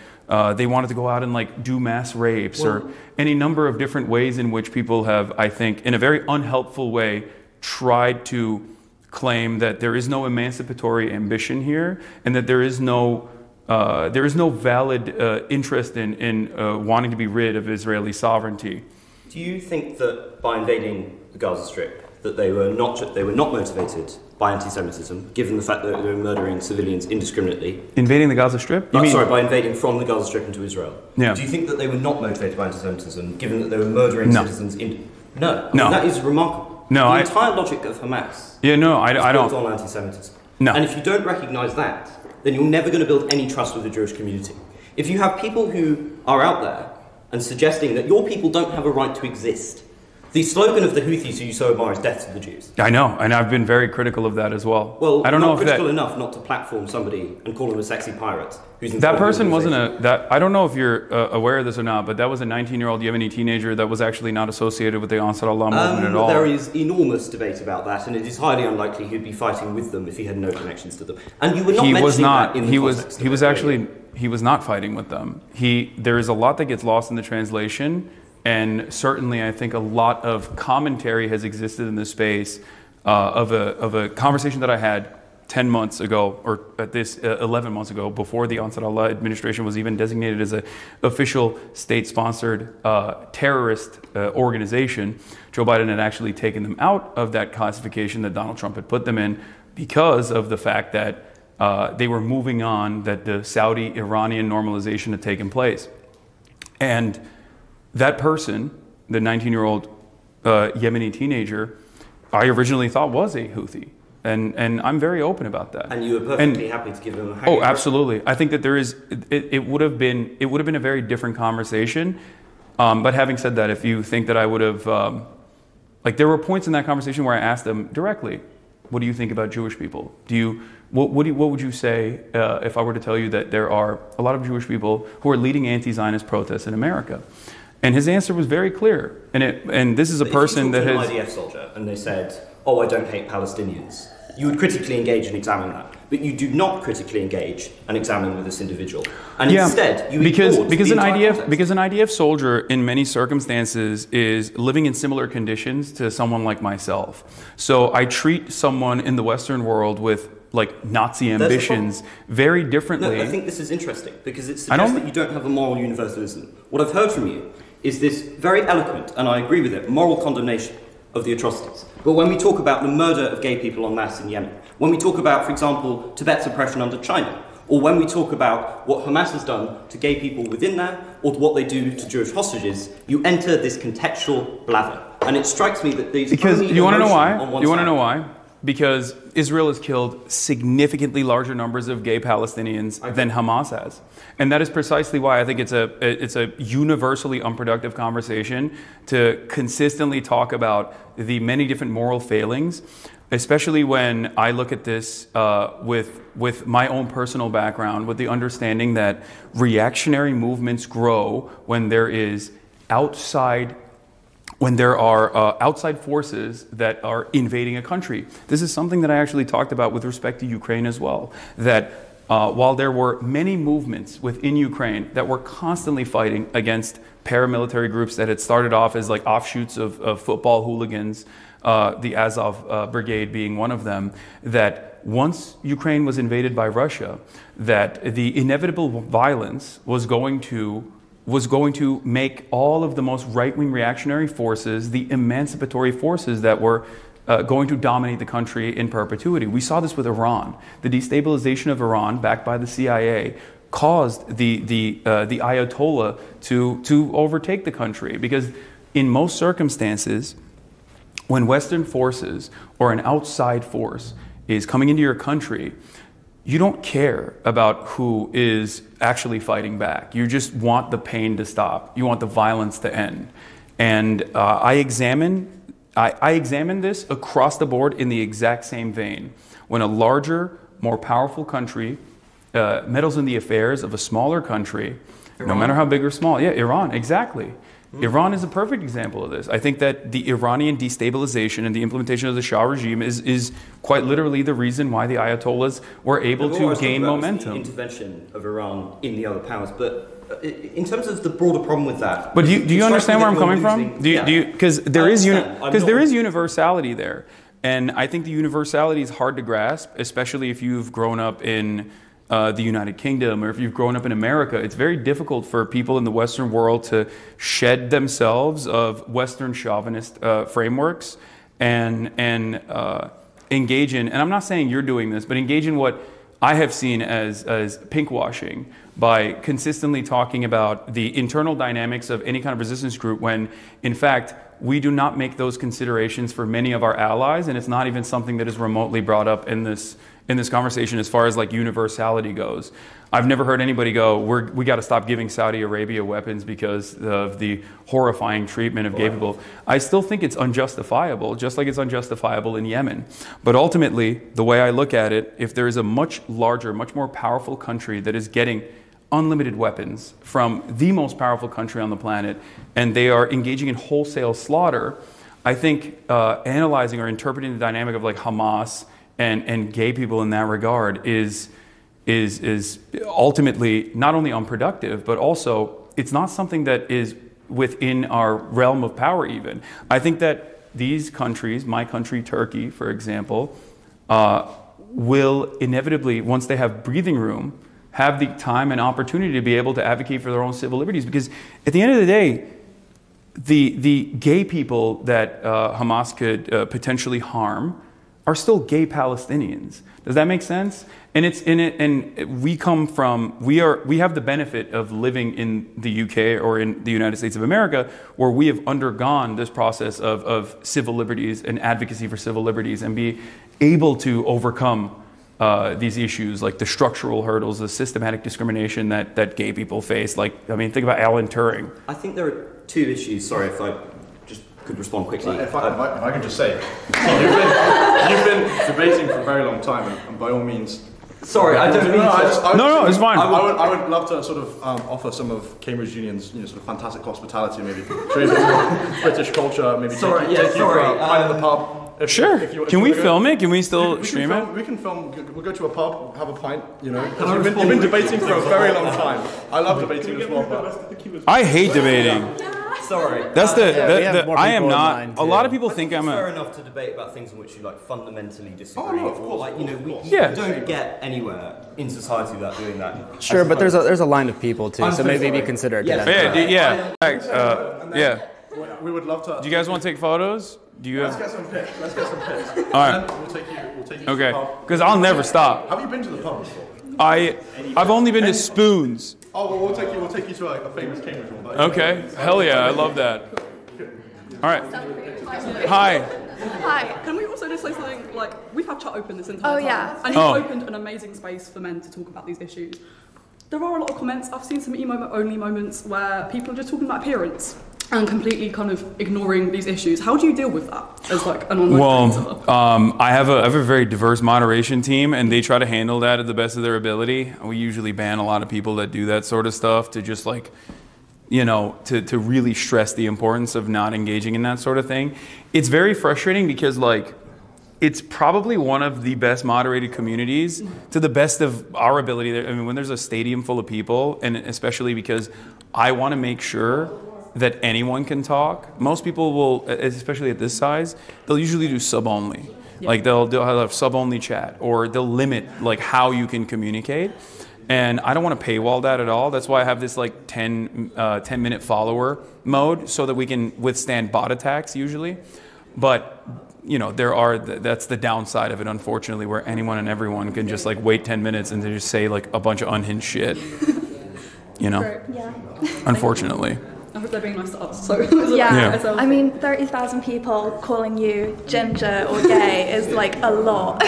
they wanted to go out and like do mass rapes, or any number of different ways in which people have, I think, in a very unhelpful way, tried to claim that there is no emancipatory ambition here, and that there is no valid interest in wanting to be rid of Israeli sovereignty. Do you think that by invading the Gaza Strip, that they were not motivated by anti-Semitism, given the fact that they were murdering civilians indiscriminatally? Invading the Gaza Strip? By invading from the Gaza Strip into Israel. Yeah. Do you think that they were not motivated by anti-Semitism, given that they were murdering citizens? No. No. That is remarkable. No, the entire logic of Hamas I don't. is built on anti-Semitism. No. And if you don't recognise that, then you're never going to build any trust with the Jewish community. If you have people who are out there and suggesting that your people don't have a right to exist, The slogan of the Houthis, who you so admire, is "Death to the Jews." I know, and I've been very critical of that as well. Well, I don't know if critical enough not to platform somebody and call him a sexy pirate. That person wasn't I don't know if you're aware of this or not, but that was a 19-year-old Yemeni teenager that was actually not associated with the Ansar Allah movement at all. There is enormous debate about that, and it is highly unlikely he'd be fighting with them if he had no connections to them. And you were not mentioning that in the context of it, he was not fighting with them. There is a lot that gets lost in the translation, and certainly I think a lot of commentary has existed in this space of a conversation that I had 10 months ago, or at this 11 months ago, before the Ansar Allah administration was even designated as an official state-sponsored terrorist organization. Joe Biden had actually taken them out of that classification that Donald Trump had put them in because of the fact that they were moving on, that the Saudi-Iranian normalization had taken place. And that person, the 19-year-old Yemeni teenager, I originally thought was a Houthi. And I'm very open about that. And you were perfectly happy to give them a hang. Oh, absolutely. I think that there is. It would have been a very different conversation. But having said that, if you think that I would have, there were points in that conversation where I asked them directly, "What do you think about Jewish people? What would you say if I were to tell you that there are a lot of Jewish people who are leading anti-Zionist protests in America?" And his answer was very clear. And this is a person that has. If you talked to an IDF soldier and they said, "Oh, I don't hate Palestinians," you would critically engage and examine that. But you do not critically engage and examine with this individual. And instead, you because an IDF soldier in many circumstances is living in similar conditions to someone like myself. So I treat someone in the Western world with Nazi ambitions very differently. No, I think this is interesting because it suggests that you don't have a moral universalism. What I've heard from you is this very eloquent, and I agree with it, moral condemnation of the atrocities. But when we talk about the murder of gay people en masse in Yemen, when we talk about, for example, Tibet's oppression under China, or when we talk about what Hamas has done to gay people within there, or what they do to Jewish hostages, you enter this contextual blather. And it strikes me that these you want to know why? You want to know why? Because Israel has killed significantly larger numbers of gay Palestinians than Hamas has. And that is precisely why I think it's a universally unproductive conversation to consistently talk about the many different moral failings, especially when I look at this with my own personal background, with the understanding that reactionary movements grow when there are outside forces that are invading a country. This is something that I actually talked about with respect to Ukraine as well, that while there were many movements within Ukraine that were constantly fighting against paramilitary groups that had started off as offshoots of football hooligans, the Azov Brigade being one of them, that once Ukraine was invaded by Russia, that the inevitable violence was going to make all of the most right-wing reactionary forces the emancipatory forces that were going to dominate the country in perpetuity. We saw this with Iran. The destabilization of Iran, backed by the CIA, caused the Ayatollah to overtake the country, because in most circumstances, when Western forces or an outside force is coming into your country, you don't care about who is actually fighting back. You just want the pain to stop. You want the violence to end. And I examine this across the board in the exact same vein. When a larger, more powerful country meddles in the affairs of a smaller country, no matter how big or small. Yeah, Iran, exactly. Iran is a perfect example of this. I think that the Iranian destabilization and the implementation of the Shah regime is quite literally the reason why the Ayatollahs were able to gain momentum. The intervention of Iran in the other powers, but in terms of the broader problem with that. But do you understand where I'm coming from? Because there is universality there, and I think the universality is hard to grasp, especially if you've grown up in the United Kingdom, or if you've grown up in America. It's very difficult for people in the Western world to shed themselves of Western chauvinist frameworks and engage in, and I'm not saying you're doing this, but engage in what I have seen as pinkwashing by consistently talking about the internal dynamics of any kind of resistance group, when in fact we do not make those considerations for many of our allies, and it's not even something that is remotely brought up in this conversation as far as like universality goes. I've never heard anybody go, we got to stop giving Saudi Arabia weapons because of the horrifying treatment of gay people. I still think it's unjustifiable, just like it's unjustifiable in Yemen. But ultimately, the way I look at it, if there is a much larger, much more powerful country that is getting unlimited weapons from the most powerful country on the planet, and they are engaging in wholesale slaughter, I think analyzing or interpreting the dynamic of like Hamas and gay people in that regard is ultimately not only unproductive, but also it's not something that is within our realm of power even. I think that these countries, my country, Turkey, for example, will inevitably, once they have breathing room, have the time and opportunity to be able to advocate for their own civil liberties. Because at the end of the day, the gay people that Hamas could potentially harm are still gay Palestinians. Does that make sense? And we have the benefit of living in the UK or in the United States of America, where we have undergone this process of civil liberties and advocacy for civil liberties and be able to overcome these issues, like the structural hurdles, the systematic discrimination that gay people face. Like, I mean, think about Alan Turing. I think there are two issues. Sorry if I just could respond quickly. If I can just say, you've been debating for a very long time, and by all means. Sorry, I don't mean to. No, it's fine. I would love to sort of offer some of Cambridge Union's sort of fantastic hospitality, maybe British culture, maybe take you for a pint in the pub. Can we film it? Can we still stream it? We can film. We'll go to a pub, have a pint. Because you've been debating for a very long time. I love debating as well. But I hate debating. Sorry. That's I am not. A lot of people think I'm fair enough to debate about things in which you like fundamentally disagree. Oh, no, of course, or like, we Yeah. don't get anywhere in society without doing that. Sure, but there's a line of people too, so maybe be considerate. Yeah. We would love to. Do you guys want to take photos? Do you Let's have? get some pics. Let's get some pics. All right. And we'll take you to Okay. the pub. Because I'll never stop. Have you been to the pub before? I've only been to Spoons. Oh, well, we'll take you to a famous Cambridge one. But Okay. Hell yeah, I love that. All right. Hi. Hi, can we also just say something like, we've had chat open this entire time. yeah. And you've opened an amazing space for men to talk about these issues. There are a lot of comments, I've seen some emo-only moments where people are just talking about appearance and completely kind of ignoring these issues. How do you deal with that as like an online creator? I have a very diverse moderation team, and they try to handle that at the best of their ability. We usually ban a lot of people that do that sort of stuff to just like, to really stress the importance of not engaging in that sort of thing. It's very frustrating because like, it's probably one of the best moderated communities to the best of our ability. I mean, when there's a stadium full of people, and especially because I want to make sure that anyone can talk. Most people will, especially at this size, they'll usually do sub-only. Yeah. Like they'll have sub-only chat, or they'll limit like how you can communicate. And I don't want to paywall that at all. That's why I have this like 10-minute follower mode, so that we can withstand bot attacks usually. But that's the downside of it, unfortunately, where anyone and everyone can just like wait 10 minutes and they just say like a bunch of unhinged shit. Great. Yeah. I Unfortunately. hope they're being nice to us. So Yeah. I mean, 30,000 people calling you ginger or gay is like a lot.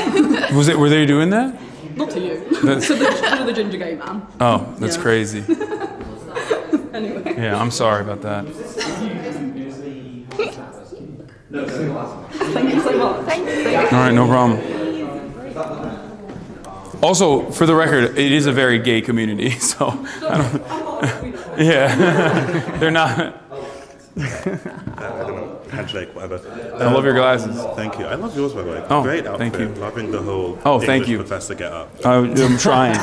Were they doing that? Not to you. To the ginger gay man. Oh, that's crazy. Anyway. Yeah, I'm sorry about that. Thank you so much. Thank you. All right, no problem. Also, for the record, it is a very gay community, so I don't. Yeah, they're not. I don't know, handshake, whatever. I love your glasses. Thank you. I love yours, by the way. Oh, great outfit. thank you. Loving the whole thank English you. professor get up. I'm trying.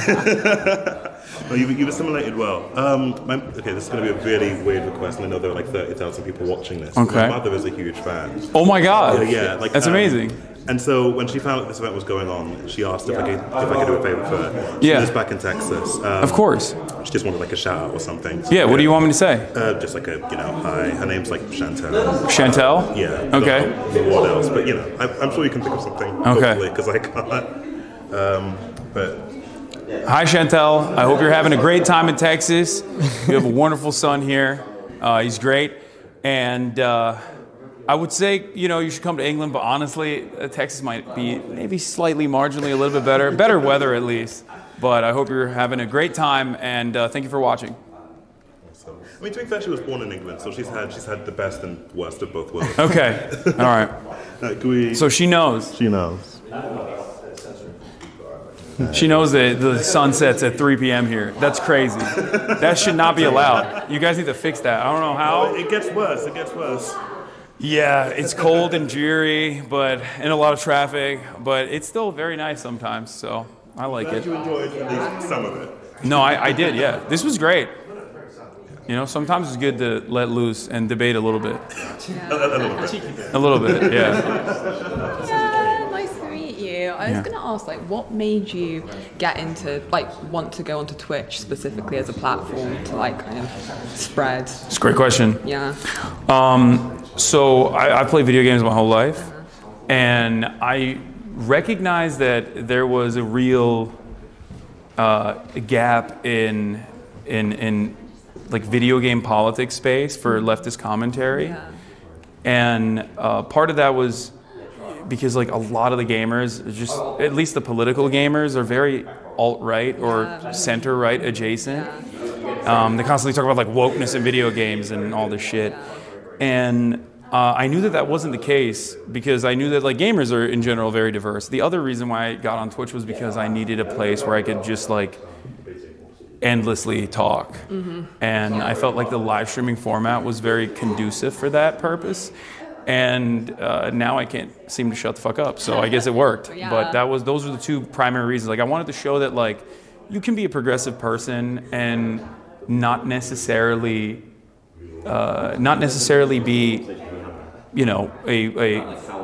Well, you've assimilated well. Okay, this is going to be a really weird request, and I know there are like 30,000 people watching this. Okay. My mother is a huge fan. Oh my God. Yeah, that's amazing. And so when she found that this event was going on, she asked if I could do a favor for her. She lives back in Texas. Of course. She just wanted like a shout out or something. Yeah, what do you want me to say? Just like a, hi. Her name's like Chantel. Chantel? Yeah. Okay. What else? But I'm sure you can think of something. Okay. Because I can't. But. Hi, Chantel. I hope you're having a great time in Texas. You have a wonderful son here. He's great. And I would say, you should come to England, but honestly, Texas might be maybe slightly marginally a little bit better. Better weather at least. But I hope you're having a great time, and thank you for watching. I mean, to be fair, she was born in England, so she's had the best and worst of both worlds. Okay. All right. So she knows. She knows. She knows that the sun sets at 3 p.m. here. That's crazy. That should not be allowed. You guys need to fix that. I don't know how. It gets worse. It gets worse. Yeah, it's cold and dreary, but in a lot of traffic. But it's still very nice sometimes, so I like it. You enjoyed at least some of it. No, I did, yeah. This was great. Sometimes it's good to let loose and debate a little bit. A little bit, yeah. Yeah, nice to meet you. I was going to ask, what made you get into, want to go onto Twitch specifically as a platform to, kind of spread? It's a great question. Yeah. So I played video games my whole life, and I recognized that there was a real gap in video game politics space for leftist commentary. Yeah. And part of that was because a lot of the gamers, just at least the political gamers, are very alt-right or center-right adjacent. They constantly talk about wokeness in video games and all this shit. And I knew that wasn't the case because I knew that gamers are in general very diverse. The other reason why I got on Twitch was because I needed a place where I could just endlessly talk. Mm-hmm. And I felt like the live streaming format was very conducive for that purpose. And now I can't seem to shut the fuck up. So I guess it worked. Yeah. But those were the two primary reasons. I wanted to show that you can be a progressive person and not necessarily be a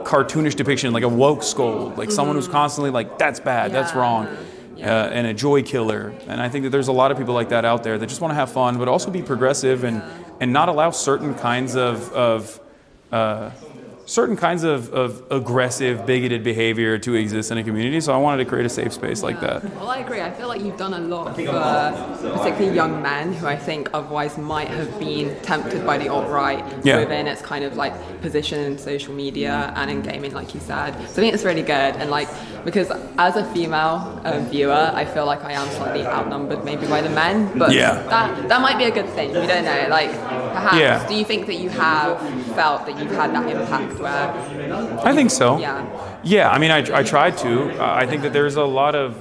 cartoonish depiction, a woke scold, someone who's constantly that's bad, that's wrong. And a joy killer. And I think that there's a lot of people like that out there that just want to have fun, but also be progressive and not allow certain kinds of aggressive, bigoted behavior to exist in a community. So I wanted to create a safe space like that. Well, I agree. I feel like you've done a lot for particularly young men who I think otherwise might have been tempted by the alt-right within its kind of position in social media and in gaming, like you said. So I think it's really good. And because as a female viewer, I feel like I am slightly outnumbered maybe by the men, but that might be a good thing. We don't know. Perhaps, do you think that you have felt that you've had that impact where... I think so. Yeah. I mean, I tried to. I think that there's a lot of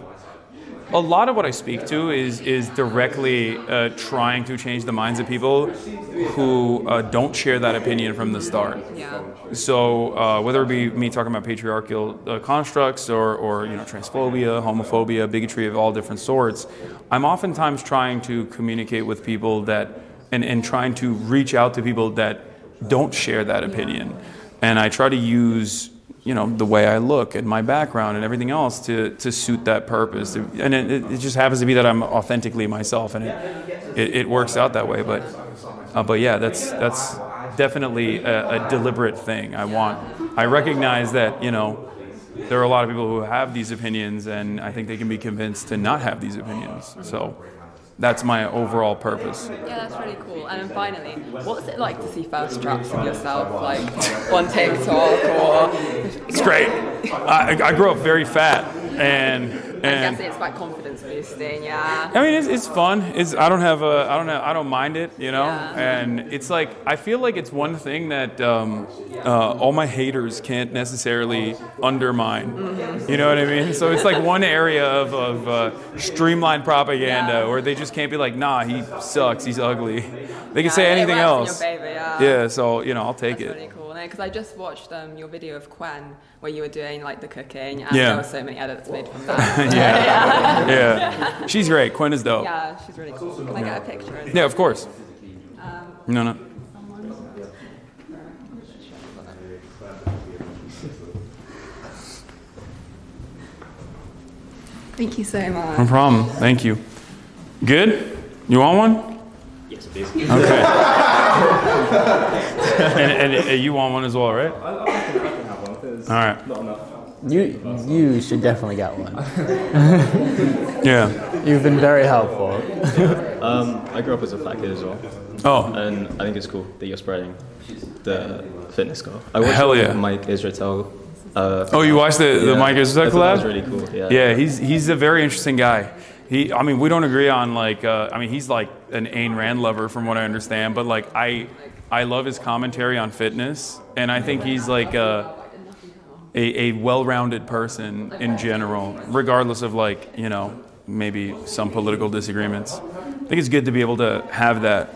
what I speak to is directly trying to change the minds of people who don't share that opinion from the start. Yeah. So whether it be me talking about patriarchal constructs or transphobia, homophobia, bigotry of all different sorts, I'm oftentimes trying to communicate with people and trying to reach out to people that don't share that opinion. And I try to use, the way I look and my background and everything else to suit that purpose. And it just happens to be that I'm authentically myself, and it works out that way. But yeah, that's definitely a deliberate thing. I recognize that, there are a lot of people who have these opinions, and I think they can be convinced to not have these opinions. So that's my overall purpose. Yeah, that's really cool. And then finally, what's it like to see first drafts of yourself, on TikTok or? It's great. I grew up very fat, and I guess it's confidence boosting, yeah. I mean, it's fun. I don't mind it, And it's I feel like it's one thing that all my haters can't necessarily undermine. Mm-hmm. You know what I mean? So it's one area of streamlined propaganda where they just can't be nah, he sucks, he's ugly. They can say anything else. In your favor, yeah, so I'll take That's it. Really cool. Because I just watched your video of Quen where you were doing the cooking, and Yeah. there were so many edits made from that. Yeah. She's great. Quen is dope. Yeah, she's really cool. Can I get a picture? Yeah, of course. No. Thank you so much. No problem. Thank you. Good? You want one? Yes, please. Okay. and you want one as well, right? I can have one. All right. Not enough. You should definitely get one. Yeah. You've been very helpful. I grew up as a fat kid as well. Oh. And I think it's cool that you're spreading the fitness goal. I watched Hell yeah. Mike Israel. Oh, you watched the Mike Israel collab? That was really cool. Yeah. Yeah, he's a very interesting guy. I mean, we don't agree on like. I mean, he's like an Ayn Rand lover, from what I understand. But like, I love his commentary on fitness, and I think he's like a well-rounded person in general, regardless of like, you know, maybe some political disagreements. I think it's good to be able to have that,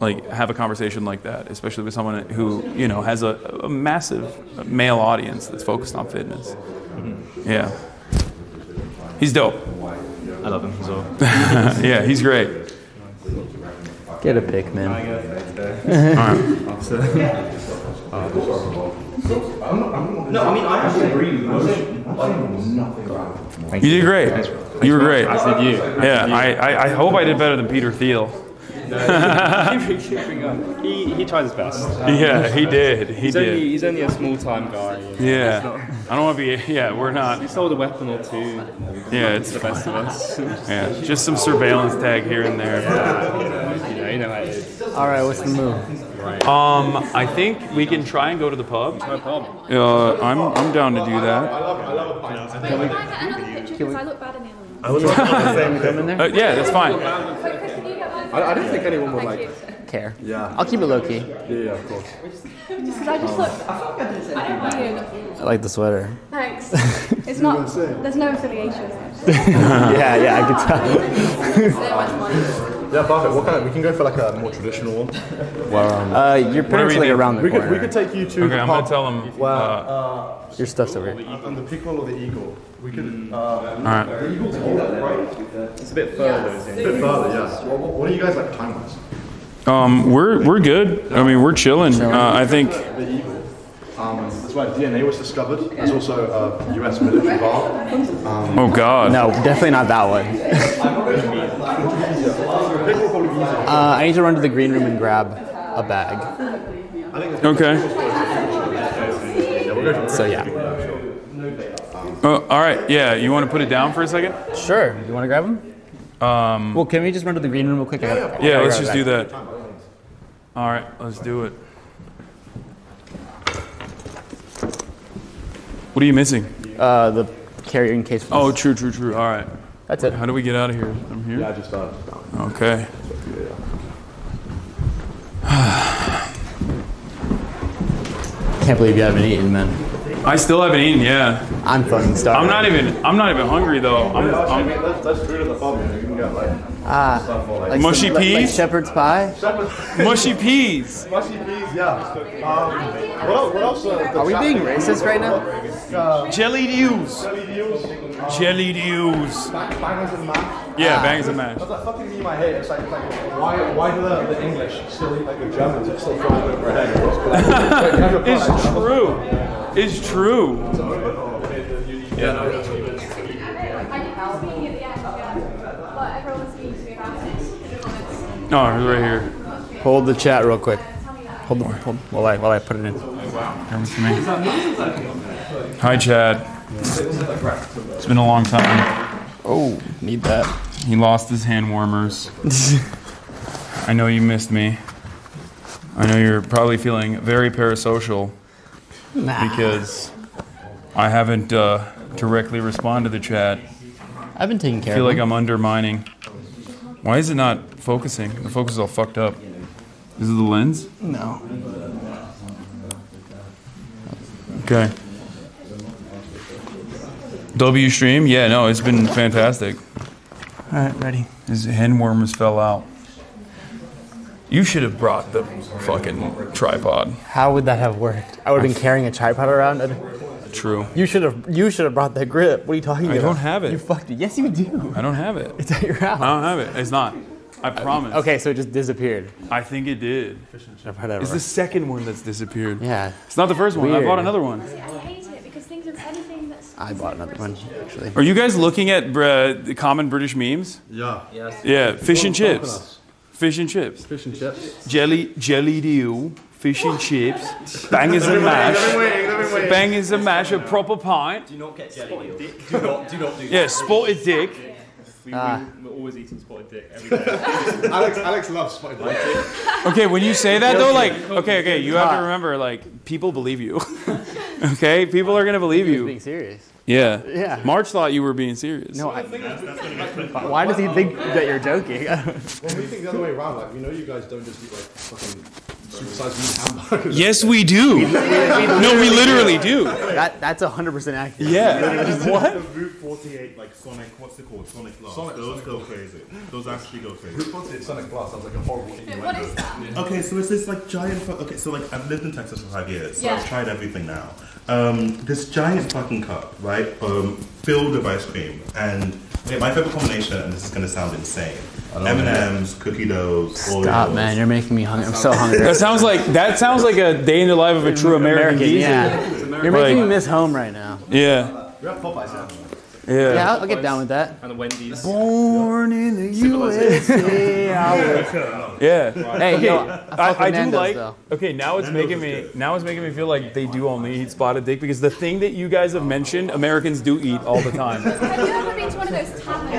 like, have a conversation like that, especially with someone who, you know, has a massive male audience that's focused on fitness. Mm-hmm. Yeah, he's dope. I love him as well. Yeah, he's great. Get a pic, man. No, I mean, I actually agree with most. You did great. You were great. I said you. Yeah, I hope I did better than Peter Thiel. He tried his best. Yeah, he did. He's only a small-time guy. Yeah. I don't want to be. Yeah, we're not. He sold a weapon or two. Yeah, it's the best of us. Yeah, just some surveillance tag here and there. Yeah, you know how it is. All right, what's the move? I think we can try and go to the pub. No problem. I'm down to do that. Can we get another picture? Because I look bad in the other one. I was come in there? Yeah, that's fine. I didn't think anyone would like care. Yeah. I'll keep it low key. Yeah, of course. Because I just look. I like the sweater. Thanks. It's not. There's no affiliation. yeah, I could tell. Yeah, perfect. What kind of, we can go for like a more traditional one. Well, you're potentially around the corner. We could take you to. Okay, the I'm pub. gonna tell him. Your stuff's over here. And the pickle or the eagle. We could. Alright. The eagle's older, right? It's a bit further. A bit further, yeah. What are you guys like time-wise? We're good. I mean, we're chilling. I think. The eagle. That's where DNA was discovered. There's also a U.S. military bar. Oh God. No, definitely not that one. I need to run to the green room and grab a bag. Okay. So yeah. All right. Yeah. You want to put it down for a second? Sure. You want to grab them? Well, can we just run to the green room real quick? Yeah. Let's just do that. All right. Let's do it. What are you missing? The carrying case. Oh, true. All right. That's it. How do we get out of here? I'm here. Yeah, I just started. Okay. Can't believe you haven't eaten, man. I still haven't eaten. Yeah. I'm fucking starving. I'm not even hungry though. Let's food at the pub. You can get like like mushy peas, like shepherd's pie. Mushy peas. Mushy peas, yeah. What else? Are we being racist right now? Jellied ewes. Jellied ewes. Bangers and mash. Yeah, bangers and mash. That's that fucking meme I hate. It's like why do the English still eat like the Germans? It's still flying over our head. It's true. It's true. Yeah. Oh, it's right here. Hold the chat real quick. Hold while I put it in. Comes to me. Hi, Chad. It's been a long time. Oh, need that. He lost his hand warmers. I know you missed me. I know you're probably feeling very parasocial because I haven't directly responded to the chat. I've been taking care I feel of like them. I'm undermining. Why is it not focusing? The focus is all fucked up. Is it the lens? No. Okay. W stream? Yeah, no, it's been fantastic. All right, ready. His hand warmers fell out. You should have brought the fucking tripod. How would that have worked? I would have been carrying a tripod around. True. You should have brought the grip. What are you talking about? I don't have it. You fucked it. Yes, you do. I don't have it. It's at your house. I don't have it. It's not. I promise. Okay, so it just disappeared. I think it did. Whatever. It's the second one that's disappeared. Yeah. It's not the first one. I Weird. bought another one. I hate it because things are anything that's. I bought another one, actually. Are you guys looking at the common British memes? Yeah. Yes. Yeah, fish and chips. Fish and chips. Fish and chips. Jelly dew. Fish and chips. Bangers and mash. Bangers and mash. A proper pint. Do not get jelly. Do not do Yeah, spotted dick. We're always eating spotted dick every day. Alex loves spotted dick. Okay, when you say that though, like, okay, you have to remember, like, people believe you. Okay, people are gonna believe you. Being serious. Yeah. Yeah. March thought you were being serious. No, why does he think that you're joking? Well, we think the other way around. Like, we know you guys don't just eat like fucking supersized meat hamburgers. Yes, we do. No, we literally do. That's 100% accurate. Yeah. What? The Route 48, like Sonic, what's it called? Sonic Blast. Those go crazy. Those actually go crazy. Route 48 Sonic Blast sounds like a horrible thing. What is that? Okay, so it's this like giant. Okay, so like I've lived in Texas for 5 years, so Yeah. I've tried everything now. This giant fucking cup, right, filled with ice cream, and my favorite combination, and this is gonna sound insane: M&M's, cookie doughs, Oreos. Stop, man! You're making me hungry. I'm so hungry. That sounds like a day in the life of a true American geezer. Yeah. You're making me miss home right now. Yeah. We're at Popeyes now. Yeah, I'll get down with that. And the Wendy's. Born in the USA. Yeah. Hey, yo, I do like. Okay, now it's making me feel like they do only eat spotted dick, because the thing that you guys have mentioned, Americans do eat all the time. Have you ever been to one of those taverns?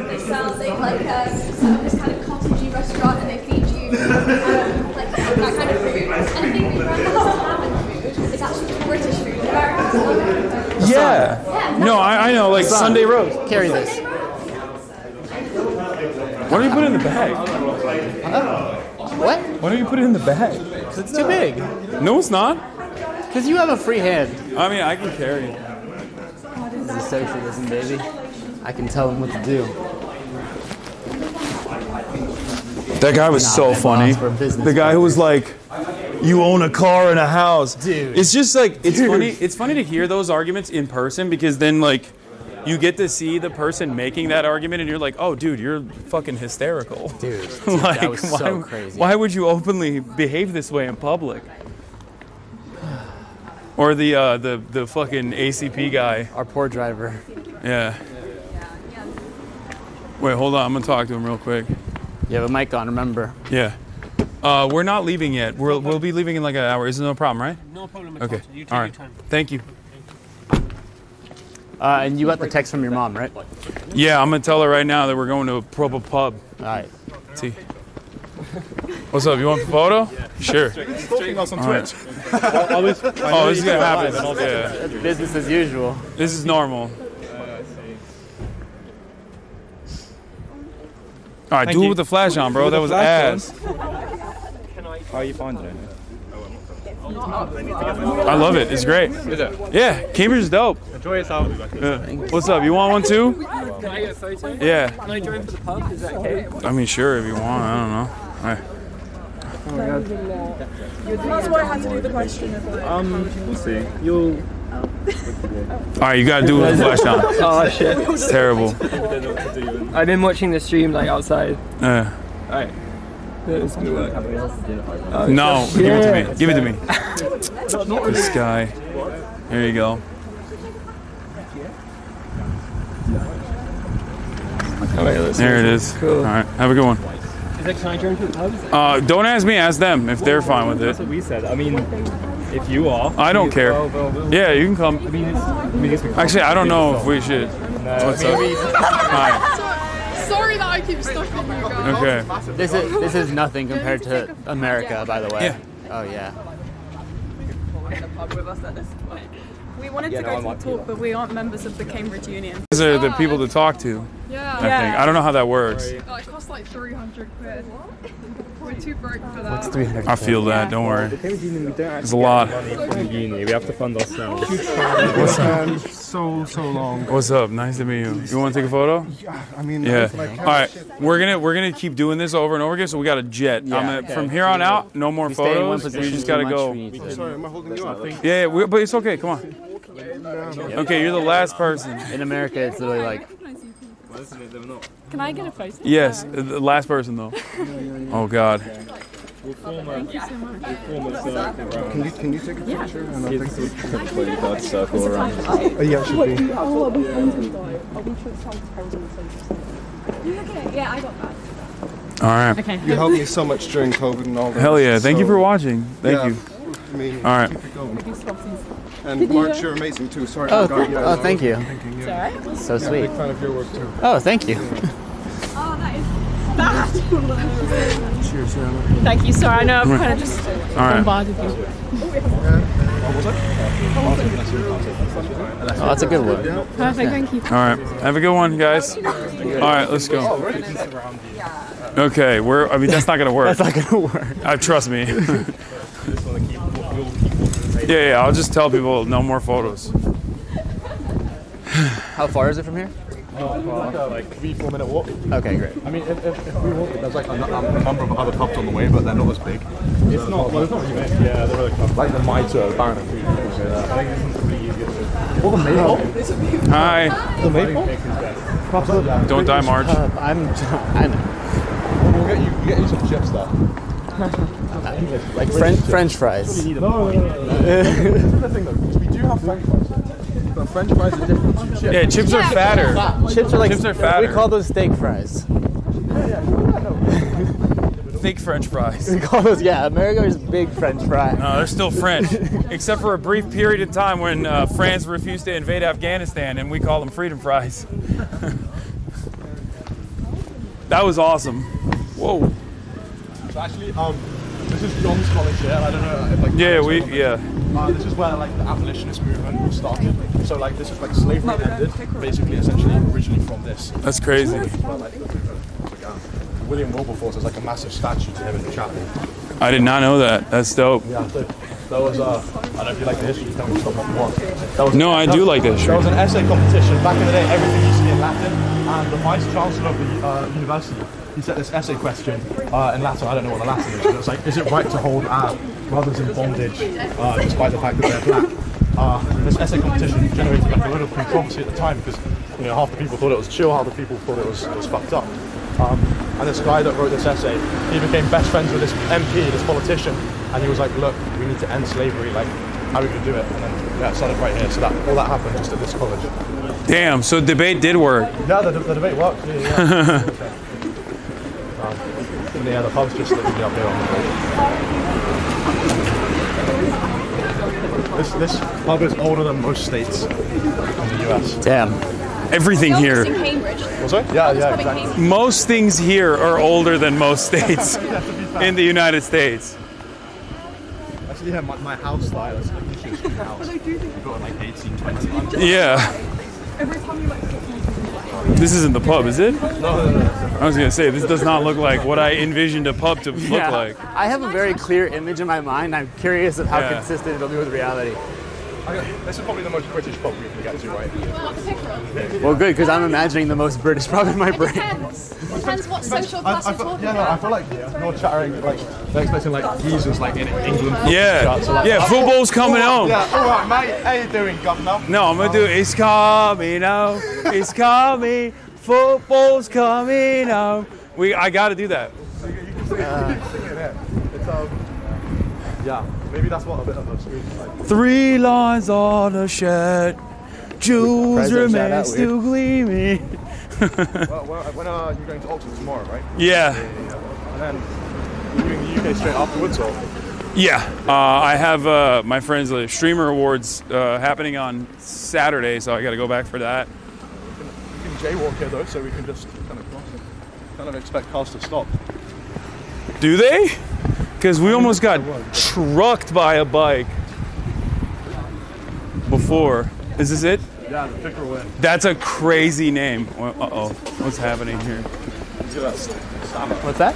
They sell this kind of cottagey restaurant, and they feed you like that kind of food. And they think that tavern food is actually British food. Americans love it. Yeah. No, I know, like Sunday roast. Carry this. Why don't you put it in the bag? What? Why don't you put it in the bag? Because it's too big. No, it's not. Because you have a free hand. I mean, I can carry it. This is socialism, baby. I can tell them what to do. That guy was so funny. The guy who was like, "You own a car and a house." Dude. It's just like, it's funny. It's funny to hear those arguments in person, because then like you get to see the person making that argument and you're like, "Oh, dude, you're fucking hysterical." Dude, Like, that was so crazy. Why would you openly behave this way in public? Or the fucking ACP guy. Our poor driver. Yeah. Wait, hold on. I'm gonna talk to him real quick. You have a mic on, remember. Yeah. We're not leaving yet. We'll be leaving in like an hour. Is it no problem, right? No problem at Okay. all. You take All your right. time. Thank you. And you got the text from your mom, right? Yeah, I'm gonna tell her right now that we're going to a proper pub. All right. See. What's up? You want a photo? Sure. Stalking us on All right. Twitch. Oh, this is gonna happen. Yeah. Business as usual. This is normal. All right, Thank do it you. with the flash on, bro. That was ass. How are you finding it? I love it. It's great. Is it? Yeah, Cambridge is dope. Enjoy yourself. What's up? You want one too? Can I get a photo? Yeah. Can I join for the pub? Is that okay? I mean, sure, if you want. I don't know. All right. That's why I had to do the question of like. We'll see. You'll. All right, you gotta do it with the flash on. Oh shit. It's terrible. I've been watching the stream like outside. Yeah. Alright. It's gonna work. No, give it to me. Give it to me. Not This guy. There you go. There it is. Cool. All right, have a good one. Is it, can I join for the pub? Don't ask me, ask them if they're fine with That's it. what we said. I mean, if you are. I don't care. Well. Yeah, you can come. I mean, it's Actually, I don't know if we should. What's up? Hi. Sorry that I keep stopping you guys. Okay. This is nothing compared to America, by the way. Yeah. Oh yeah. We wanted to go to the talk, but we aren't members of the Cambridge Union. These are the people to talk to. Yeah. I think. I don't know how that works. It costs like 300 quid. We're too broke for that. What's 300? I feel that. Don't worry. It's a lot. From uni, we have to fund ourselves. What's up? So long. What's up? Nice to meet you. You want to take a photo? Yeah, I mean, Yeah. like, All right. We're gonna keep doing this over and over again. So we got a jet. Yeah. From here on out, no more We stay in one photos. We position just too gotta much, go. we need to- sorry, am I holding you up? Yeah, but it's okay. Come on. Okay, you're the last person. In America, it's literally like. Can I get a photo? Yes, the last person though. Oh God. Thank you so much. Can you take a picture? And I'll take the Bodyguard circle around. yeah, it should be. Oh, we should sound terrible. Yeah, I got that. All right. Okay. You helped me so much during COVID and all that. Hell yeah! Thank you so- for watching. Thank yeah, you. I mean, All right. keep it going. And March, you're amazing too. Sorry. Oh, I forgot you. oh, thank you. It's alright. So sweet. Big fan of your work too. Oh, thank you. Oh, that is bad. Cheers, Rihanna. Thank you. Sorry, I know I've kind of just right. bombarded you. Oh, that's a good one. Perfect. Thank you. All right. Have a good one, guys. All right, let's go. Okay, I mean, that's not gonna work. That's not gonna work. Trust me. Yeah, I'll just tell people no more photos. How far is it from here? Like 3-4 minute walk. Okay, great. I mean, if we walk, there's like a number of other pubs on the way, but they're not as big. It's not. Well, it's not really big. Yeah, they're really like the Mitre, Baron and Food. I think it's pretty easy to. What the Maple? Hi. The Maple? Don't die, March. I know. We'll get you some chips there. Like French fries. No. This is the thing though, because we do have French fries. But French fries are different from chips. Yeah, chips are fatter. Chips are like Chips are fatter. We call those steak fries. Thick French fries. We call those, yeah. America's big French fry. No, they're still French, except for a brief period of time when France refused to invade Afghanistan, and we call them freedom fries. That was awesome. Whoa. So actually, this is John's college here. I don't know if like. Yeah, this is where like the abolitionist movement started. So like this is like slavery ended, basically, essentially, originally from this. That's crazy. William Wilberforce, there's like a massive statue to him in the chapel. I did not know that. That's dope. Yeah, so there was I don't know if you like the history, tell me stop what you want. No, I do like the history. There was an essay competition back in the day, everything used to be in Latin, and the vice chancellor of the university, he set this essay question in Latin. I don't know what the Latin is, but it's like, is it right to hold our brothers in bondage despite the fact that they're black? This essay competition generated like a lot of controversy at the time because half the people thought it was chill, half the people thought it was fucked up. And this guy that wrote this essay, he became best friends with this MP, this politician, and he was like, look, we need to end slavery, like, how are we going to do it? And then, it started right here, so all that happened just at this college. Damn, so debate did work. Yeah, the debate worked, yeah. Yeah, the pub's just literally up here on the road. This pub is older than most states in the US. Damn. Everything here. Was it? Yeah, exactly. Most things here are older than most states in the United States. Actually, yeah, my house style is like a street house. We got like 1820. Yeah. This isn't the pub, is it? No. I was gonna say, this does not look like what I envisioned a pub to look like. I have a very clear image in my mind. I'm curious of how consistent it'll be with reality. This is probably the most British pub we can get to, right? Well, good, because I'm imagining the most British pub in my brain. Depends what social class you're talking about. I feel like you're chattering, like, they're expecting like geezers like in England. Yeah, football's coming home. Yeah, alright mate, how you doing, governor? No, I'm gonna do it's coming home, it's coming, football's coming home. I gotta do that. You can sing it, It's yeah, maybe that's what a bit of a screen is like. 3 lines on a shirt, jewels remain still gleaming. When are you going to Oxford tomorrow, right? Yeah. And then you're doing the UK straight afterwards, or? Yeah, I have my friend's Streamer Awards happening on Saturday, so I got to go back for that. You can jaywalk here though, so we can just kind of cross it. Kind of expect cars to stop. Do they? Because we almost got trucked by a bike before. Is this it? Yeah, the Picker Way. That's a crazy name. Uh-oh. What's happening here? What's that?